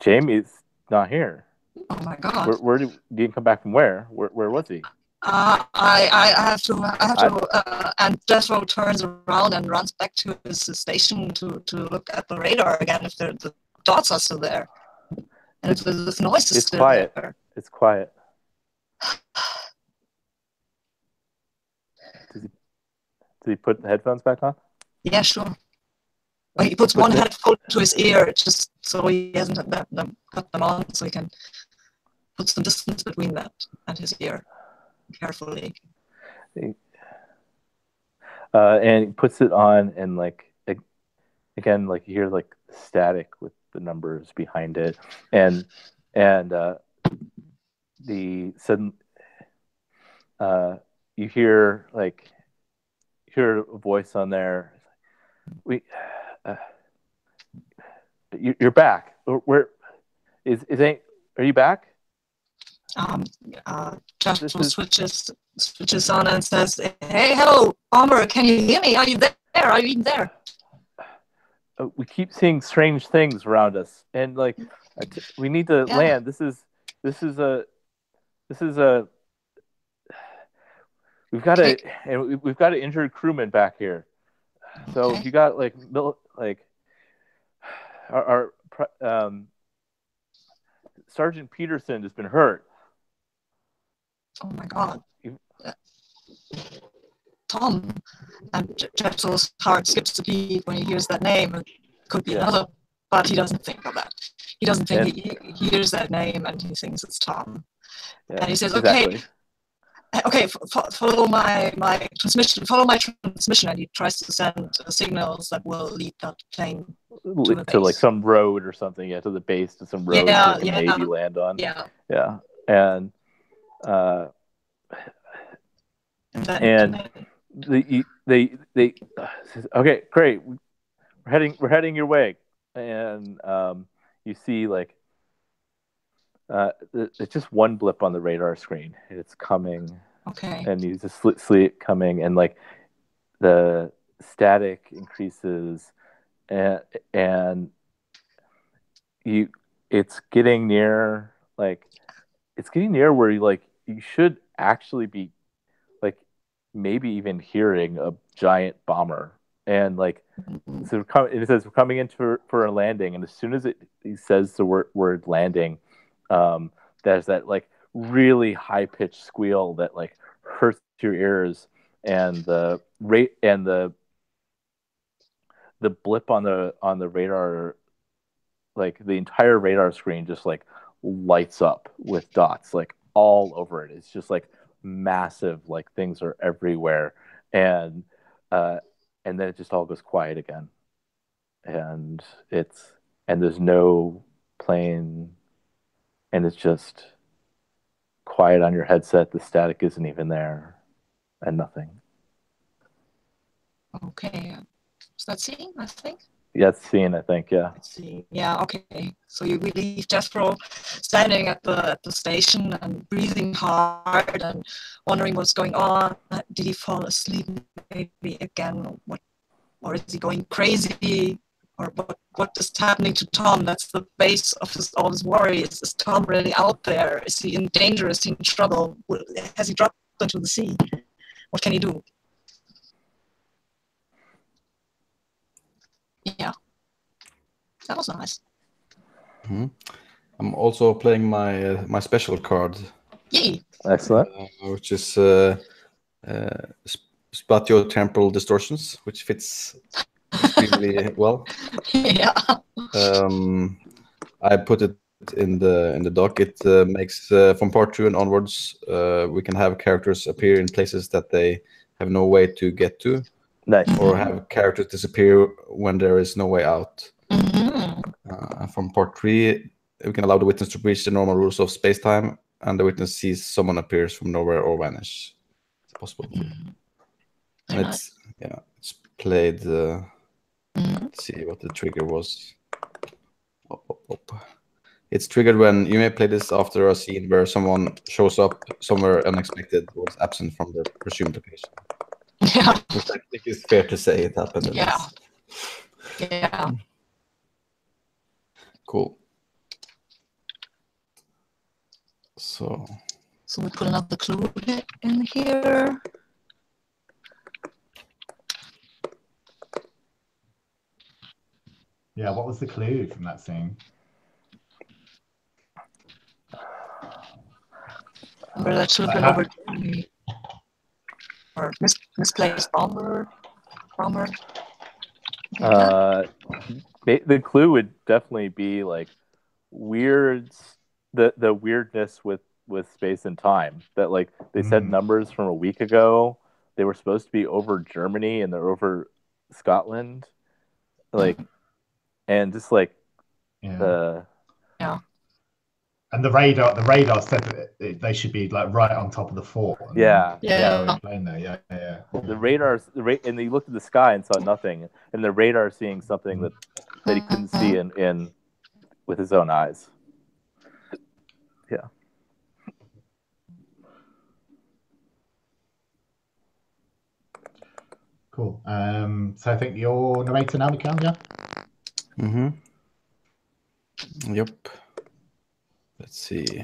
Jamie's not here. Oh my God! Where did he come back from? Where was he? I have to, and Jethro turns around and runs back to his station to look at the radar again if the dots are still there, and if the noise is still quiet. there. It's quiet. Does he put the headphones back on? Yeah, sure. Well, he puts one headphone to his ear just so he hasn't got them on, so he can put some distance between that and his ear carefully. And he puts it on, and again, you hear static with the numbers behind it, and the sudden you hear a voice on there. You're back. Where are you back? Jethro switches on and says, "Hey, hello, Bomber, can you hear me? Are you there? Are you even there?" We keep seeing strange things around us, and we need to land. This is we've got an injured crewman back here. So if you got our Sergeant Peterson has been hurt. Oh my God. Tom. And Jethro's heart skips a beat when he hears that name. It could be another, but he doesn't think of that. He doesn't think he hears that name and he thinks it's Tom. Yeah, and he says, okay, follow my transmission. Follow my transmission, and he tries to send signals that will lead that plane to some road or something. Yeah, to the base, to some road that can maybe land on. Yeah. And they okay, great. We're heading your way, and you see it's just one blip on the radar screen. It's coming. Okay. And you just see it coming, and the static increases, and it's getting near. It's getting near where you should actually be maybe even hearing a giant bomber, and so it says we're coming in for a landing, and as soon as he says the word landing, there's that really high pitched squeal that hurts your ears, and the blip on the radar, the entire radar screen just lights up with dots all over it. It's just massive, things are everywhere, and then it just all goes quiet again, and there's no playing, and it's just quiet on your headset. The static isn't even there, and nothing. Okay. Is that scene, I think? Yeah, it's scene, I think, yeah. Let's see. Yeah, okay. So we leave Jethro standing at the station and breathing hard and wondering what's going on. Did he fall asleep maybe again? Or is he going crazy? Or what is happening to Tom? That's the base of all his worry. Is Tom really out there? Is he in danger? Is he in trouble? Has he dropped into the sea? What can he do? Yeah. That was nice. Mm-hmm. I'm also playing my special card. Yay! Excellent. Which is spatio-temporal distortions, which fits extremely well. Yeah. I put it in the doc. It makes from part 2 and onwards, we can have characters appear in places that they have no way to get to. Nice. Or have characters disappear when there is no way out. Mm-hmm. From part 3, we can allow the witness to breach the normal rules of space-time, and the witness sees someone appears from nowhere or vanish. It's possible. Mm-hmm. And it's played. Let's see what the trigger was. It's triggered when you may play this after a scene where someone shows up somewhere unexpected or is absent from the presumed location. Yeah. Which I think is fair to say it happened. Yeah. Yeah. Cool. So we put another clue in here. Yeah, what was the clue from that scene? Where that should have been over or misplaced bomber. The clue would definitely be like the weirdness with space and time. That like they said numbers from a week ago. They were supposed to be over Germany and they're over Scotland. Like, and just like yeah. And the radar said that they should be like right on top of the fort. Yeah. Playing there. Yeah. The radar, and they looked at the sky and saw nothing, and the radar seeing something that he couldn't see in with his own eyes. Yeah. Cool. So I think you're narrator now, Mikhail, yeah? Mm-hmm. Yep. Let's see.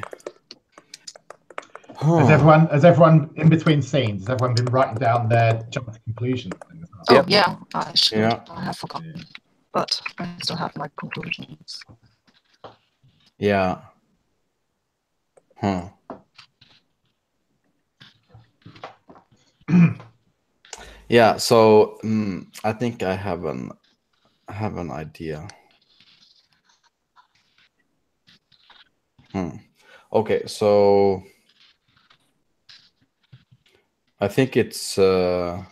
Has everyone in between scenes? Has everyone been writing down their jump to conclusion? Oh yeah, I should. Yeah. I have forgotten, but I still have my conclusions. Yeah. Yeah. So I think I have an idea. Okay, so I think it's I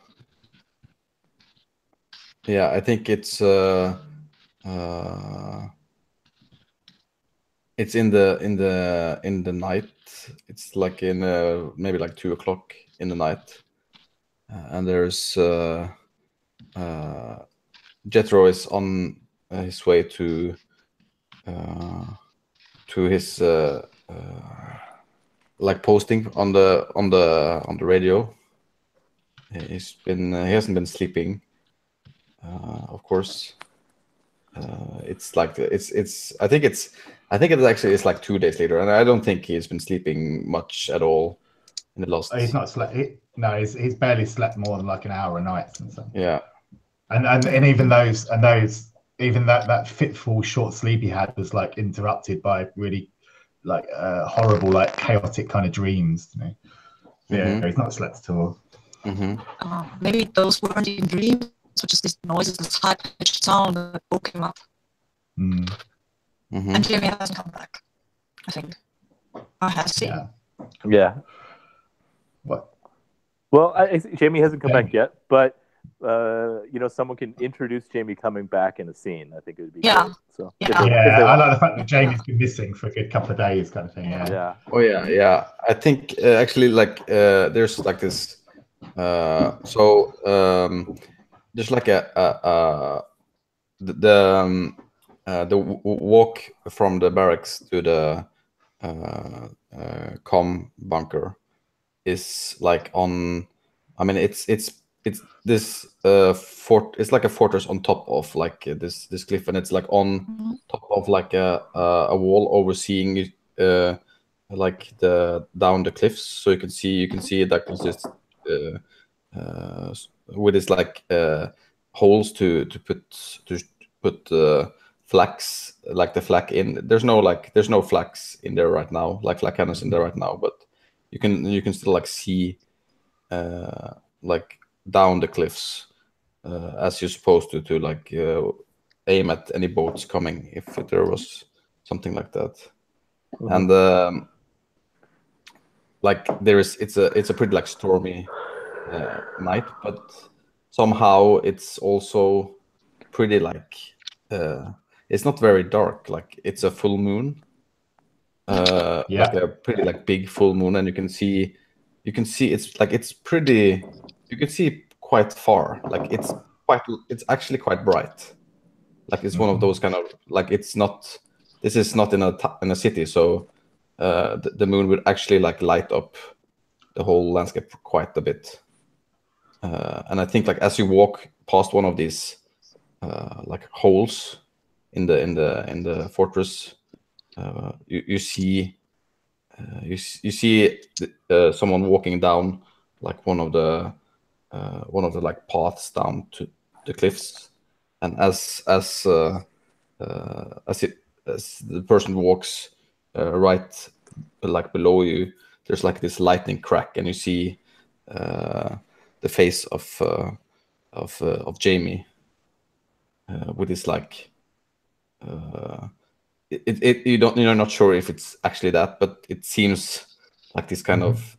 think it's in the night. It's like in maybe like 2 o'clock in the night, and there's Jethro is on his way to his like posting on the radio. He hasn't been sleeping, of course. It's like I think it actually is like 2 days later, and I don't think he's been sleeping much at all in the last. He's not slept. He's barely slept more than like an hour a night since then. Yeah, and even that fitful short sleep he had was like interrupted by really like horrible, like chaotic kind of dreams. You know? Yeah, he's not slept at all. Maybe those weren't even dreams, but just these noises, this high-pitched sound that woke him up. And Jamie hasn't come back, I think. Or has he? Yeah. What? Well, Jamie hasn't come back yet, but someone can introduce Jamie coming back in a scene. I think it would be Yeah. great. So Yeah. I like the fact that Jamie's been missing for a good couple of days, kind of thing. yeah. Oh yeah. I think actually like there's like this. There's like the walk from the barracks to the com bunker is like on. I mean, it's this fort. It's like a fortress on top of like this cliff, and it's like on top of like a wall overseeing like down the cliffs, so you can see that consists with this like holes to put flax, like the flak in. There's no flax in there right now, like flak cannons in there right now, but you can still like see like down the cliffs as you're supposed to like aim at any boats coming if there was something like that. And like it's a pretty like stormy night, but somehow it's also pretty like it's not very dark. Like it's a full moon, like a pretty like big full moon, and you can see it's pretty. You can see quite far. Like it's actually quite bright. Like it's one of those kind of like it's not. This is not in a city, so the moon would actually like light up the whole landscape quite a bit. And I think like as you walk past one of these like holes in the fortress, you see someone walking down like one of the like paths down to the cliffs, and as the person walks right like below you, there's like this lightning crack, and you see the face of Jamie with this like you're not sure if it's actually that, but it seems like this kind of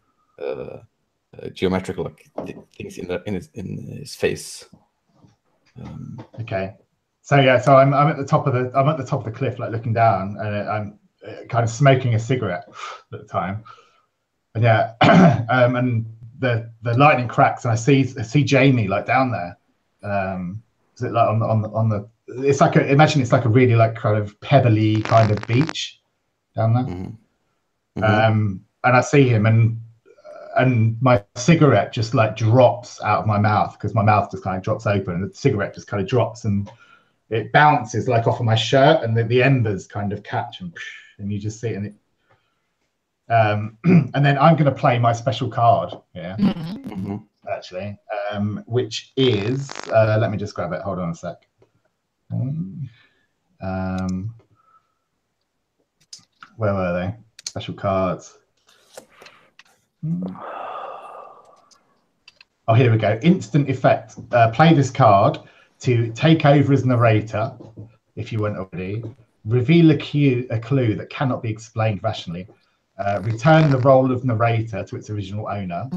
geometrical like things in his face. Okay. So I'm at the top of the cliff, like looking down, and I'm kind of smoking a cigarette at the time. And and the lightning cracks, and I see Jamie like down there. Is it like on the? It's like imagine it's like a really like kind of pebbly kind of beach down there. And I see him, and my cigarette just like drops out of my mouth, because my mouth just kind of drops open, and the cigarette just kind of drops, and it bounces like off of my shirt, and the embers kind of catch, and you just see it, and and then I'm going to play my special card here, actually, which is let me just grab it. Hold on a sec. Where were they? Special cards. Oh, here we go. Instant effect. Play this card to take over as narrator, if you weren't already. Reveal a clue that cannot be explained rationally. Return the role of narrator to its original owner.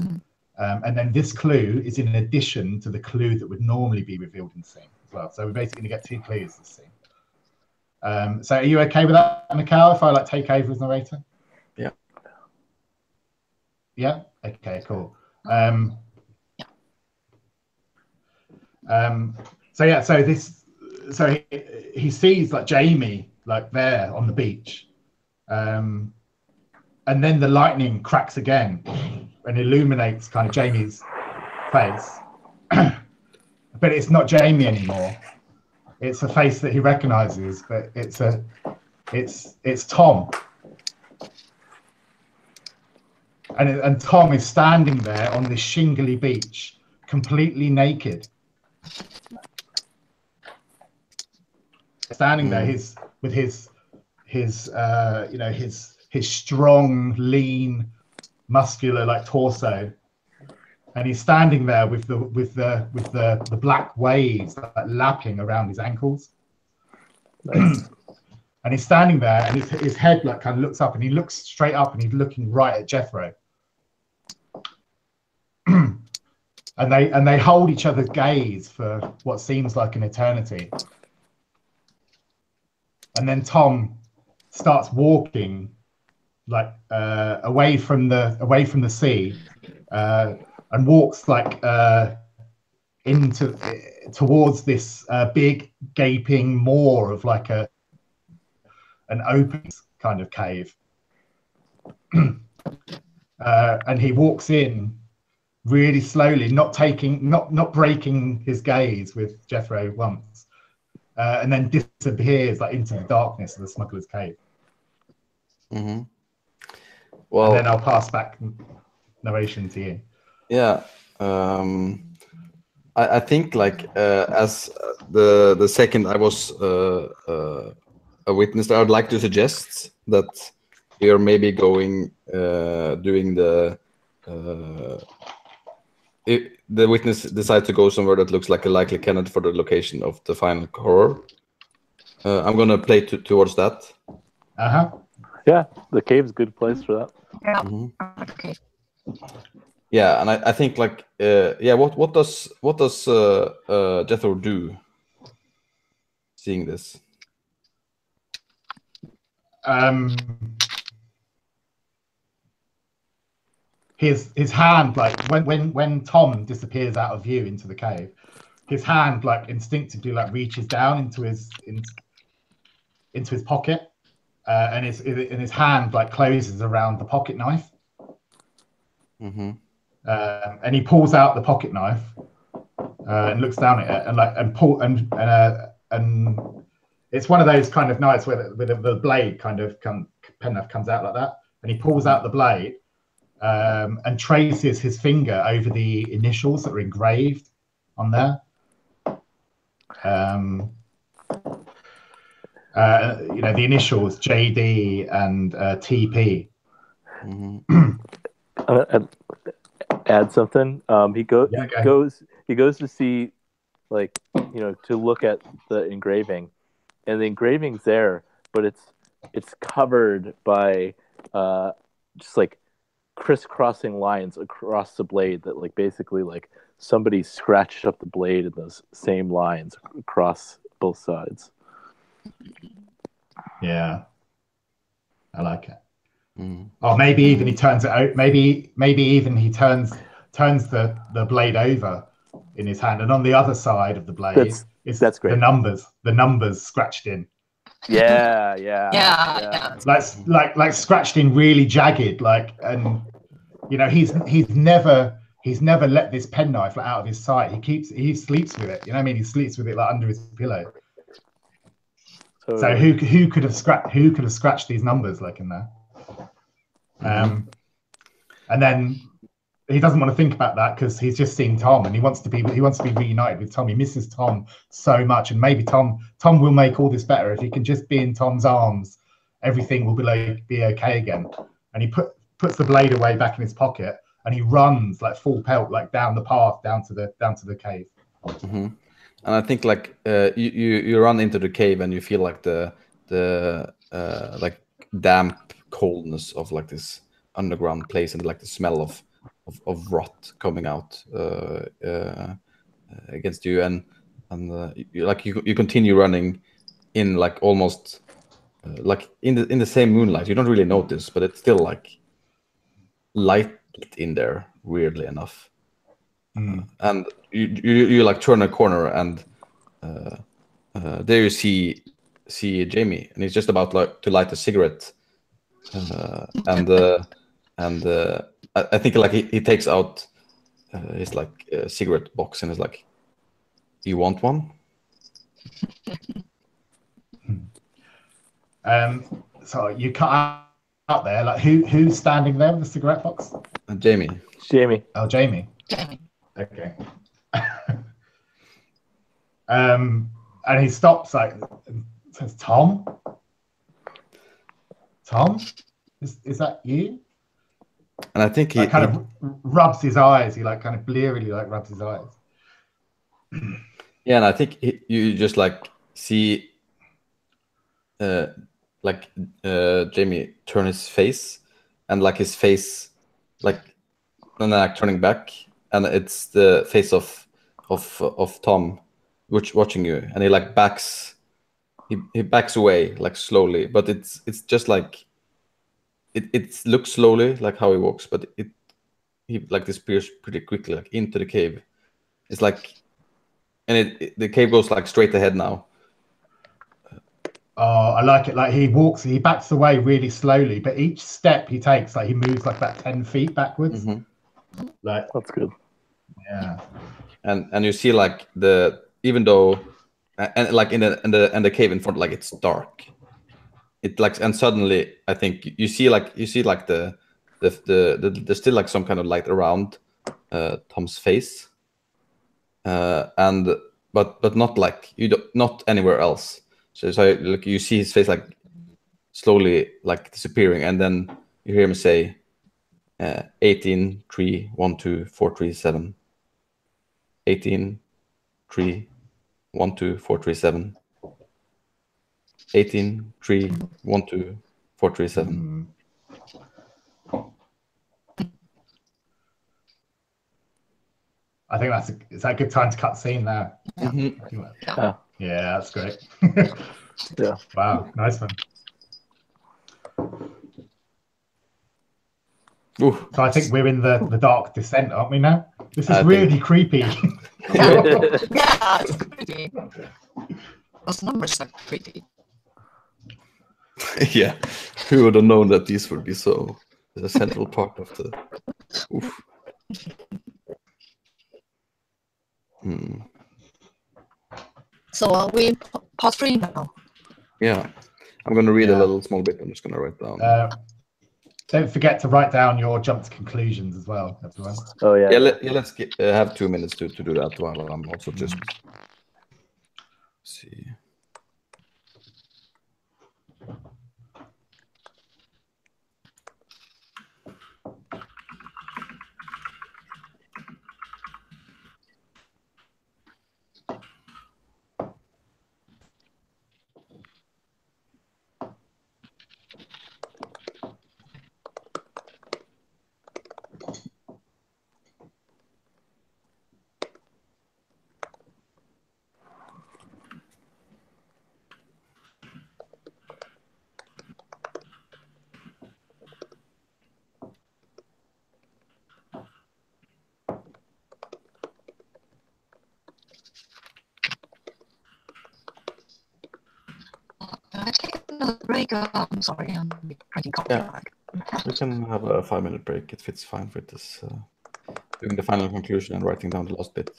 And then this clue is in addition to the clue that would normally be revealed in the scene as well. So we're basically going to get 2 clues this scene. So are you okay with that, Mikhail, if I like take over as narrator? Yeah. Yeah? Okay, cool. So he sees like Jamie like there on the beach, and then the lightning cracks again and illuminates kind of Jamie's face, but it's not Jamie anymore. It's a face that he recognizes, but it's Tom, and Tom is standing there on this shingly beach, completely naked. Standing there, with his strong, lean, muscular like torso, and he's standing there with the black waves like lapping around his ankles. Nice. And he's standing there, and his head like kind of looks up, and he looks straight up, and he's looking right at Jethro. and they hold each other's gaze for what seems like an eternity. And then Tom starts walking like away from the sea, and walks like towards this big gaping maw of like an open kind of cave. And he walks in really slowly, not breaking his gaze with Jethro once, and then disappears like into the darkness of the smuggler's cave. Mm-hmm. Well, and then I'll pass back narration to you. Yeah, I think like as the second I was a witness there, I'd like to suggest that we are maybe going doing if the witness decides to go somewhere that looks like a likely candidate for the location of the final horror. I'm gonna play towards that. Yeah, the cave's a good place for that. Yeah. Mm-hmm. Okay. Yeah, and I think like yeah, what does Jethro do seeing this? His hand, like when Tom disappears out of view into the cave, his hand like instinctively like reaches down into his pocket, and his hand like closes around the pocket knife. Mm-hmm. And he pulls out the pocket knife and looks down at it and it's one of those kind of knives where the blade kind of penknife comes out like that, and he pulls out the blade and traces his finger over the initials that are engraved on there. You know, the initials JD and TP. Mm-hmm. Add something. He goes to see, like, you know, to look at the engraving, and the engraving's there, but it's covered by just like crisscrossing lines across the blade that like basically like somebody scratched up the blade in those same lines across both sides. Yeah, I like it. Mm. Or maybe even he turns it out. Maybe even he turns the blade over in his hand, and on the other side of the blade that's great. The numbers scratched in. Yeah. Like scratched in really jagged, like, and you know he's never let this penknife out of his sight. He sleeps with it. You know what I mean? He sleeps with it like under his pillow. So who could have scratched these numbers like in there? And then he doesn't want to think about that because he's just seen Tom, and he wants to be reunited with Tom. He misses Tom so much, and maybe Tom will make all this better if he can just be in Tom's arms. Everything will be okay again. And he puts the blade away back in his pocket, and he runs like full pelt, like down the path down to the cave. Mm-hmm. And I think like you run into the cave and you feel like the like damp coldness of like this underground place, and like the smell of rot coming out against you, and you continue running in like almost like in the same moonlight. You don't really notice, but it's still like light in there, weirdly enough. And you like turn a corner, and there you see Jamie, and he's just about like to light a cigarette, and I think like he takes out his like cigarette box and is like, "You want one?" So you cut out there, like who's standing there with the cigarette box? Jamie. Oh, Jamie. Okay. And he stops, like, says, "Tom, is that you?" And I think he like, kind of rubs his eyes. He like kind of blearily like rubs his eyes. Yeah, and I think you just like see Jamie turn his face, and like his face like, and then like turning back, and it's the face of Tom, which watching you, and he like backs. He backs away like slowly, but it's just like it looks slowly like how he walks, but he like disappears pretty quickly like into the cave. It's like, and the cave goes like straight ahead now. Oh, I like it. Like he backs away really slowly, but each step he takes, like he moves like about 10 feet backwards. Like That's good. Yeah. And you see like even though and like in the cave in front, like it's dark. It like, and suddenly I think you see like there's still like some kind of light around Tom's face, and but not like not anywhere else. So like you see his face like slowly like disappearing, and then you hear him say 18 3 1 2 4 3 7 18 3 1 2 4 3 7 18 3 1 2 4 3 7. I think it's a good time to cut scene there. Yeah, that's great. Yeah. Wow, nice one. Ooh. So I think we're in the dark descent, aren't we now? This is really creepy. Yeah, it's creepy. Those numbers are creepy. Yeah, who would have known that these would be so a central part of the. Oof. So are we in part 3 now? Yeah, I'm going to read a little small bit. I'm just going to write down. Don't forget to write down your jump to conclusions as well, everyone. Oh yeah. Let's have 2 minutes to do that while I'm also just see. Can I take another break? I'm sorry, I'm drinking coffee. Yeah. We can have a 5-minute break. It fits fine with this doing the final conclusion and writing down the last bit.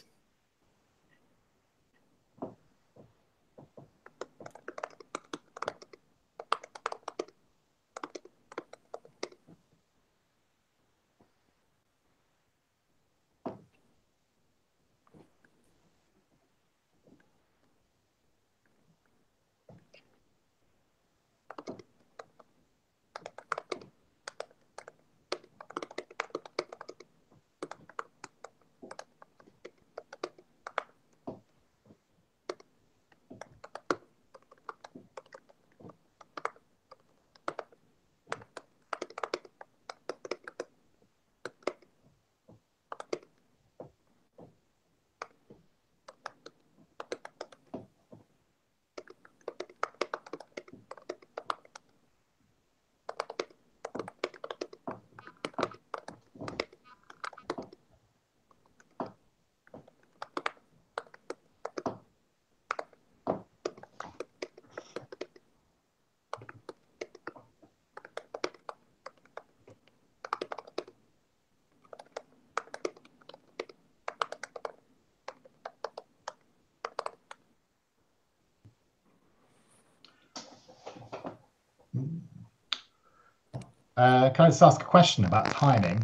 Can I just ask a question about timing?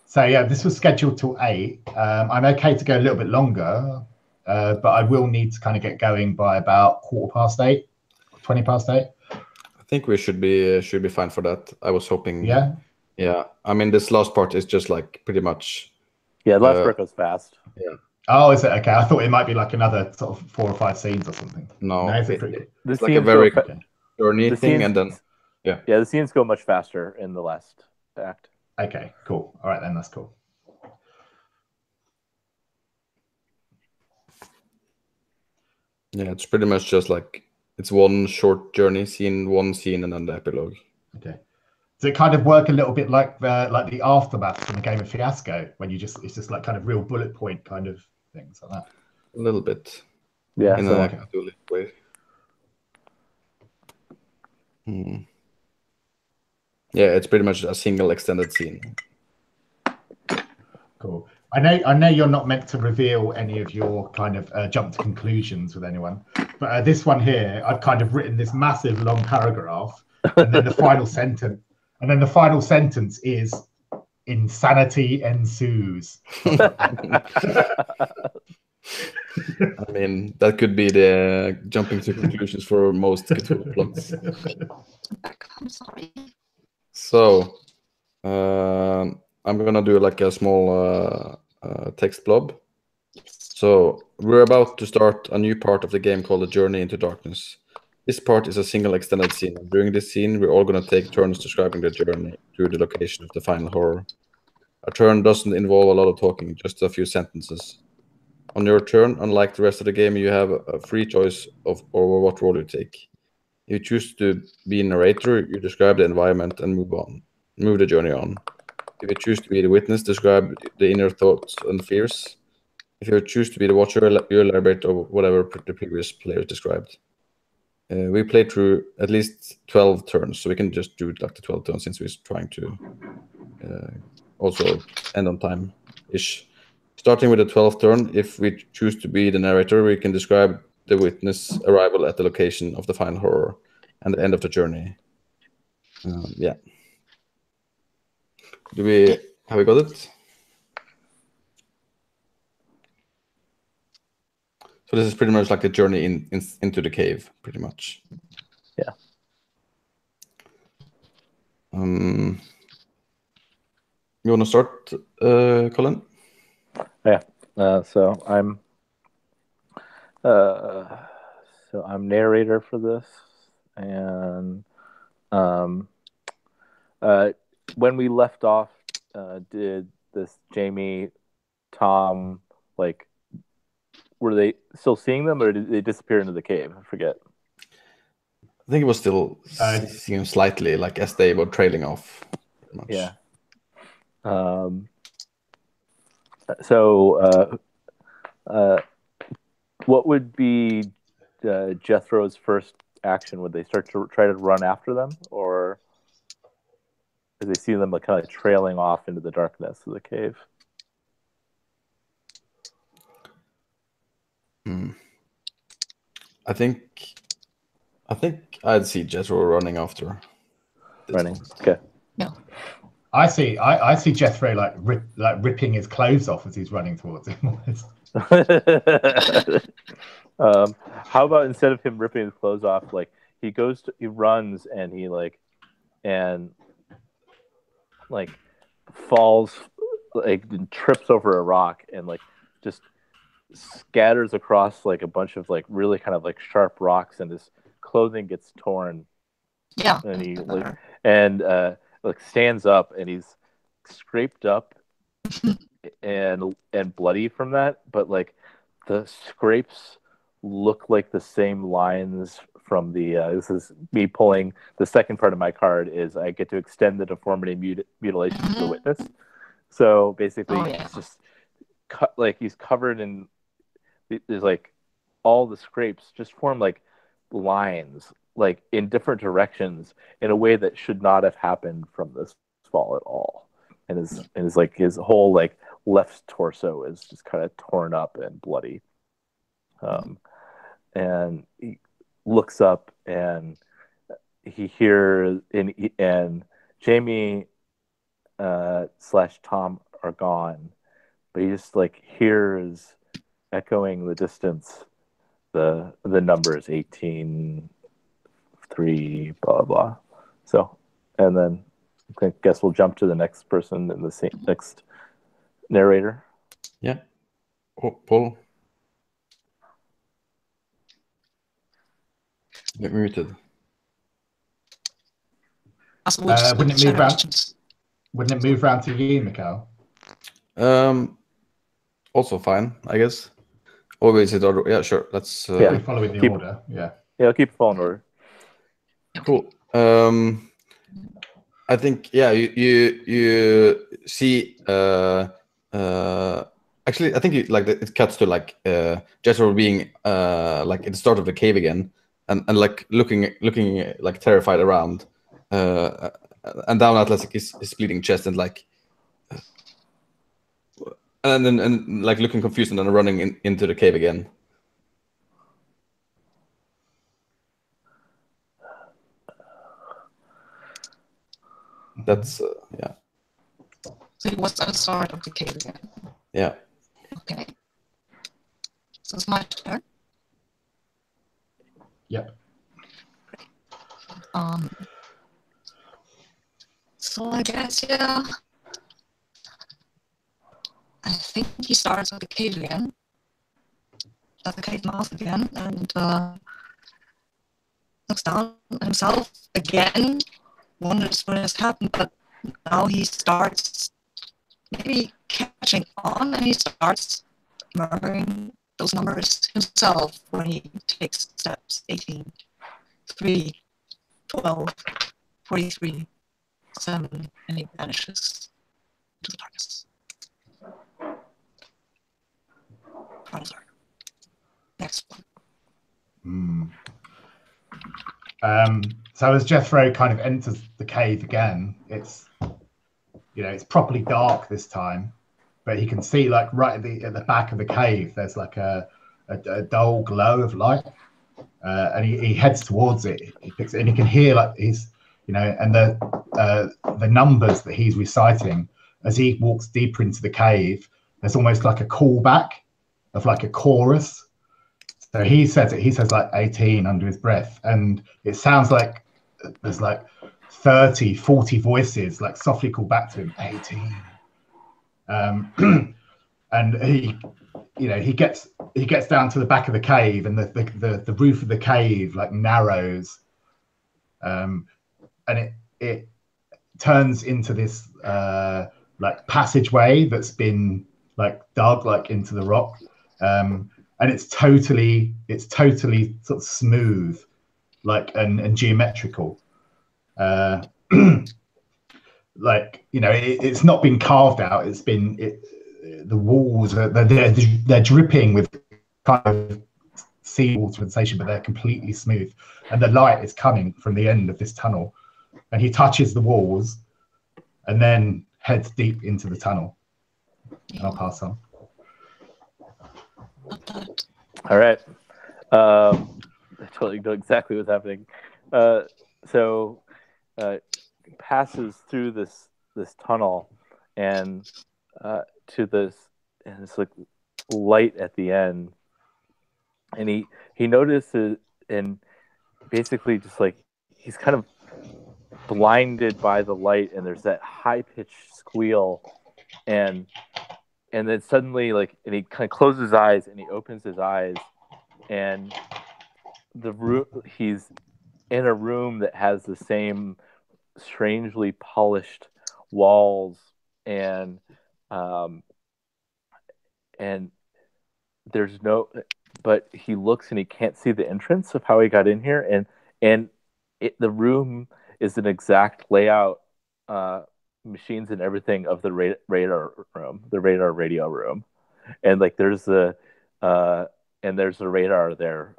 So yeah, this was scheduled till 8. I'm okay to go a little bit longer, but I will need to kind of get going by about 8:15, 8:20. I think we should be fine for that. I was hoping. Yeah. Yeah. I mean, this last part is just like pretty much. Yeah, the last part goes fast. Yeah. Oh, is it okay? I thought it might be like another sort of 4 or 5 scenes or something. No, Is it pretty? it's like a very journey thing, and then the scenes go much faster in the last act. Okay, cool. All right then, that's cool. Yeah, it's pretty much just like it's one short journey scene, one scene, and then the epilogue. Okay. Does it kind of work a little bit like the aftermath from the game of Fiasco, when it's just like kind of real bullet point kind of things like that? A little bit. Yeah. In So a Cthulhu way. Yeah, it's pretty much a single extended scene. Cool. I know you're not meant to reveal any of your kind of jump to conclusions with anyone, but this one here, I've kind of written this massive long paragraph, and then the final sentence, is insanity ensues. I mean, that could be the jumping to conclusions for most Cthulhu plots. I'm sorry. So, I'm gonna do like a small text blob. So, we're about to start a new part of the game called The Journey into Darkness. This part is a single extended scene. During this scene, we're all gonna take turns describing the journey through the location of the final horror. A turn doesn't involve a lot of talking, just a few sentences. On your turn, unlike the rest of the game, you have a free choice over what role you take. If you choose to be narrator, you describe the environment and move the journey on. If you choose to be the witness, describe the inner thoughts and fears. If you choose to be the watcher, you elaborate on whatever the previous players described. We played through at least 12 turns, so we can just do like the 12 turns since we're trying to also end on time-ish. Starting with the 12th turn, if we choose to be the narrator, we can describe the witness arrival at the location of the final horror and the end of the journey. Yeah. Have we got it? So this is pretty much like a journey into the cave, pretty much. Yeah. You want to start, Colin? Yeah. So I'm narrator for this, and when we left off, did this Jamie, Tom, like, were they still seeing them, or did they disappear into the cave? I forget. I think it was still seeing slightly, like as they were trailing off. Pretty much. Yeah. So, what would be Jethro's first action? Would they start to try to run after them, or do they see them like kind of trailing off into the darkness of the cave? I think I'd see Jethro running after. Running. Okay. Yeah. I see Jethro like ripping his clothes off as he's running towards him. How about instead of him ripping his clothes off, like he runs and he falls, like trips over a rock and like just scatters across like a bunch of like really kind of like sharp rocks, and his clothing gets torn. Yeah. And he like stands up, and he's scraped up and bloody from that, but like the scrapes look like the same lines from the this is me pulling the second part of my card, is I get to extend the deformity mutilation to the witness. So basically it's just he's covered in, there's like all the scrapes just form like lines like in different directions in a way that should not have happened from this fall at all, and his like his whole like left torso is just kind of torn up and bloody, and he looks up and he hears and Jamie / Tom are gone, but he just like hears echoing the distance the numbers 18, 3, blah blah. So, and then I guess we'll jump to the next person in the next narrator. Yeah. Oh, Paul. Get muted. Wouldn't it move around? Wouldn't it move around to you, Mikhail? Also fine, I guess. Or is it order? Yeah, sure. Let's. Yeah. We're following the Keep- order. Yeah. Yeah, I'll keep following order. Cool. I think you see actually I think it cuts to like Jethro being like at the start of the cave again and like looking like terrified around and down at like his bleeding chest and like and then like looking confused and then running into the cave again. That's yeah. So it was at the start of the cave again. Yeah. Okay. So it's my turn. Yep. So I guess yeah. I think he starts at the cave again. At the cave mouth again, and looks down at himself again. Wonders what has happened, but now he starts maybe catching on, and he starts murmuring those numbers himself when he takes steps 18, 3, 12, 43, 7, and he vanishes into the darkness. Next one. So as Jethro kind of enters the cave again, it's properly dark this time, but he can see like right at the back of the cave there's like a dull glow of light, and he heads towards it. He picks it and he can hear like and the numbers that he's reciting as he walks deeper into the cave. There's almost like a callback of like a chorus. So he says like 18 under his breath, and it sounds like there's like 30, 40 voices like softly call back to him, 18. And he gets down to the back of the cave, and the roof of the cave like narrows, and it turns into this like passageway that's been like dug like into the rock. And it's totally sort of smooth, like and geometrical. Like it's not been carved out. It's been the walls they're dripping with kind of seawater sensation, but they're completely smooth. And the light is coming from the end of this tunnel, and he touches the walls, and then heads deep into the tunnel. And I'll pass on. All right. I totally know exactly what's happening. So passes through this tunnel and to this, and it's like light at the end, and he notices, and basically just like he's kind of blinded by the light, and there's that high-pitched squeal, and then suddenly, like, and he kind of closes his eyes, and he opens his eyes, and the room, he's in a room that has the same strangely polished walls, and there's no, but he looks and he can't see the entrance of how he got in here, and the room is an exact layout, machines and everything of the radar room, the radar radio room, and like there's a radar there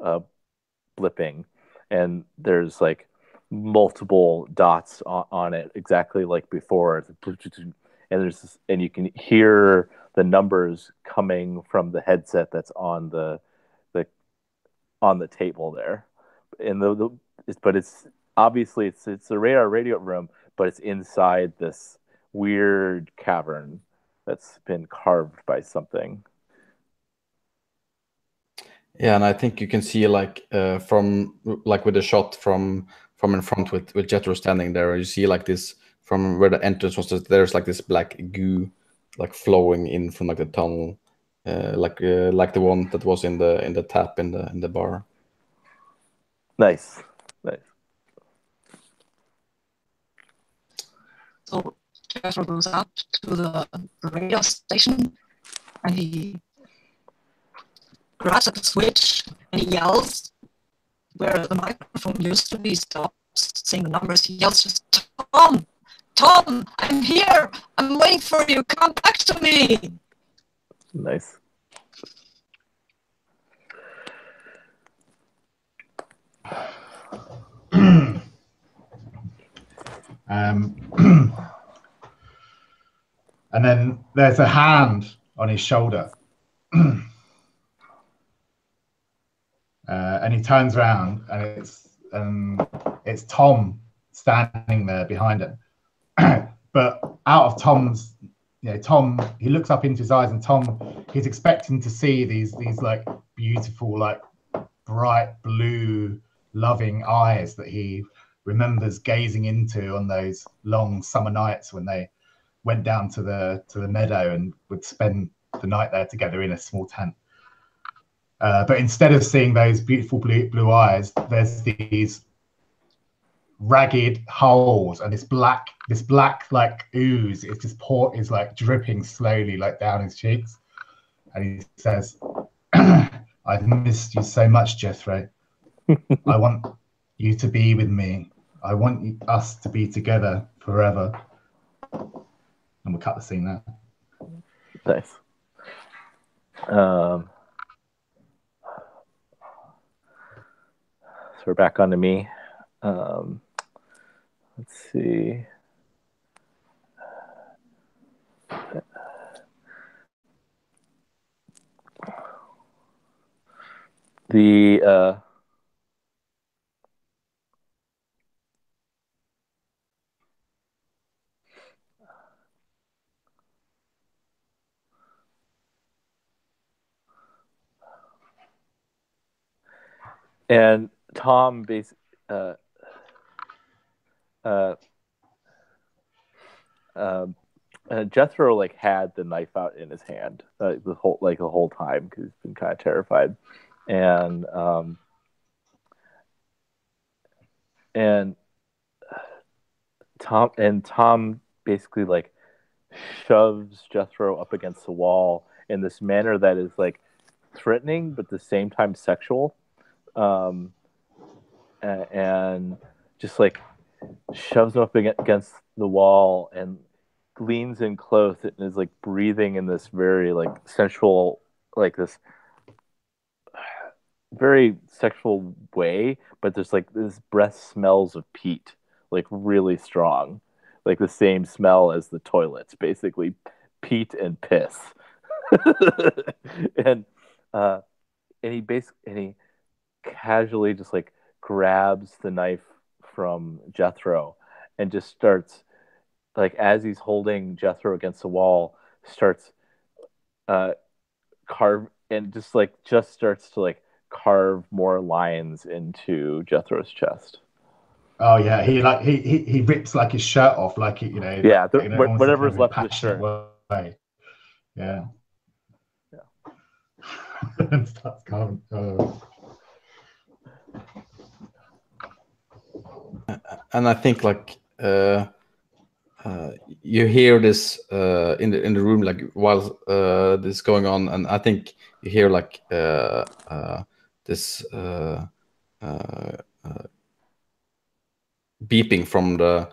blipping, and there's like multiple dots on it exactly like before, and you can hear the numbers coming from the headset that's on the table there, and but it's obviously it's a radar radio room, but it's inside this weird cavern that's been carved by something. Yeah, and I think you can see like from like with the shot from in front with Jethro standing there, you see like this from where the entrance was. There's like this black goo like flowing in from like the tunnel, like the one that was in the tap in the bar. Nice. So Jethro goes up to the radio station and he grabs at the switch and he yells where the microphone used to be, stops saying the numbers. He yells just, Tom! Tom! I'm here! I'm waiting for you! Come back to me! Nice. And then there's a hand on his shoulder. And he turns around and it's Tom standing there behind him. But out of Tom's, Tom, he looks up into his eyes, and Tom, he's expecting to see these like beautiful, like bright blue, loving eyes that he remembers gazing into on those long summer nights when they went down to the meadow and would spend the night there together in a small tent. But instead of seeing those beautiful blue eyes, there's these ragged holes and this black like ooze. It's just is like dripping slowly like down his cheeks. And he says, "I've missed you so much, Jethro. I want you to be with me. I want us to be together forever." And we'll cut the scene there. Nice. So we're back onto me. Let's see. And Tom Jethro like had the knife out in his hand the whole time because he's been kind of terrified, and Tom basically like shoves Jethro up against the wall in this manner that is like threatening but at the same time sexual, and just like shoves him up against the wall and leans in close and is like breathing in this very like sensual, like this very sexual way, but there's like this breath smells of peat, like really strong, like the same smell as the toilets, basically peat and piss. and he casually just like grabs the knife from Jethro and just starts, like as he's holding Jethro against the wall, starts starts to like carve more lines into Jethro's chest. Oh yeah, he rips like his shirt off, like it, Yeah, whatever's left of the shirt. Way. Yeah. And starts carving. And I think like you hear this in the room, like while this is going on, and I think you hear like this beeping from the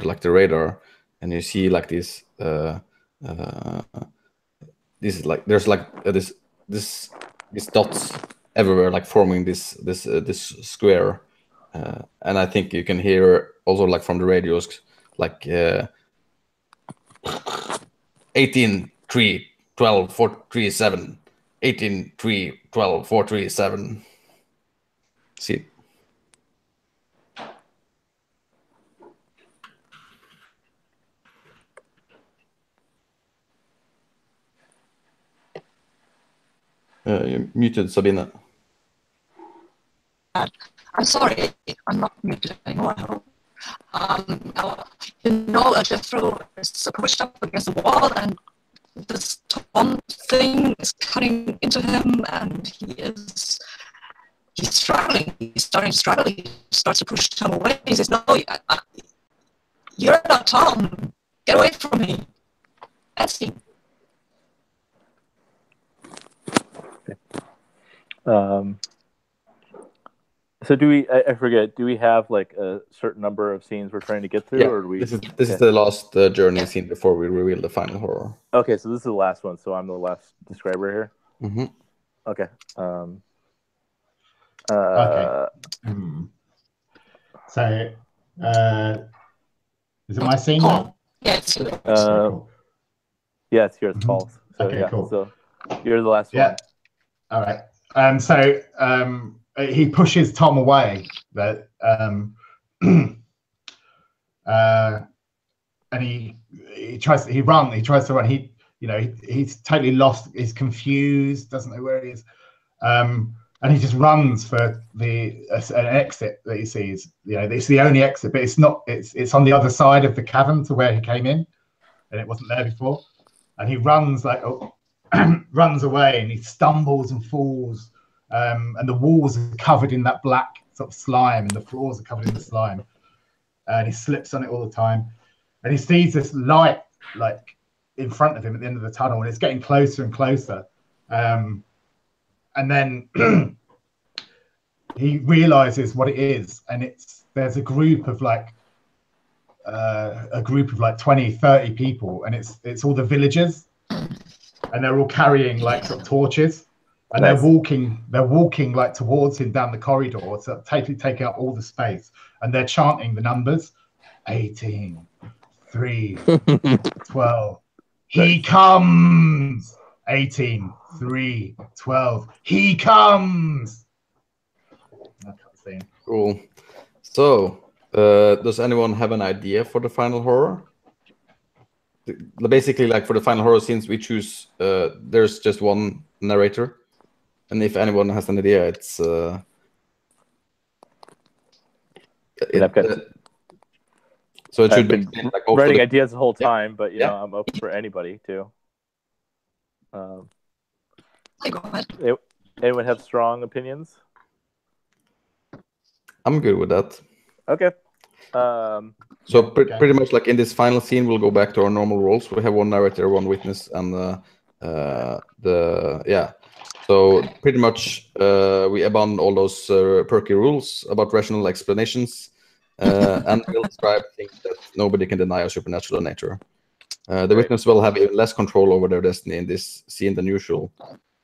like the radar, and you see like this is like there's like these dots everywhere, like forming this square. And I think you can hear also like from the radios, like 18 3 12 4 3 7, 18 3 12 4 3 7. See. You're muted, Sabina. I'm sorry, I'm not muted anymore. Jethro is pushed up against the wall, and this Tom thing is cutting into him, and he's struggling. He's starting to struggle. He starts to push Tom away. He says, "No, You're not Tom. Get away from me. That's me. So do we? I forget. Do we have like a certain number of scenes we're trying to get through, Yeah, or do we? this is the last journey scene before we reveal the final horror. Okay, so this is the last one. So I'm the last describer here. Mm-hmm. Okay. Okay. So, is it my scene now? Yeah, it's you. Cool. Yeah, it's yours, Paul. So, Okay, cool. So you're the last Yeah. one. All right. So he pushes Tom away, but and he tries to run. He's totally lost. He's confused. Doesn't know where he is. And he just runs for an exit that he sees. It's the only exit, but it's not. It's on the other side of the cavern to where he came in, and it wasn't there before. And he runs runs away, and he stumbles and falls. And the walls are covered in that black sort of slime, and the floors are covered in the slime. And he slips on it all the time. And he sees this light like in front of him at the end of the tunnel, and it's getting closer and closer. And then he realizes what it is, and there's a group of like 20, 30 people, and it's all the villagers, and they're all carrying like sort of torches, and they're walking like towards him down the corridor, so totally taking up all the space, and they're chanting the numbers 18, 3, 12. He comes. 18, 3, 12. He comes. Cool. So, does anyone have an idea for the final horror? Basically, like for the final horror scenes, we choose. There's just one narrator, and if anyone has an idea, it's. So it should be like writing ideas the whole time, but I'm open for anybody too. Anyone have strong opinions? I'm good with that. Okay. So pretty much like in this final scene, we'll go back to our normal roles. We have one narrator, one witness, and So pretty much we abandon all those perky rules about rational explanations, and we'll describe things that nobody can deny are supernatural in nature. The witness will have even less control over their destiny in this scene than usual.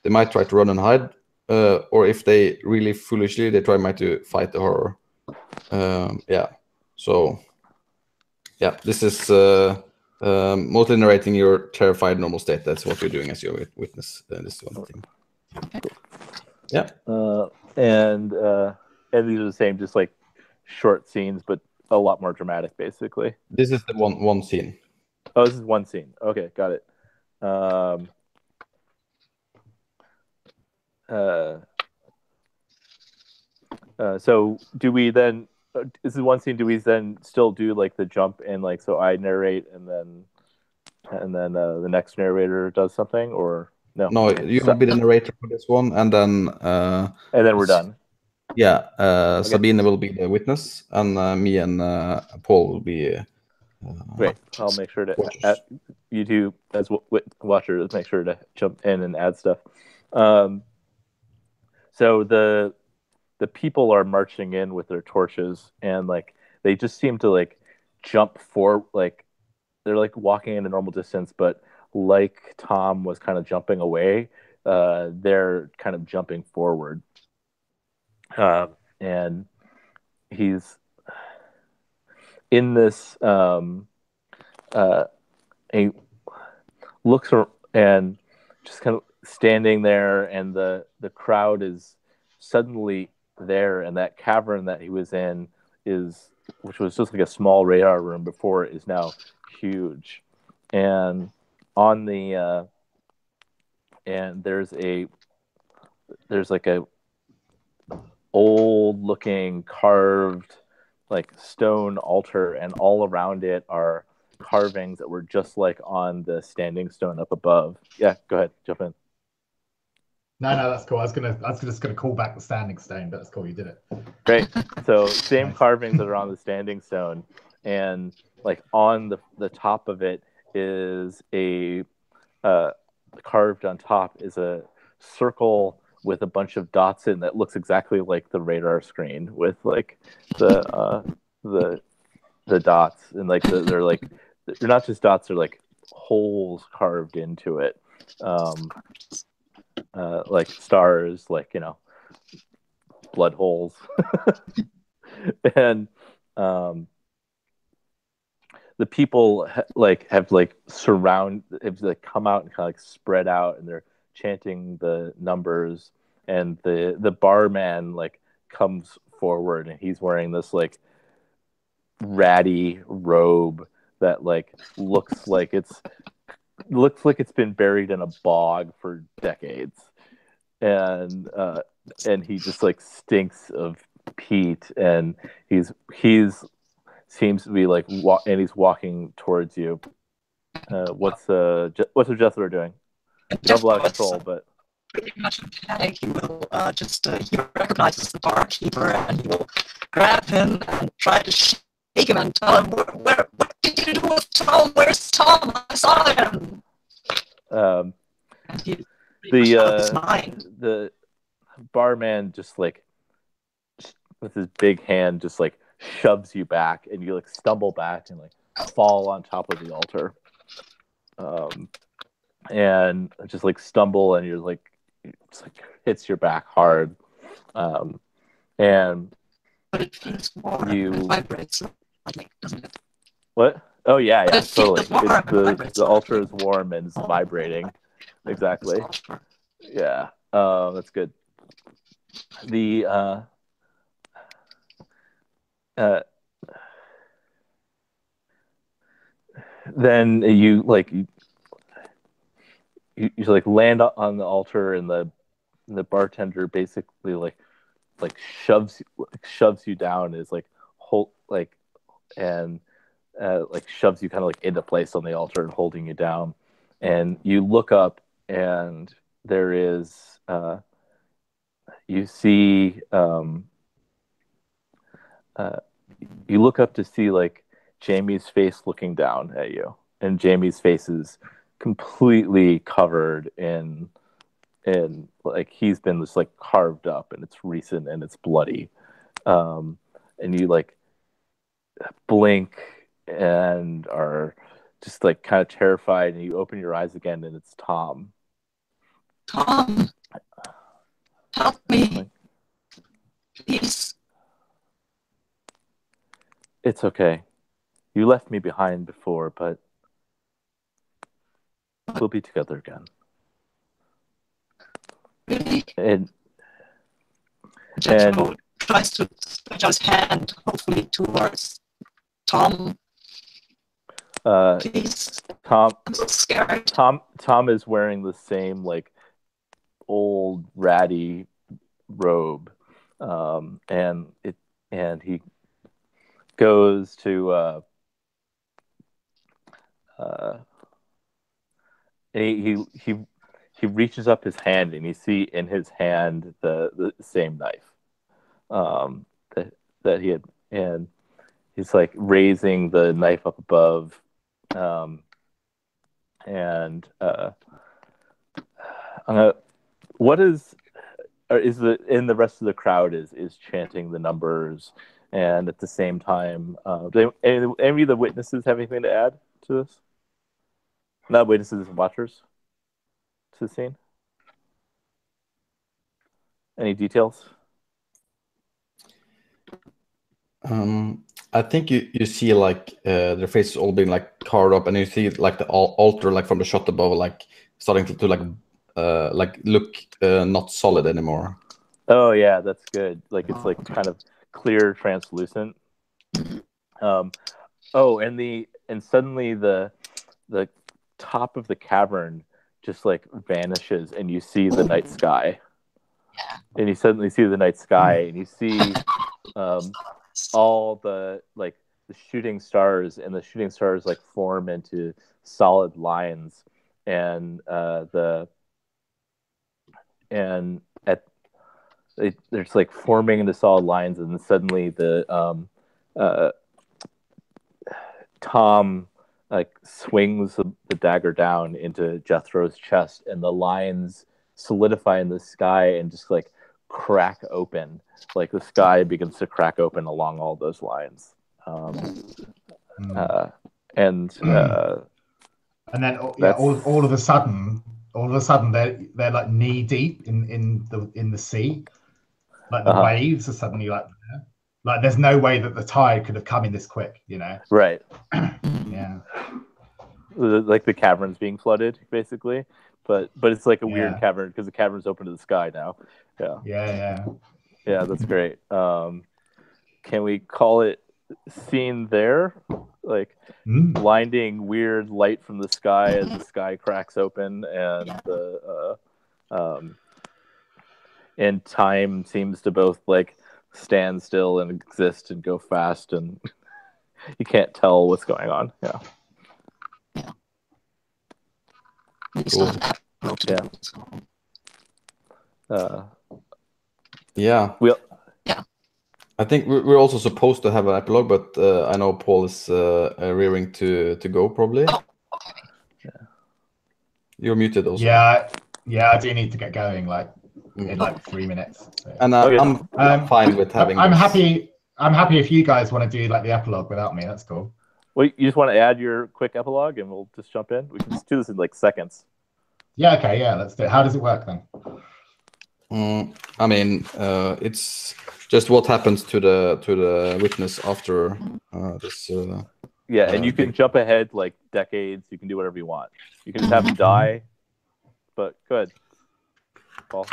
They might try to run and hide, or if they really foolishly, they might to fight the horror. So this is mostly narrating your terrified normal state. That's what you're doing as your witness. This one thing. Yeah. And these are the same, just like short scenes, but a lot more dramatic, basically. This is the one scene. Oh, this is one scene. Okay, got it. So do we then? This is one scene. Do we then still do like the jump and like so I narrate and then the next narrator does something, or no? No, you will be the narrator for this one, and then we're done. Yeah, okay. Sabine will be the witness, and me and Paul will be. Great. I'll make sure to you two as watchers make sure to jump in and add stuff. So the people are marching in with their torches, and like they just seem to like jump for like they're like walking in a normal distance, but like Tom was kind of jumping away, they're kind of jumping forward, and he's in this. He looks and just kind of standing there, and the crowd is suddenly there, and that cavern that he was in which was just like a small radar room before, is now huge, and on the and there's like a old looking carved like stone altar, and all around it are carvings that were just like on the standing stone up above. Yeah, go ahead, jump in. No, that's cool. I was just gonna call back the standing stone, but that's cool. You did it. Great. So same carvings that are on the standing stone, and like on the top of it is a carved on top is a circle with a bunch of dots in that looks exactly like the radar screen with like the dots, and like they're not just dots, they're like holes carved into it, like stars, like, you know, blood holes. And the people have come out and kind of like spread out, and they're chanting the numbers, and the barman like comes forward, and he's wearing this like ratty robe that like looks like it's been buried in a bog for decades, and he just like stinks of peat, and he's seems to be like and he's walking towards you. What's Jethro doing? You don't have a lot of control, but pretty much in panic. He will he recognizes the barkeeper, and he will grab him and try to shake him and tell him, what did you do with Tom? Where's Tom? I saw him. And he the barman just like with his big hand just like shoves you back, and you like stumble back and like fall on top of the altar, and just like stumble, and you're like it's like hits your back hard, and but it feels warm and vibrates, doesn't it? What? Oh yeah, But totally. The altar is like warm and it's vibrating. Exactly. Yeah, that's good. The then you like land on the altar, and the bartender basically like shoves you down, is like and like shoves you kind of like into place on the altar and holding you down, and you look up, and there is you see you look up to see like Jamie's face looking down at you, and Jamie's face is completely covered in like he's been just like carved up, and it's recent and it's bloody, and you like blink and are just like kind of terrified, and you open your eyes again, and it's Tom. Tom, help me, please. It's okay. You left me behind before, but we'll be together again. Really? And Jethro tries to stretch out his hand, hopefully towards Tom. Please. Tom. I'm so scared. Tom is wearing the same like old ratty robe, and he goes to he reaches up his hand, and you see in his hand the same knife that he had, and he's like raising the knife up above, and what is in the rest of the crowd is chanting the numbers, and at the same time, do any of the witnesses have anything to add to this? Not witnesses, watchers to the scene. Any details? I think you see like their faces all being like carved up, and you see like the altar like from the shot above like starting to like look not solid anymore. Oh yeah, that's good. Like it's like kind of clear, translucent. And suddenly the top of the cavern just like vanishes, and you see the night sky. And you suddenly see the night sky, and you see all the like the shooting stars, and the shooting stars like form into solid lines, and there's like forming into solid lines, and then suddenly the Tom like swings the dagger down into Jethro's chest, and the lines solidify in the sky and just like crack open. Like the sky begins to crack open along all those lines. And then all of a sudden they're like knee deep in the sea. Like the waves are suddenly like there's no way that the tide could have come in this quick, you know? Right. Yeah. Like the cavern's being flooded, basically. But it's like a weird cavern because the cavern's open to the sky now. Yeah. Yeah, that's great. Can we call it scene there? Like blinding weird light from the sky as the sky cracks open, and time seems to both like stand still and exist and go fast, and you can't tell what's going on. Yeah. Cool. Yeah. I think we're also supposed to have an epilogue, but I know Paul is rearing to go probably. Oh, okay. You're muted also. Yeah, I do need to get going like in like 3 minutes. So. And I'm fine with having. I'm happy if you guys want to do like the epilogue without me. That's cool. Well, you just want to add your quick epilogue, and we'll just jump in. We can just do this in like seconds. Yeah. Okay. Yeah. Let's do it. How does it work then? I mean, it's just what happens to the witness after this. And you can jump ahead like decades. You can do whatever you want. You can just have him die. But go ahead, Paul.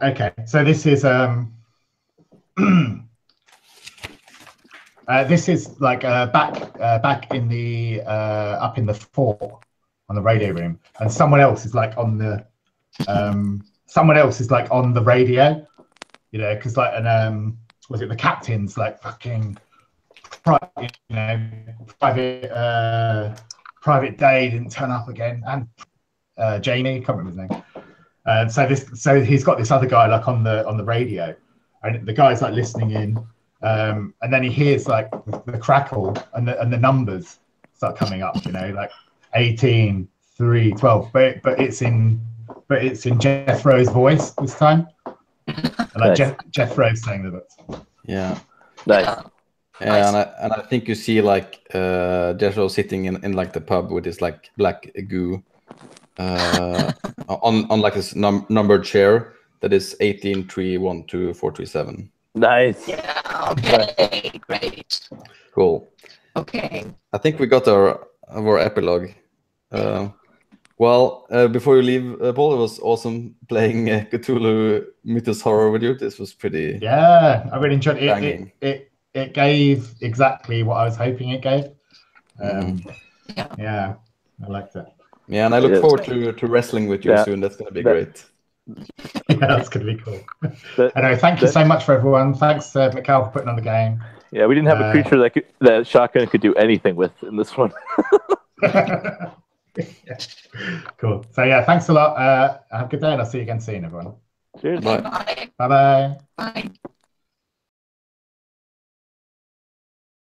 Okay, so this is this is like back in the up in the fort on the radio room, and someone else is like on the radio, you know, because like was it the captain's like fucking private day didn't turn up again, and Jamie, can't remember his name. So he's got this other guy like on the radio, and the guy's like listening in, and then he hears like the crackle and the numbers start coming up, you know, like 18, 3, 12, but it's in Jethro's voice this time, and like Jethro's saying the books. Yeah. Nice. Yeah, and I think you see like Jethro sitting in like the pub with his like black goo on like this numbered chair that is 18312437. Nice. Yeah. Okay. Great. Cool. Okay. I think we got our epilogue. Well, before you leave, Paul, it was awesome playing Cthulhu Mythos Horror with you. This was pretty. Yeah, I really enjoyed it. It gave exactly what I was hoping it gave. Yeah, I liked it. Yeah, and I look forward to wrestling with you soon. That's going to be great. Yeah, that's going to be cool. Anyway, thank you so much for everyone. Thanks, Mikhail, for putting on the game. Yeah, we didn't have a creature that Shotgun could do anything with in this one. Yeah. Cool. So yeah, thanks a lot. Have a good day, and I'll see you again soon, everyone. Cheers. Bye. Bye. Bye-bye. Bye.